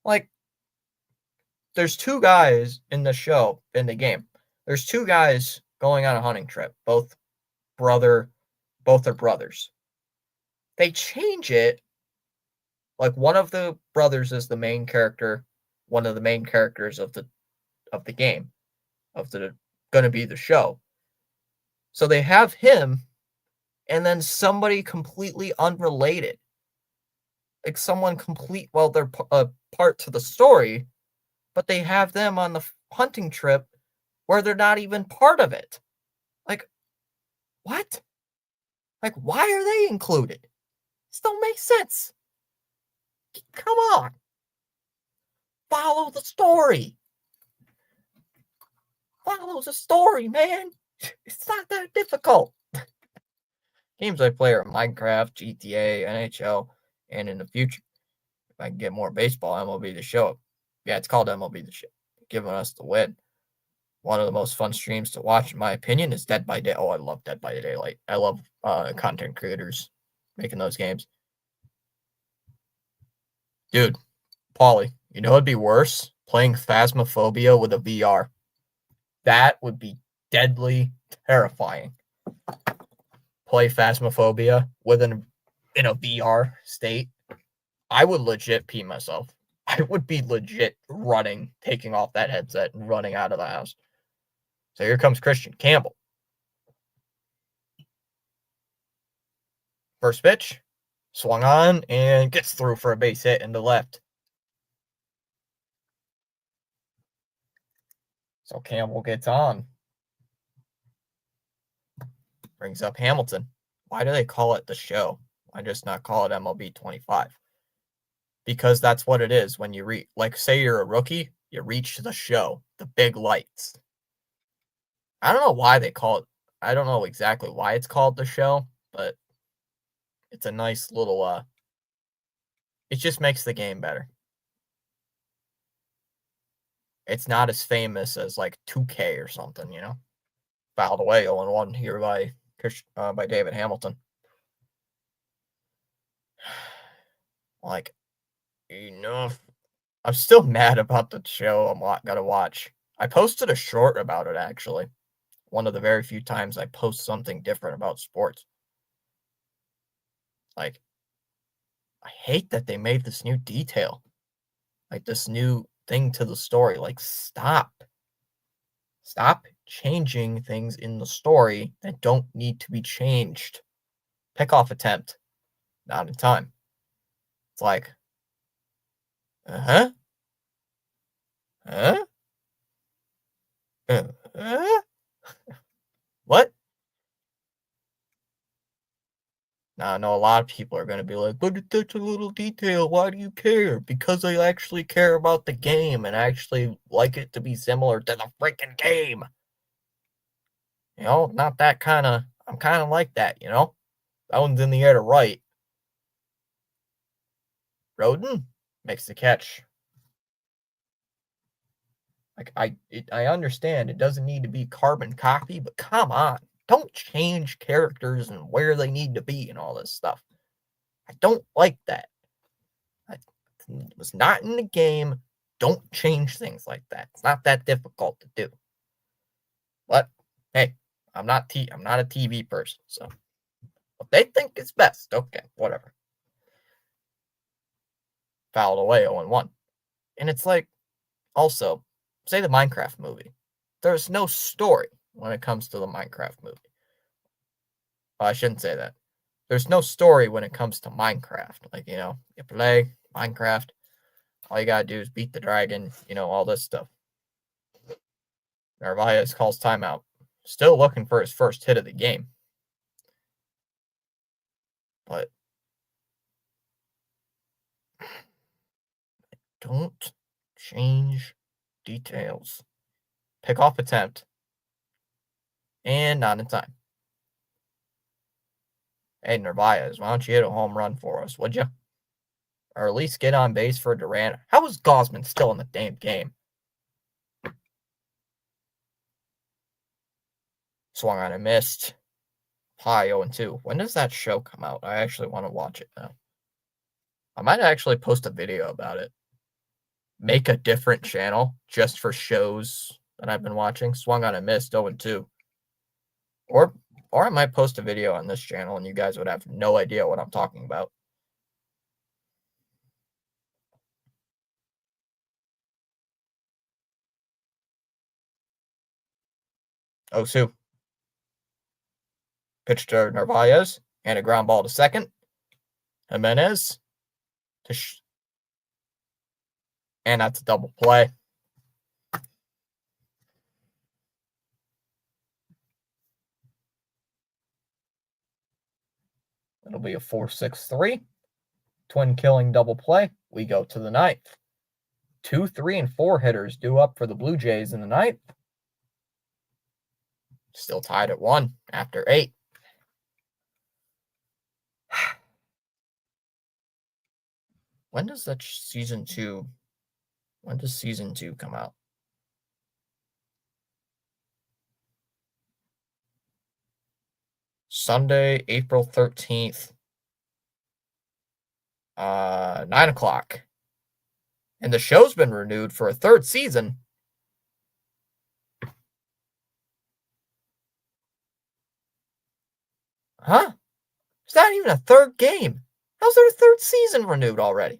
Like, there's two guys in the show, in the game. There's two guys going on a hunting trip. Both are brothers. They change it. Like, one of the brothers is the main character, one of the main characters of the game, gonna be the show. So they have him, and then somebody completely unrelated. Like someone they're a part to the story, but they have them on the hunting trip where they're not even part of it. Like, what? Like, why are they included? This don't make sense. Come on. Follow the story. Follow the story, man. It's not that difficult. Games I play are Minecraft, GTA, NHL, and in the future, if I can get more baseball, MLB The Show. Yeah, it's called MLB The Show. Giving us the win. One of the most fun streams to watch, in my opinion, is Dead by Day. Oh, I love Dead by Daylight. I love content creators making those games. Dude, Paulie, you know it'd be worse? Playing Phasmophobia with a VR. That would be deadly terrifying. play Phasmophobia in a VR state, I would legit pee myself. I would be legit running, taking off that headset and running out of the house. So here comes Christian Campbell. First pitch, swung on, and gets through for a base hit into left. So Campbell gets on. Brings up Hamilton. Why do they call it the show? Why just not call it MLB 25? Because that's what it is when you reach, like, say you're a rookie, you reach the show, the big lights. I don't know why they call it, I don't know exactly why it's called the show, but it's a nice little, it just makes the game better. It's not as famous as, like, 2K or something, you know? Fouled away 0-1 here by David Hamilton. Like, enough. I'm still mad about the show I'm gonna watch. I posted a short about it, actually. One of the very few times I post something different about sports. Like, I hate that they made this new detail. Like, this new thing to the story. Like, stop. Stop changing things in the story that don't need to be changed. Pickoff attempt. Not in time. It's like, uh-huh. Huh? What? Now, I know a lot of people are going to be like, but it's such a little detail. Why do you care? Because I actually care about the game and actually like it to be similar to the freaking game. You know, not that kind of, I'm kind of like that, you know? That one's in the air to right. Roden makes the catch. Like, I understand it doesn't need to be carbon copy, but come on. Don't change characters and where they need to be and all this stuff. I don't like that. It was not in the game. Don't change things like that. It's not that difficult to do. But hey, I'm not a TV person, so what they think is best. Okay, whatever. Fouled away 0-1. And it's like, also, say the Minecraft movie. There's no story when it comes to the Minecraft movie. Well, I shouldn't say that. There's no story when it comes to Minecraft. Like, you know, you play Minecraft, all you gotta do is beat the dragon, you know, all this stuff. Narvaez calls timeout. Still looking for his first hit of the game. But don't change details. Pickoff attempt. And not in time. Hey, Narvaez, why don't you hit a home run for us, would you? Or at least get on base for Durant. How is Gausman still in the damn game? Swung on and missed. High 0-2. When does that show come out? I actually want to watch it now. I might actually post a video about it. Make a different channel just for shows that I've been watching. Swung on and missed 0-2. Or I might post a video on this channel and you guys would have no idea what I'm talking about. Osu. Pitch to Narvaez and a ground ball to second. Jimenez to and that's a double play. It'll be a 4-6-3. Twin killing double play. We go to the ninth. 2, 3, and 4 hitters due up for the Blue Jays in the ninth. Still tied at 1 after 8. When does season 2 come out? Sunday, April 13th. 9 o'clock. And the show's been renewed for a third season. Huh? It's not even a third game. How's their third season renewed already?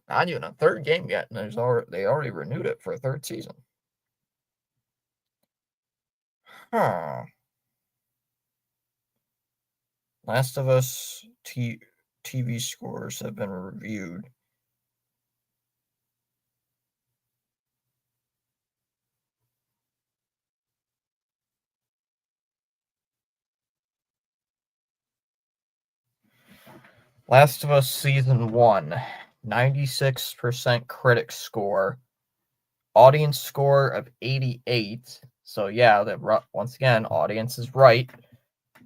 Not even a third game yet, and they already renewed it for a third season. Huh. Last of Us TV scores have been reviewed. Last of Us Season 1, 96% critic score, audience score of 88. So, yeah, once again, audience is right,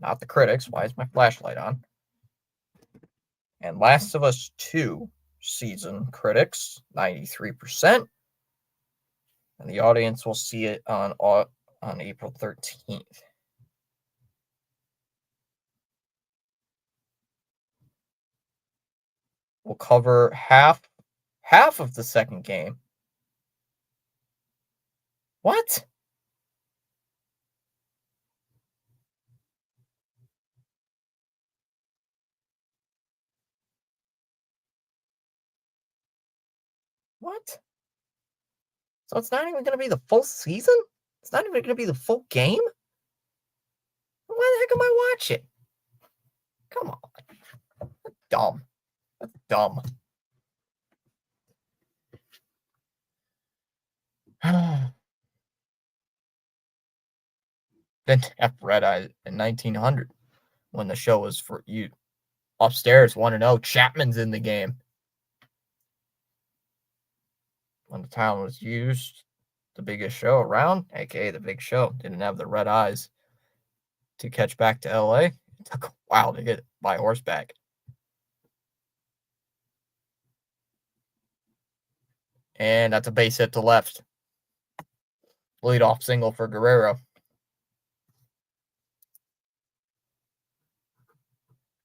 not the critics. Why is my flashlight on? And Last of Us 2 season critics, 93%. And the audience will see it on April 13th. We'll cover half of the second game. What? What? So it's not even going to be the full season? It's not even going to be the full game? Why the heck am I watching? Come on. That's dumb. That's dumb. Then F Red Eye in 1900 when the show was for you upstairs. Want to know? Chapman's in the game. When the town was used, the biggest show around, aka the Big Show, didn't have the red eyes to catch back to LA. It took a while to get by horseback. And that's a base hit to left. Leadoff single for Guerrero.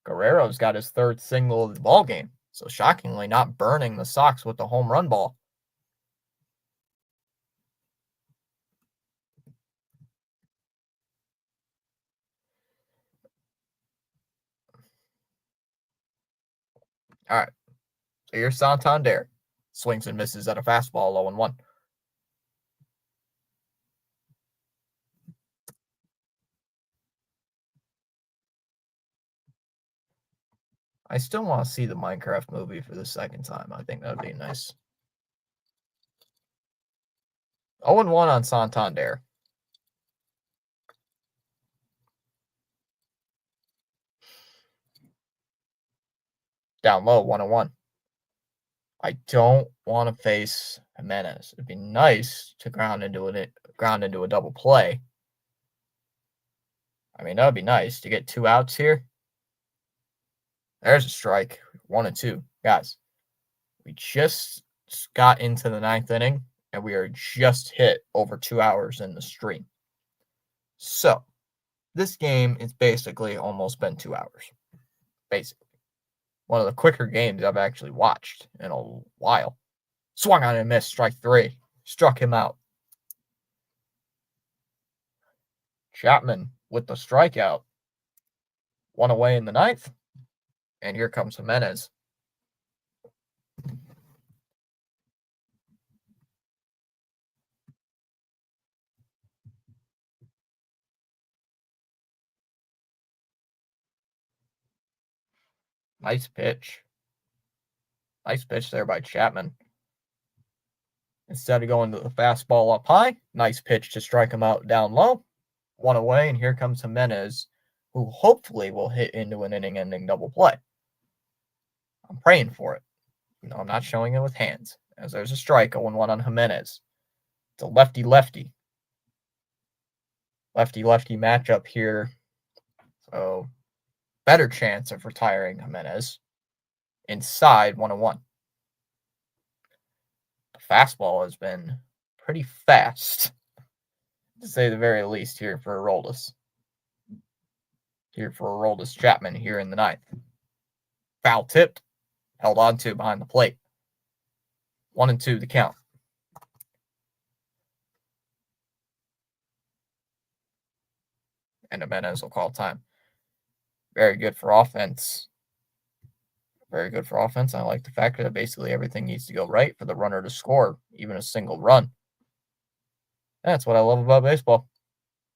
Guerrero's got his third single of the ball game, so shockingly not burning the Sox with the home run ball. All right, so here's Santander. Swings and misses at a fastball, 0-1. I still want to see the Minecraft movie for the second time. I think that would be nice. 0-1 on Santander. Down low, 1-1. I don't want to face Jimenez. It'd be nice to ground into a double play. I mean, that would be nice to get 2 outs here. There's a strike, 1-2. Guys, we just got into the 9th inning, and we are just hit over 2 hours in the stream. So, this game is basically almost been 2 hours. Basically. One of the quicker games I've actually watched in a while. Swung on and missed, strike 3. Struck him out. Chapman with the strikeout. 1 away in the 9th. And here comes Jimenez. Nice pitch. Nice pitch there by Chapman. Instead of going to the fastball up high, nice pitch to strike him out down low. 1 away, and here comes Jimenez, who hopefully will hit into an inning-ending double play. I'm praying for it. I'm not showing it with hands, as there's a strike, 0-1 on Jimenez. It's a lefty-lefty. Lefty-lefty matchup here. So, better chance of retiring Jimenez. Inside, 1-1. The fastball has been pretty fast, to say the very least, here for Aroldis. Chapman here in the 9th. Foul tipped. Held on to behind the plate. 1-2 the count. And Jimenez will call time. Very good for offense. Very good for offense. I like the fact that basically everything needs to go right for the runner to score, even a single run. That's what I love about baseball.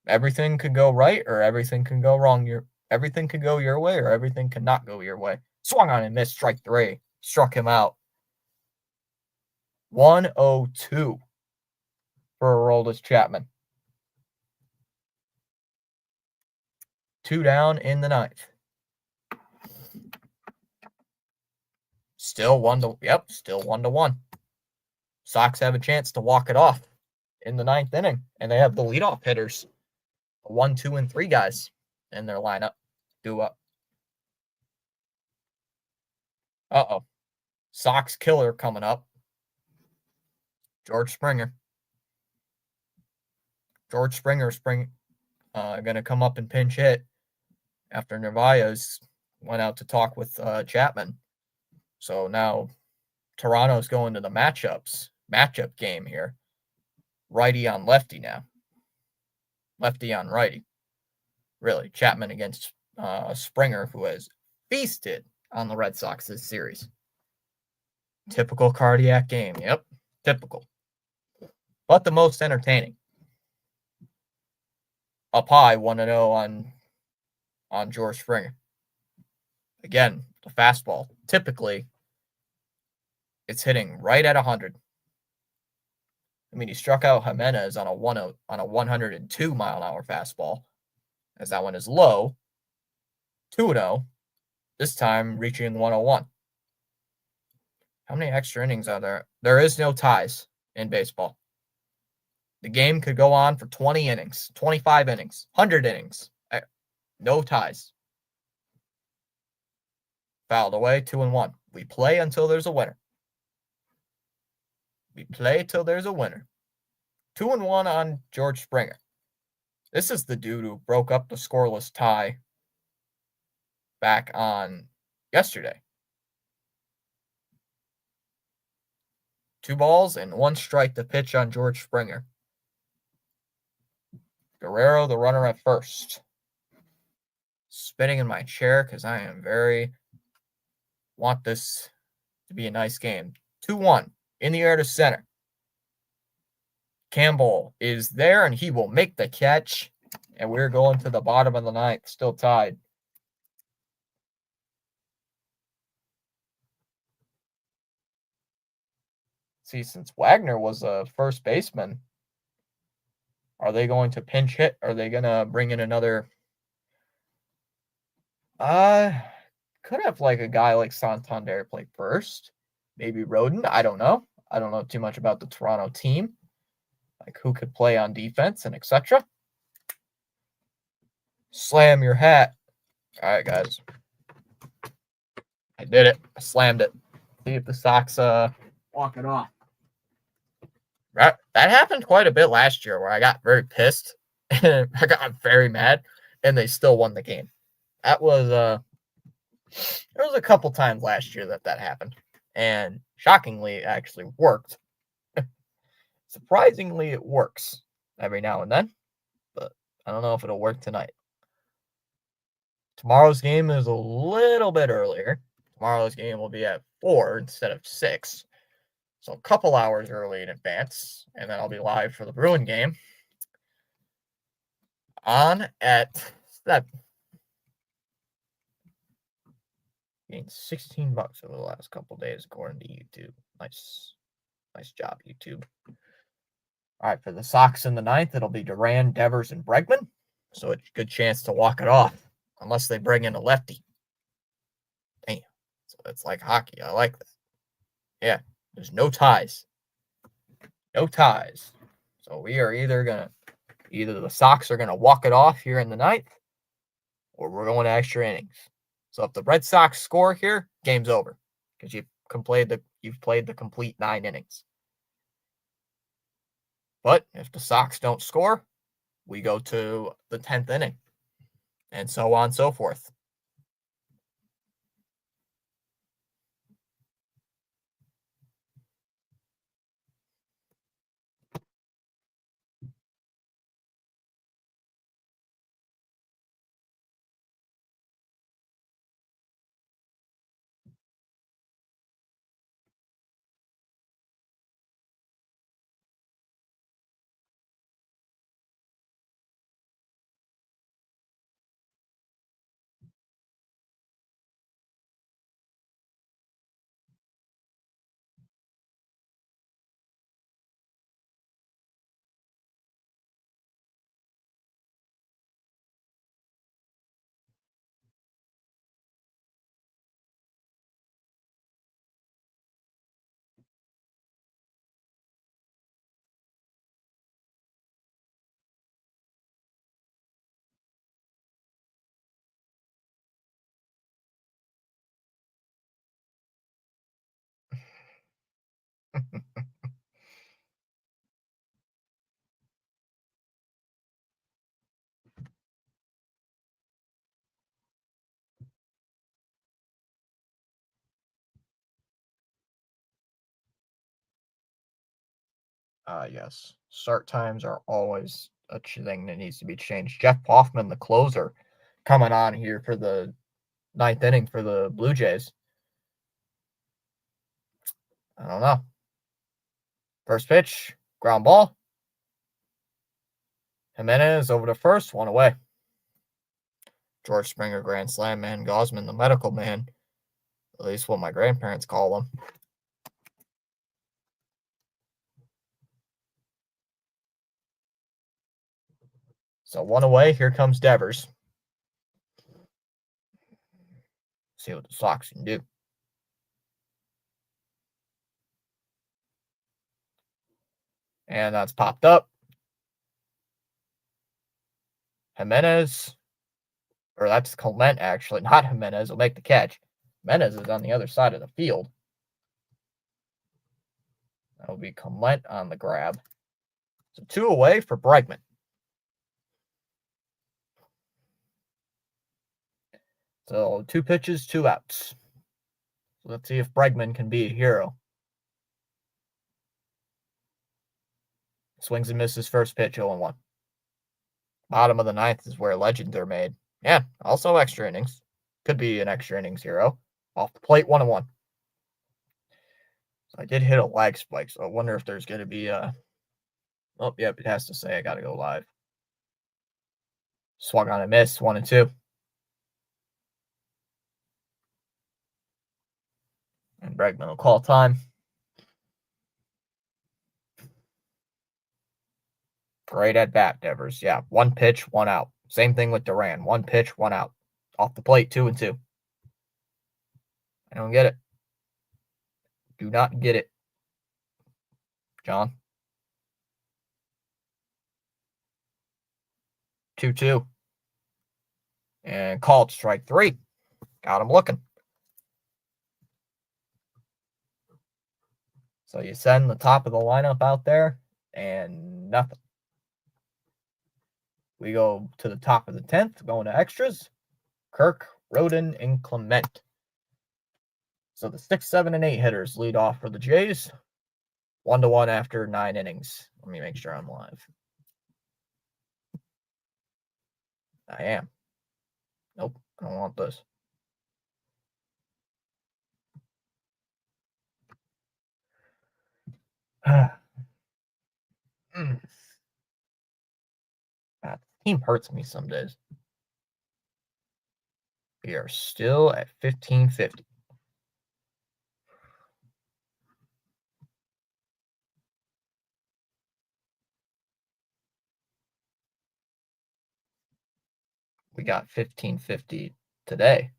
Everything could go right or everything can go wrong. Everything can go your way or everything cannot go your way. Swung on and missed, strike 3. Struck him out. 1-0-2 for Aroldis Chapman. 2 down in the 9th. Still 1-1. Sox have a chance to walk it off in the 9th inning, and they have the leadoff hitters, 1, 2, and 3 guys in their lineup. Due up. Sox killer coming up. George Springer. George Springer's going to come up and pinch hit after Narvaez went out to talk with Chapman. So now Toronto's going to the matchup game here. Righty on lefty now. Lefty on righty. Really, Chapman against Springer, who has feasted on the Red Sox this series. Typical cardiac game. Yep, typical. But the most entertaining. Up high, 1-0 on George Springer. Again, the fastball. Typically, it's hitting right at 100. I mean, he struck out Jimenez on a 102 mile an hour fastball, as that one is low. 2-0. This time reaching 101. How many extra innings are there? There is no ties in baseball. The game could go on for 20 innings, 25 innings, 100 innings. No ties. Fouled away, 2-1. We play until there's a winner. We play till there's a winner. 2-1 on George Springer. This is the dude who broke up the scoreless tie back on yesterday. 2 balls and 1 strike to pitch on George Springer. Guerrero, the runner at first. Spinning in my chair because I am want this to be a nice game. 2-1 in the air to center. Campbell is there and he will make the catch. And we're going to the bottom of the 9th, still tied. See, since Wagner was a first baseman, are they going to pinch hit? Are they going to bring in another? Could have like a guy like Santander play first. Maybe Rodon. I don't know. I don't know too much about the Toronto team. Like who could play on defense and etc. Slam your hat. All right, guys. I did it. I slammed it. See if the Sox Walk it off. That happened quite a bit last year where I got very pissed and I got very mad and they still won the game. That was there was a couple times last year that happened. And shockingly, it actually worked. Surprisingly, it works every now and then. But I don't know if it'll work tonight. Tomorrow's game is a little bit earlier. Tomorrow's game will be at 4 instead of 6. So a couple hours early in advance. And then I'll be live for the Bruin game. On at 7. Gained $16 over the last couple days according to YouTube. Nice job, YouTube. All right, for the Sox in the 9th, it'll be Duran, Devers, and Bregman. So it's a good chance to walk it off, unless they bring in a lefty. Damn. So it's like hockey. I like that. Yeah, there's no ties. No ties. So we are either the Sox are gonna walk it off here in the 9th, or we're going to extra innings. So if the Red Sox score here, game's over because you've played the complete 9 innings. But if the Sox don't score, we go to the 10th inning, and so on and so forth. Yes. Start times are always a thing that needs to be changed. Jeff Hoffman, the closer, coming on here for the ninth inning for the Blue Jays. I don't know. First pitch, ground ball. Jimenez over to first, one away. George Springer grand slam man, Gosman the medical man. At least what my grandparents call him. So one away, here comes Devers. See what the Sox can do. And that's popped up. Jimenez, or that's Clement actually, not Jimenez, will make the catch. Jimenez is on the other side of the field. That'll be Clement on the grab. So 2 away for Bregman. So 2 pitches, 2 outs. So let's see if Bregman can be a hero. Swings and misses first pitch, 0-1. Bottom of the ninth is where legends are made. Yeah, also extra innings. Could be an extra innings hero. Off the plate, 1-1. So I did hit a lag spike, so I wonder if there's going to be a... Oh, yep, it has to say I got to go live. Swung on a miss, 1-2. And Bregman will call time. Great at bat, Devers. Yeah, 1 pitch, 1 out. Same thing with Duran. 1 pitch, 1 out. Off the plate, 2-2. I don't get it. Do not get it. John. 2-2. And called strike 3. Got him looking. So you send the top of the lineup out there, and nothing. We go to the top of the 10th, going to extras. Kirk, Roden, and Clement. So the 6, 7, and 8 hitters lead off for the Jays. 1-1 after 9 innings. Let me make sure I'm live. I am. Nope, I don't want this. That team hurts me some days. We are still at 1550. We got 1550 today.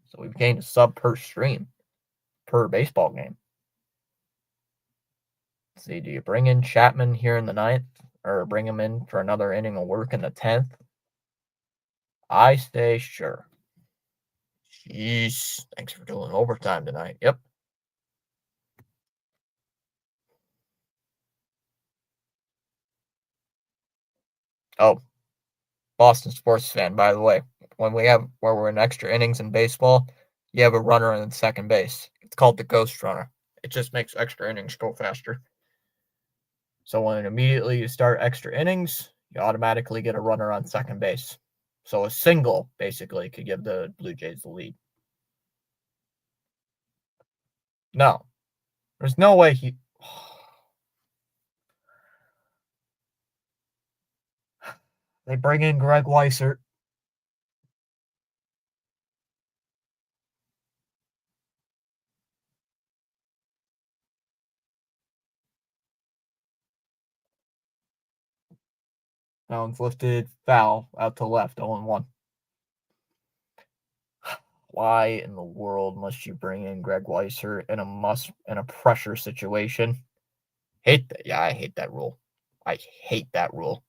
So we've gained a sub per stream per baseball game. Let's see, do you bring in Chapman here in the 9th or bring him in for another inning of work in the 10th? I say sure. Jeez, thanks for doing overtime tonight. Yep. Oh, Boston sports fan, by the way. When we're in extra innings in baseball, you have a runner in second base. It's called the ghost runner. It just makes extra innings go faster. So when immediately you start extra innings, you automatically get a runner on second base. So a single basically could give the Blue Jays the lead. No, there's no way he. They bring in Greg Weissert. Downs lifted, foul, out to left, 0-1. Why in the world must you bring in Greg Weissert in a pressure situation? Hate that. Yeah, I hate that rule. I hate that rule.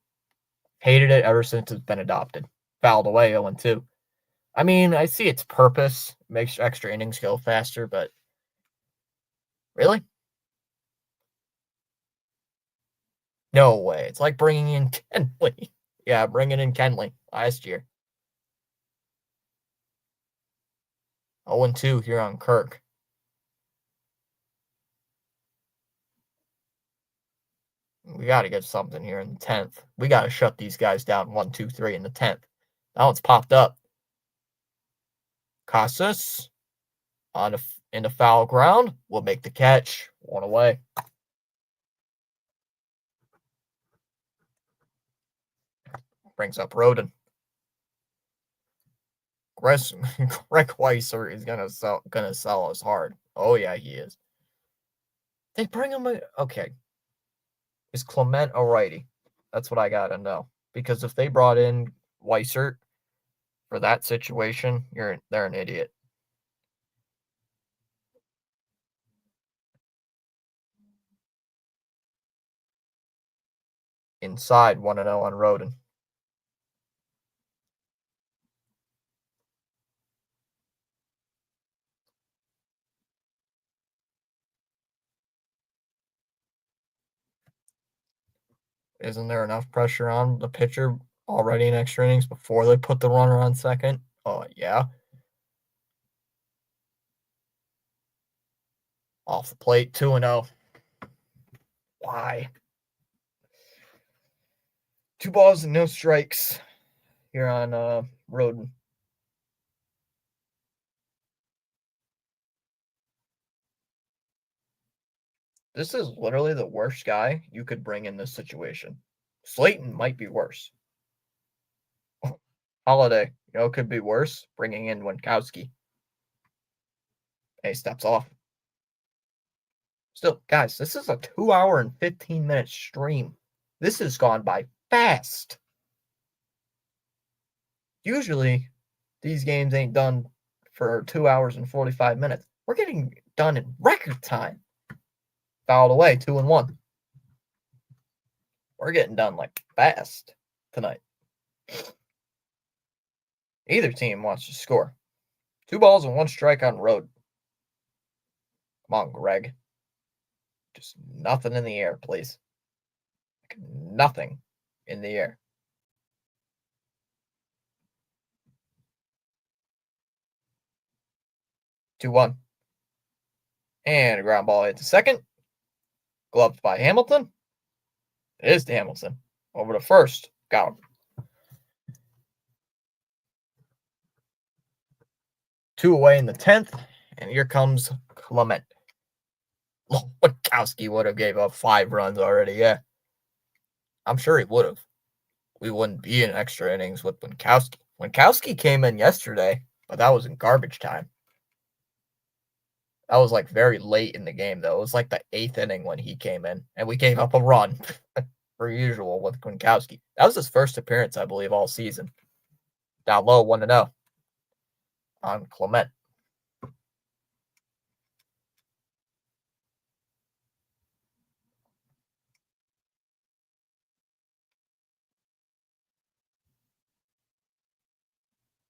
Hated it ever since it's been adopted. Fouled away, 0-2. I mean, I see its purpose. Makes extra innings go faster, but really? No way. It's like bringing in Kenley. Yeah, bringing in Kenley last year. 0-2 here on Kirk. We got to get something here in the 10th. We got to shut these guys down 1, 2, 3 in the 10th. That one's popped up. Casas in the foul ground will make the catch. One away. Brings up Roden. Greg Weisser is gonna sell us hard. Oh yeah, he is. They bring him okay. Is Clement a righty? That's what I gotta know. Because if they brought in Weissert for that situation, they're an idiot. Inside 1-0 on Roden. Isn't there enough pressure on the pitcher already in extra innings before they put the runner on second? Oh, yeah. Off the plate, 2-0. Why? 2 balls and no strikes here on Roden. This is literally the worst guy you could bring in this situation. Slayton might be worse. Holiday, could be worse. Bringing in Winkowski. Hey, steps off. Still, guys, this is a 2-hour and 15-minute stream. This has gone by fast. Usually, these games ain't done for 2 hours and 45 minutes. We're getting done in record time. Fouled away, 2-1. We're getting done like fast tonight. Either team wants to score. 2 balls and 1 strike on road. Come on, Greg. Just nothing in the air, please. Nothing in the air. Two one. And a ground ball hit to second. Gloved by Hamilton. It is to Hamilton. Over to first. Got him. 2 away in the 10th. And here comes Clement. Winkowski would have gave up 5 runs already, yeah. I'm sure he would have. We wouldn't be in extra innings with Winkowski. Winkowski came in yesterday, but that was in garbage time. That was like very late in the game, though. It was like the 8th inning when he came in, and we gave up a run, per usual, with Winkowski. That was his first appearance, I believe, all season. Down low, 1-0 on Clement.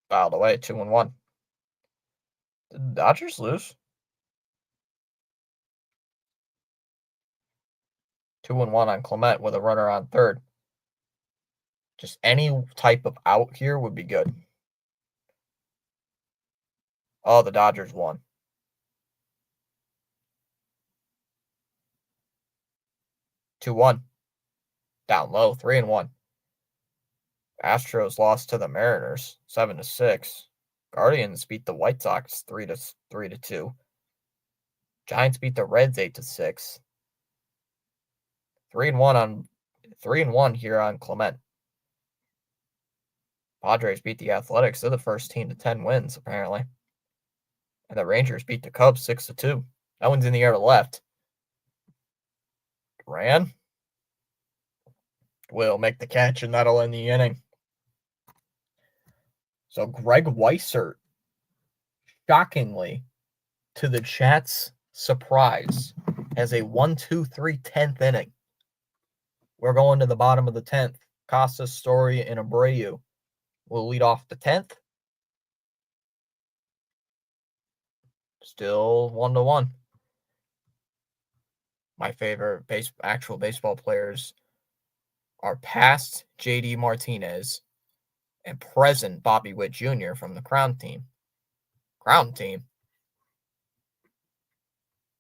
Fouled away, 2-1. Did the Dodgers lose? 2-1 on Clement with a runner on third. Just any type of out here would be good. Oh, the Dodgers won. 2-1. Down low, 3-1. Astros lost to the Mariners, 7-6. Guardians beat the White Sox 3-2. Giants beat the Reds 8-6. 3-1 here on Clement. Padres beat the Athletics. They're the first team to 10 wins, apparently. And the Rangers beat the Cubs 6-2. That one's in the air to left. Duran will make the catch, and that'll end the inning. So Greg Weissert, shockingly, to the chat's surprise, has a 1-2-3 10th inning. We're going to the bottom of the 10th. Casas, Story, and Abreu will lead off the 10th. Still 1-1. My favorite actual baseball players are past JD Martinez and present Bobby Witt Jr. from the Crown team. Crown team?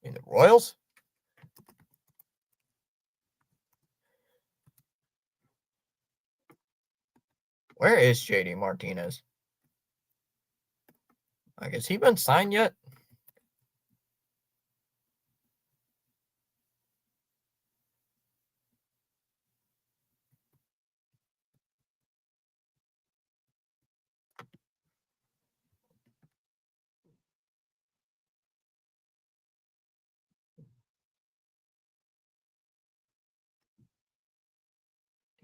In the Royals? Where is JD Martinez? Like, has he been signed yet?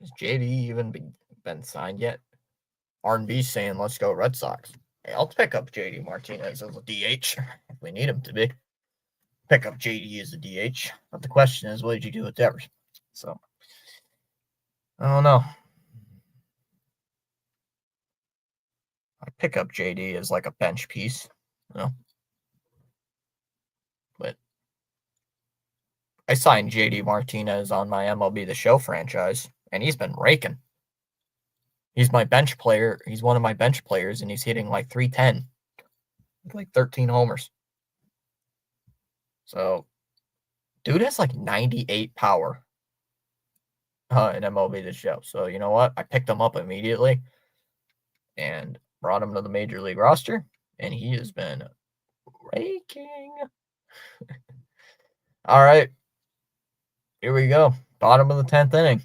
Has JD even been signed yet? R&B saying, let's go Red Sox. Hey, I'll pick up JD Martinez as a DH if we need him to be. Pick up JD as a DH. But the question is, what did you do with Devers? So, I don't know. I pick up JD as like a bench piece, you know. But I signed JD Martinez on my MLB The Show franchise, and he's been raking. He's my bench player. He's one of my bench players, and he's hitting like 310 with like 13 homers. So, dude has like 98 power in MLB The Show. So, you know what? I picked him up immediately and brought him to the major league roster, and he has been raking. All right. Here we go. Bottom of the 10th inning.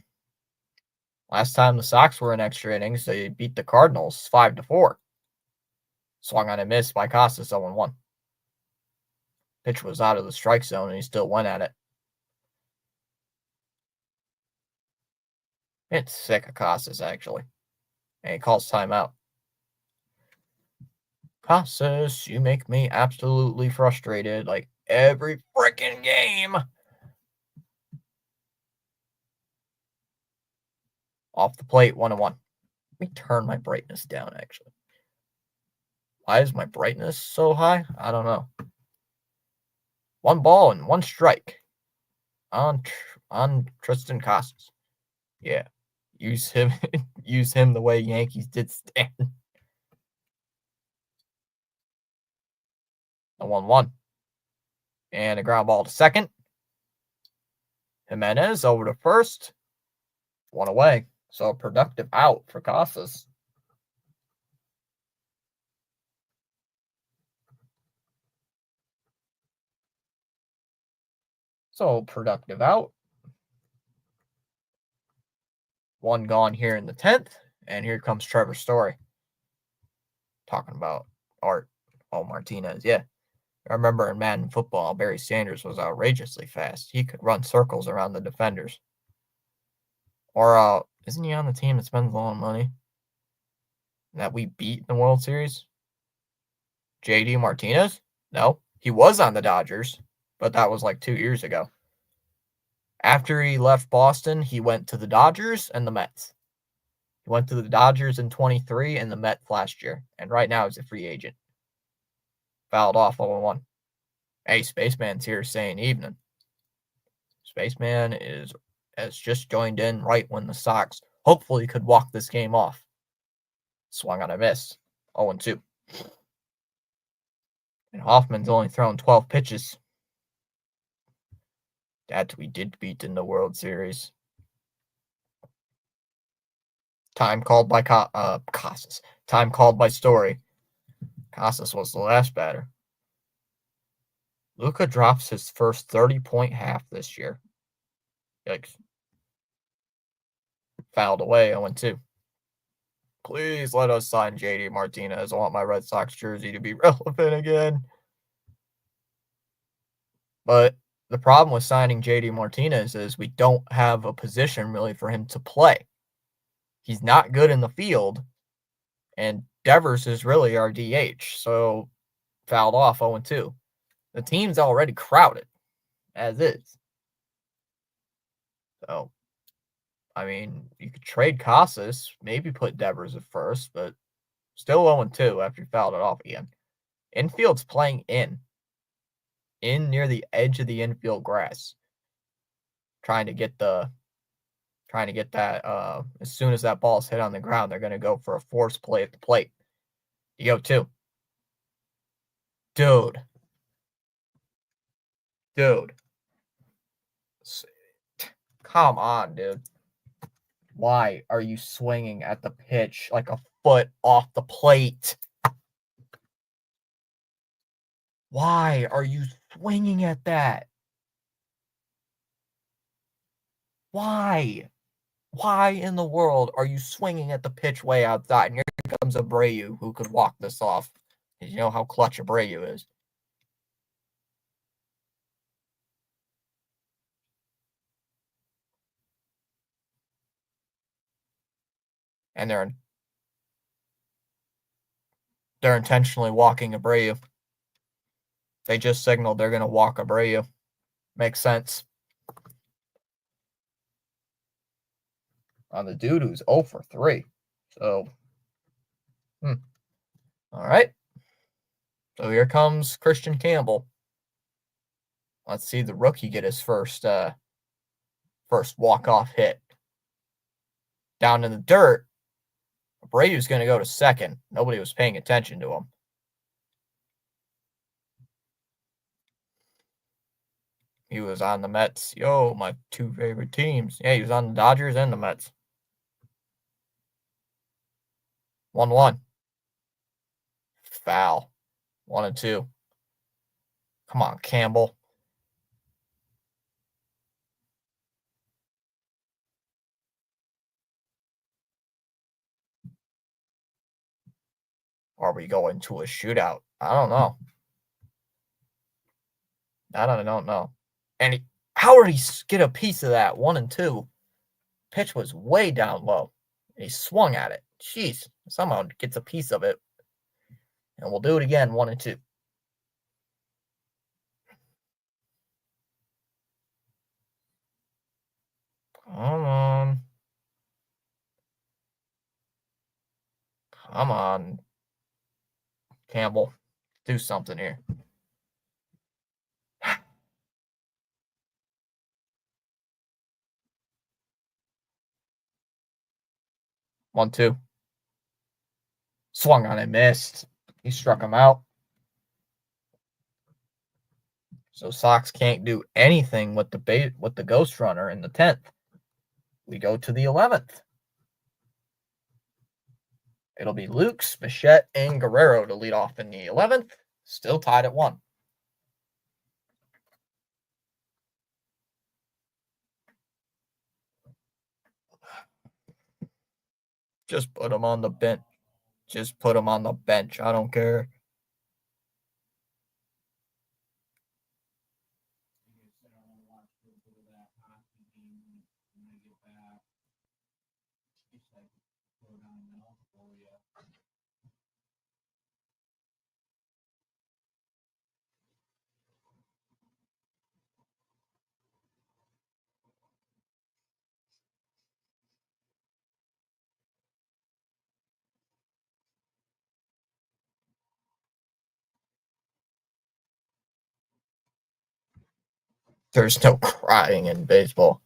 Last time the Sox were in extra innings, they beat the Cardinals 5-4. Swung on a miss by Casas 0-1. Pitch was out of the strike zone, and he still went at it. It's sick of Casas, actually. And he calls timeout. Casas, you make me absolutely frustrated like every freaking game. Off the plate, 1-1. Let me turn my brightness down, actually. Why is my brightness so high? I don't know. 1 ball and 1 strike on Triston Casas. Yeah, use him the way Yankees did Stanton. A 1-1. And a ground ball to second. Jimenez over to first. 1 away. So a productive out for Casas. So productive out. 1 gone here in the 10th. And here comes Trevor Story. Talking about Art. Oh, Martinez. Yeah. I remember in Madden football, Barry Sanders was outrageously fast. He could run circles around the defenders. Or isn't he on the team that spends a lot of money that we beat in the World Series? JD Martinez? No, he was on the Dodgers, but that was like 2 years ago. After he left Boston, he went to the Dodgers and the Mets. He went to the Dodgers in 23 and the Mets last year, and right now he's a free agent. Fouled off 0-1. Hey, Spaceman's here saying evening. Spaceman has just joined in right when the Sox hopefully could walk this game off. Swung on a miss. 0-2. And Hoffman's only thrown 12 pitches. That we did beat in the World Series. Time called by Casas. Time called by Story. Casas was the last batter. Luka drops his first 30-point half this year. Yikes. Fouled away, 0-2. Please let us sign JD Martinez. I want my Red Sox jersey to be relevant again. But the problem with signing JD Martinez is we don't have a position really for him to play. He's not good in the field, and Devers is really our DH. So fouled off 0-2. The team's already crowded, as is. So, I mean, you could trade Casas, maybe put Devers at first, but still 0-2 after you fouled it off again. Infield's playing in near the edge of the infield grass, trying to get the trying to get that. As soon as that ball's hit on the ground, they're going to go for a force play at the plate. You go 2. Dude. Come on, dude. Why are you swinging at the pitch like a foot off the plate? Why are you swinging at that? Why? Why in the world are you swinging at the pitch way outside? And here comes Abreu, who could walk this off. You know how clutch Abreu is. And they're intentionally walking Abreu. They just signaled they're going to walk Abreu. Makes sense. On the dude who's 0 for 3. So, all right. So here comes Christian Campbell. Let's see the rookie get his first walk-off hit. Down in the dirt. Abreu's going to go to second. Nobody was paying attention to him. He was on the Mets. Yo, my 2 favorite teams. Yeah, he was on the Dodgers and the Mets. 1-1. Foul. 1-2. Come on, Campbell. Are we going to a shootout? I don't know. I don't know. And how did he get a piece of that? 1-2. Pitch was way down low. And he swung at it. Jeez. Somehow gets a piece of it. And we'll do it again, 1-2. Come on. Come on. Campbell, do something here. One, two. Swung on it, missed. He struck him out. So Sox can't do anything with the ghost runner in the 10th. We go to the 11th. It'll be Lukes, Bichette, and Guerrero to lead off in the 11th. Still tied at 1. Just put him on the bench. Just put him on the bench. I don't care. There's no crying in baseball.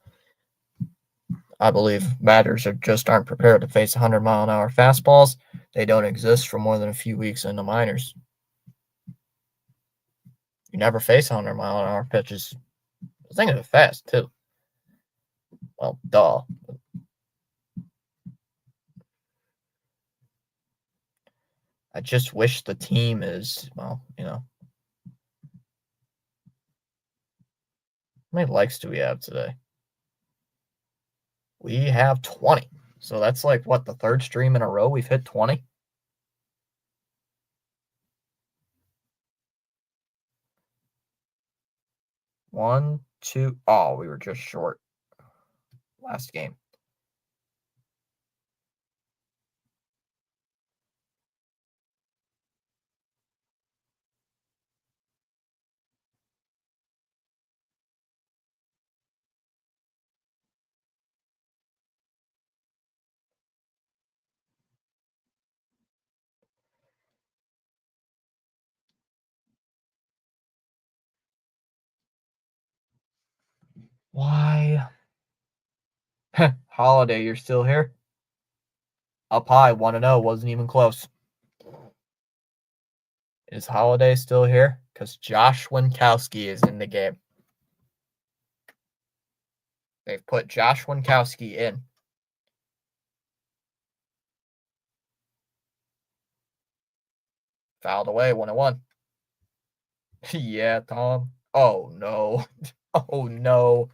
I believe batters just aren't prepared to face 100-mile-an-hour fastballs. They don't exist for more than a few weeks in the minors. You never face 100-mile-an-hour pitches. The thing is fast, too. Well, duh. I just wish the team is, well, how many likes do we have today? We have 20. So that's like, what, the third stream in a row we've hit 20? One, two. Oh, we were just short last game. Why? Holiday, you're still here? Up high, 1-0, wasn't even close. Is Holiday still here? Because Josh Winkowski is in the game. They've put Josh Winkowski in. Fouled away, 1-1. Yeah, Tom. Oh, no. Oh, no.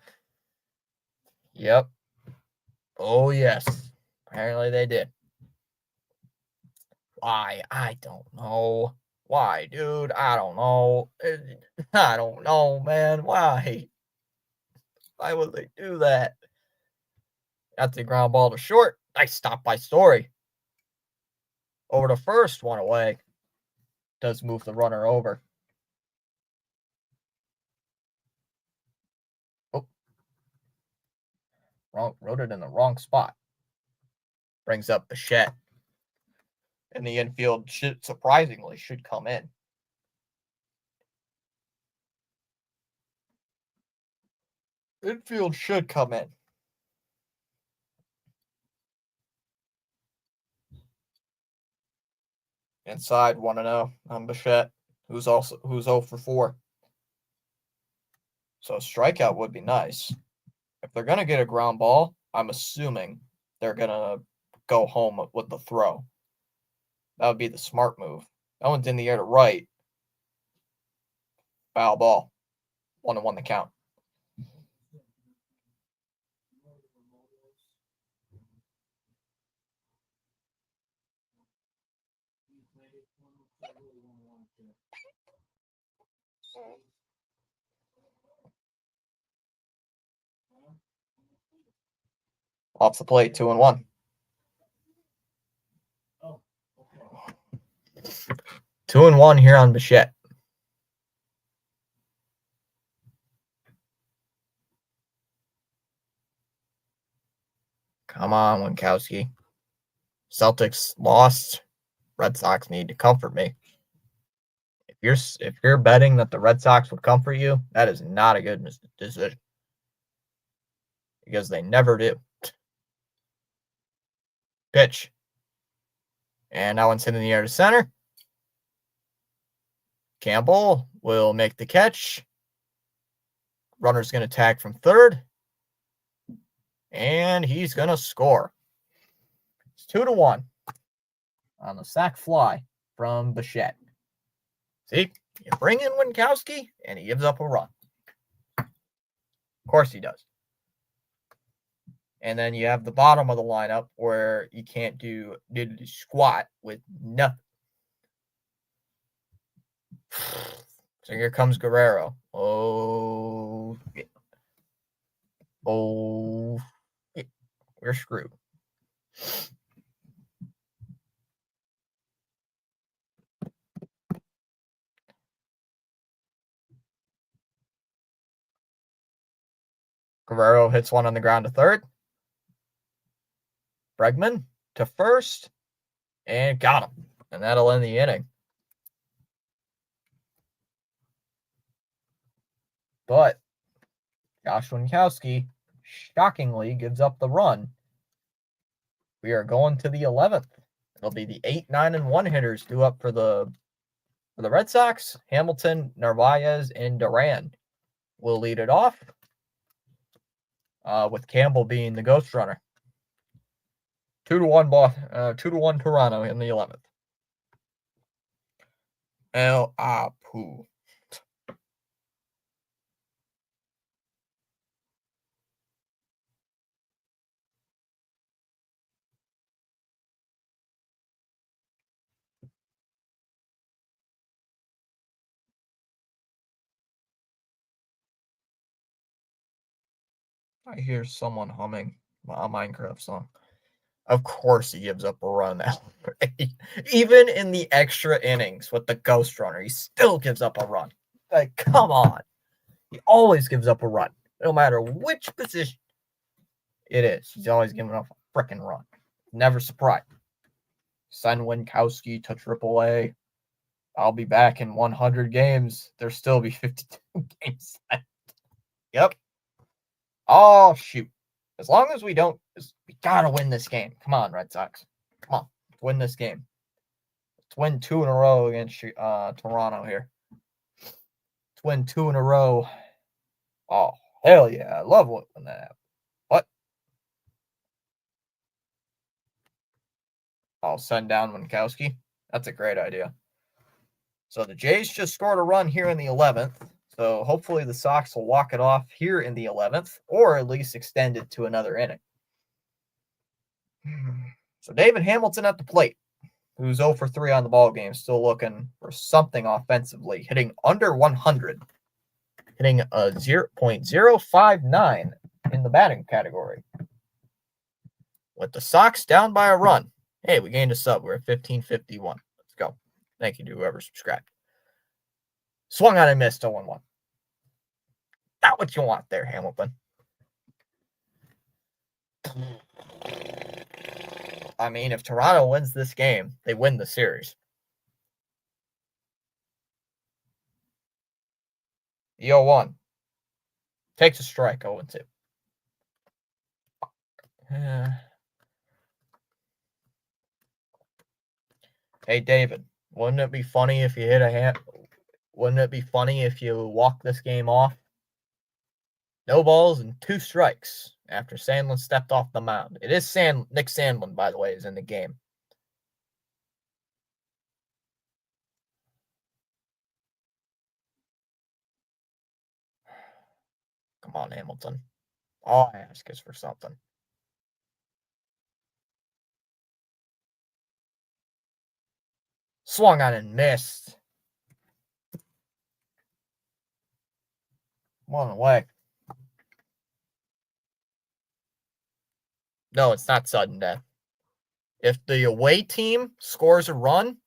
Yep. Oh, yes. Apparently they did. Why? I don't know. Why, dude? I don't know. I don't know, man. Why? Why would they do that? That's the ground ball to short. Nice stop by Story. Over to first, one away. Does move the runner over. Oh. Wrote it in the wrong spot. Brings up Bichette. And the infield surprisingly should come in. Infield should come in. Inside 1-0 on Bichette, who's 0 for 4. So a strikeout would be nice. If they're gonna get a ground ball, I'm assuming they're gonna go home with the throw. That would be the smart move. That one's in the air to right. Foul ball. 1-1 the count. Off the plate, 2-1. 2-1 here on Bichette. Come on, Winkowski. Celtics lost. Red Sox need to comfort me. If you're betting that the Red Sox would comfort you, that is not a good decision. Because they never do. Pitch. And that one's hit in the air to center. Campbell will make the catch. Runner's going to tag from third. And he's going to score. It's 2-1 on the sac fly from Bichette. See, you bring in Winkowski, and he gives up a run. Of course he does. And then you have the bottom of the lineup where you can't do squat with nothing. So here comes Guerrero. Oh, yeah. Oh, yeah. We're screwed. Guerrero hits one on the ground to third. Bregman to first. And got him. And that'll end the inning. But Josh Winkowski shockingly gives up the run. We are going to the 11th. It'll be the 8, 9, and 1 hitters due up for the Red Sox. Hamilton, Narvaez, and Duran will lead it off, with Campbell being the ghost runner. 2-1 Toronto in the 11th. El Apu. I hear someone humming a Minecraft song. Of course he gives up a run now. Even in the extra innings with the ghost runner, he still gives up a run. Like, come on. He always gives up a run, no matter which position it is. He's always giving up a freaking run. Never surprised. Send Winkowski to AAA. I'll be back in 100 games. There'll still be 52 games left. Yep. Oh, shoot. As long as we don't, we gotta win this game. Come on, Red Sox. Come on, let's win this game. Let's win 2 in a row against Toronto here. Let's win 2 in a row. Oh, hell yeah. I love when that happens. What? I'll send down Winkowski. That's a great idea. So the Jays just scored a run here in the 11th. So hopefully the Sox will walk it off here in the 11th, or at least extend it to another inning. So David Hamilton at the plate, who's 0 for 3 on the ball game, still looking for something offensively, hitting under 100, hitting a 0.059 in the batting category. With the Sox down by a run. Hey, we gained a sub. We're at 1551. Let's go. Thank you to whoever subscribed. Swung on and missed 0-1. Not what you want there, Hamilton. I mean, if Toronto wins this game, they win the series. The 0-1. Takes a strike, 0-2. Hey, David, wouldn't it be funny if you hit a hand? Wouldn't it be funny if you walk this game off? No balls and 2 strikes after Sandlin stepped off the mound. It is Nick Sandlin, by the way, is in the game. Come on, Hamilton. All I ask is for something. Swung on and missed. One away. No, it's not sudden death. If the away team scores a run,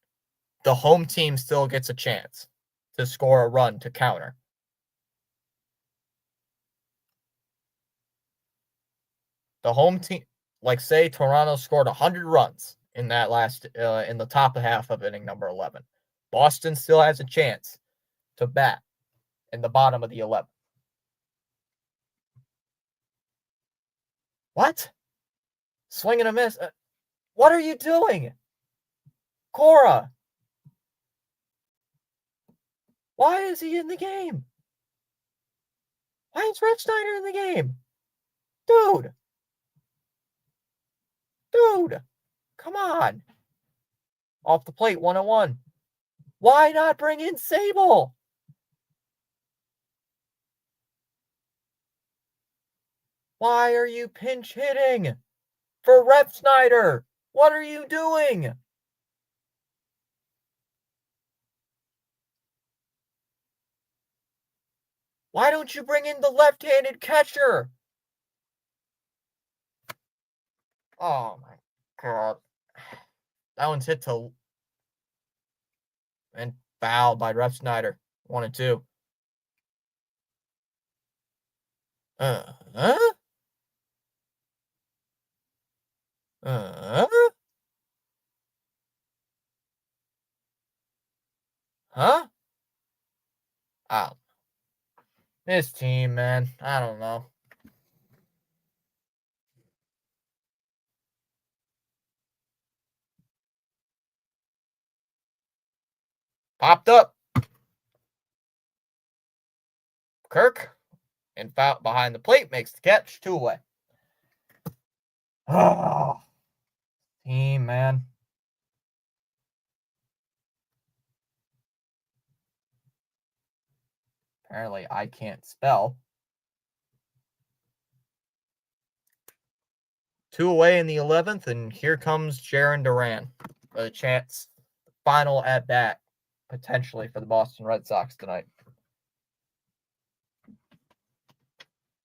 the home team still gets a chance to score a run to counter. The home team, like say Toronto scored 100 runs in that in the top half of inning number 11. Boston still has a chance to bat in the bottom of the 11th. What? Swing and a miss. What are you doing? Cora. Why is he in the game? Why is Refsnyder in the game? Dude, come on. Off the plate, 1-1. Why not bring in Sable? Why are you pinch hitting for Refsnyder? What are you doing? Why don't you bring in the left-handed catcher? Oh my God. That one's hit to and fouled by Refsnyder. 1-2. Huh? Huh? Oh. This team, man. I don't know. Popped up. Kirk and foul behind the plate makes the catch. 2 away. Oh. Team, man. Apparently, I can't spell. 2 away in the 11th, and here comes Jarren Duran for the chance, final at bat, potentially for the Boston Red Sox tonight.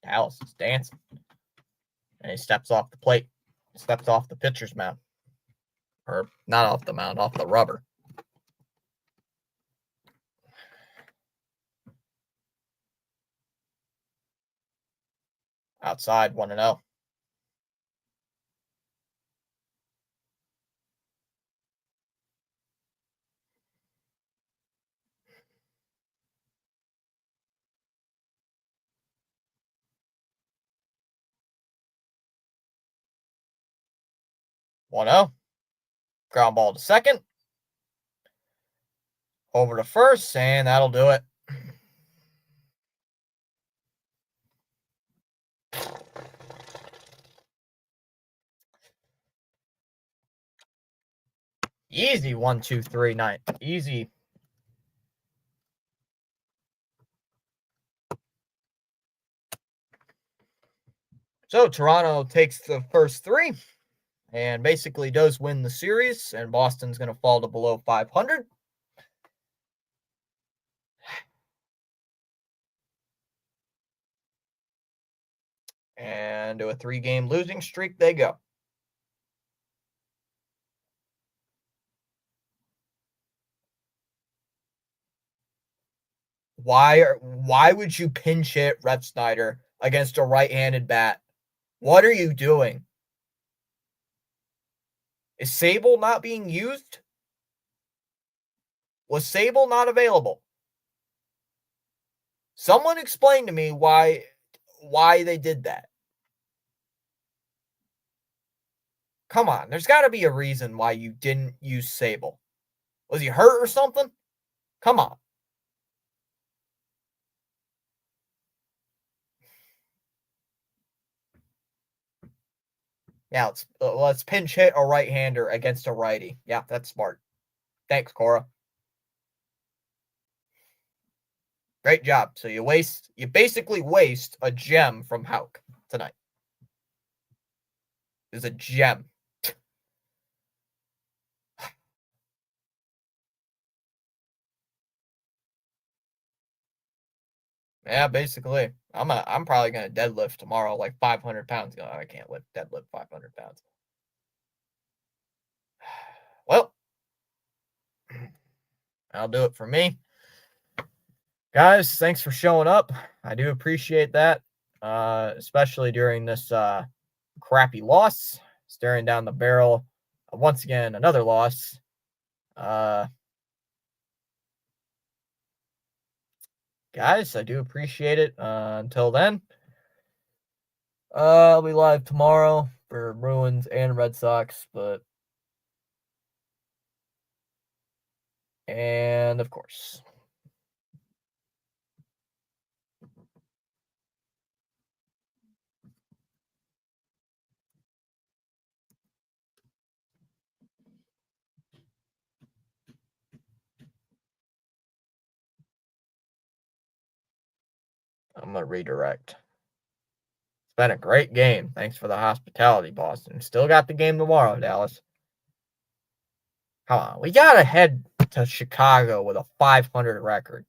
Dallas is dancing. And he steps off the plate, steps off the pitcher's mound. Or not off the mound, off the rubber. Outside, 1-0. 1-0. Ground ball to second. Over to first, and that'll do it. Easy 1, 2, 3, 9. Easy. So Toronto takes the first 3 and basically does win the series, and Boston's going to fall to below 500. And to a 3-game losing streak they go. Why would you pinch hit Refsnyder against a right-handed bat? What are you doing? Is Sable not being used? Was Sable not available? Someone explain to me why they did that. Come on, there's got to be a reason why you didn't use Sable. Was he hurt or something? Come on. Yeah, let's pinch hit a right-hander against a righty. Yeah, that's smart. Thanks, Cora. Great job. So you basically waste a gem from Houck tonight. It's a gem. Yeah, basically. I'm probably gonna deadlift tomorrow like 500 pounds. No, I can't deadlift 500 pounds. Well, that'll do it for me. Guys, thanks for showing up. I do appreciate that. Especially during this crappy loss. Staring down the barrel of, once again, another loss. Guys, I do appreciate it. Until then, I'll be live tomorrow for Bruins and Red Sox, and of course, I'm gonna redirect. It's been a great game. Thanks for the hospitality, Boston. Still got the game tomorrow, Dallas. Come on, we gotta head to Chicago with a 500 record.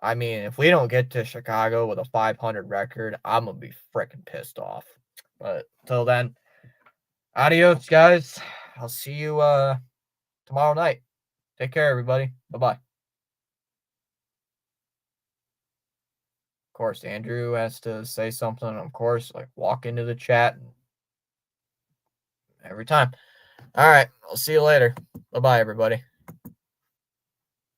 I mean, if we don't get to Chicago with a 500 record, I'm going to be freaking pissed off. But till then, adios, guys. I'll see you tomorrow night. Take care, everybody. Bye-bye. Of course, Andrew has to say something. Of course, like walk into the chat every time. All right. I'll see you later. Bye-bye, everybody.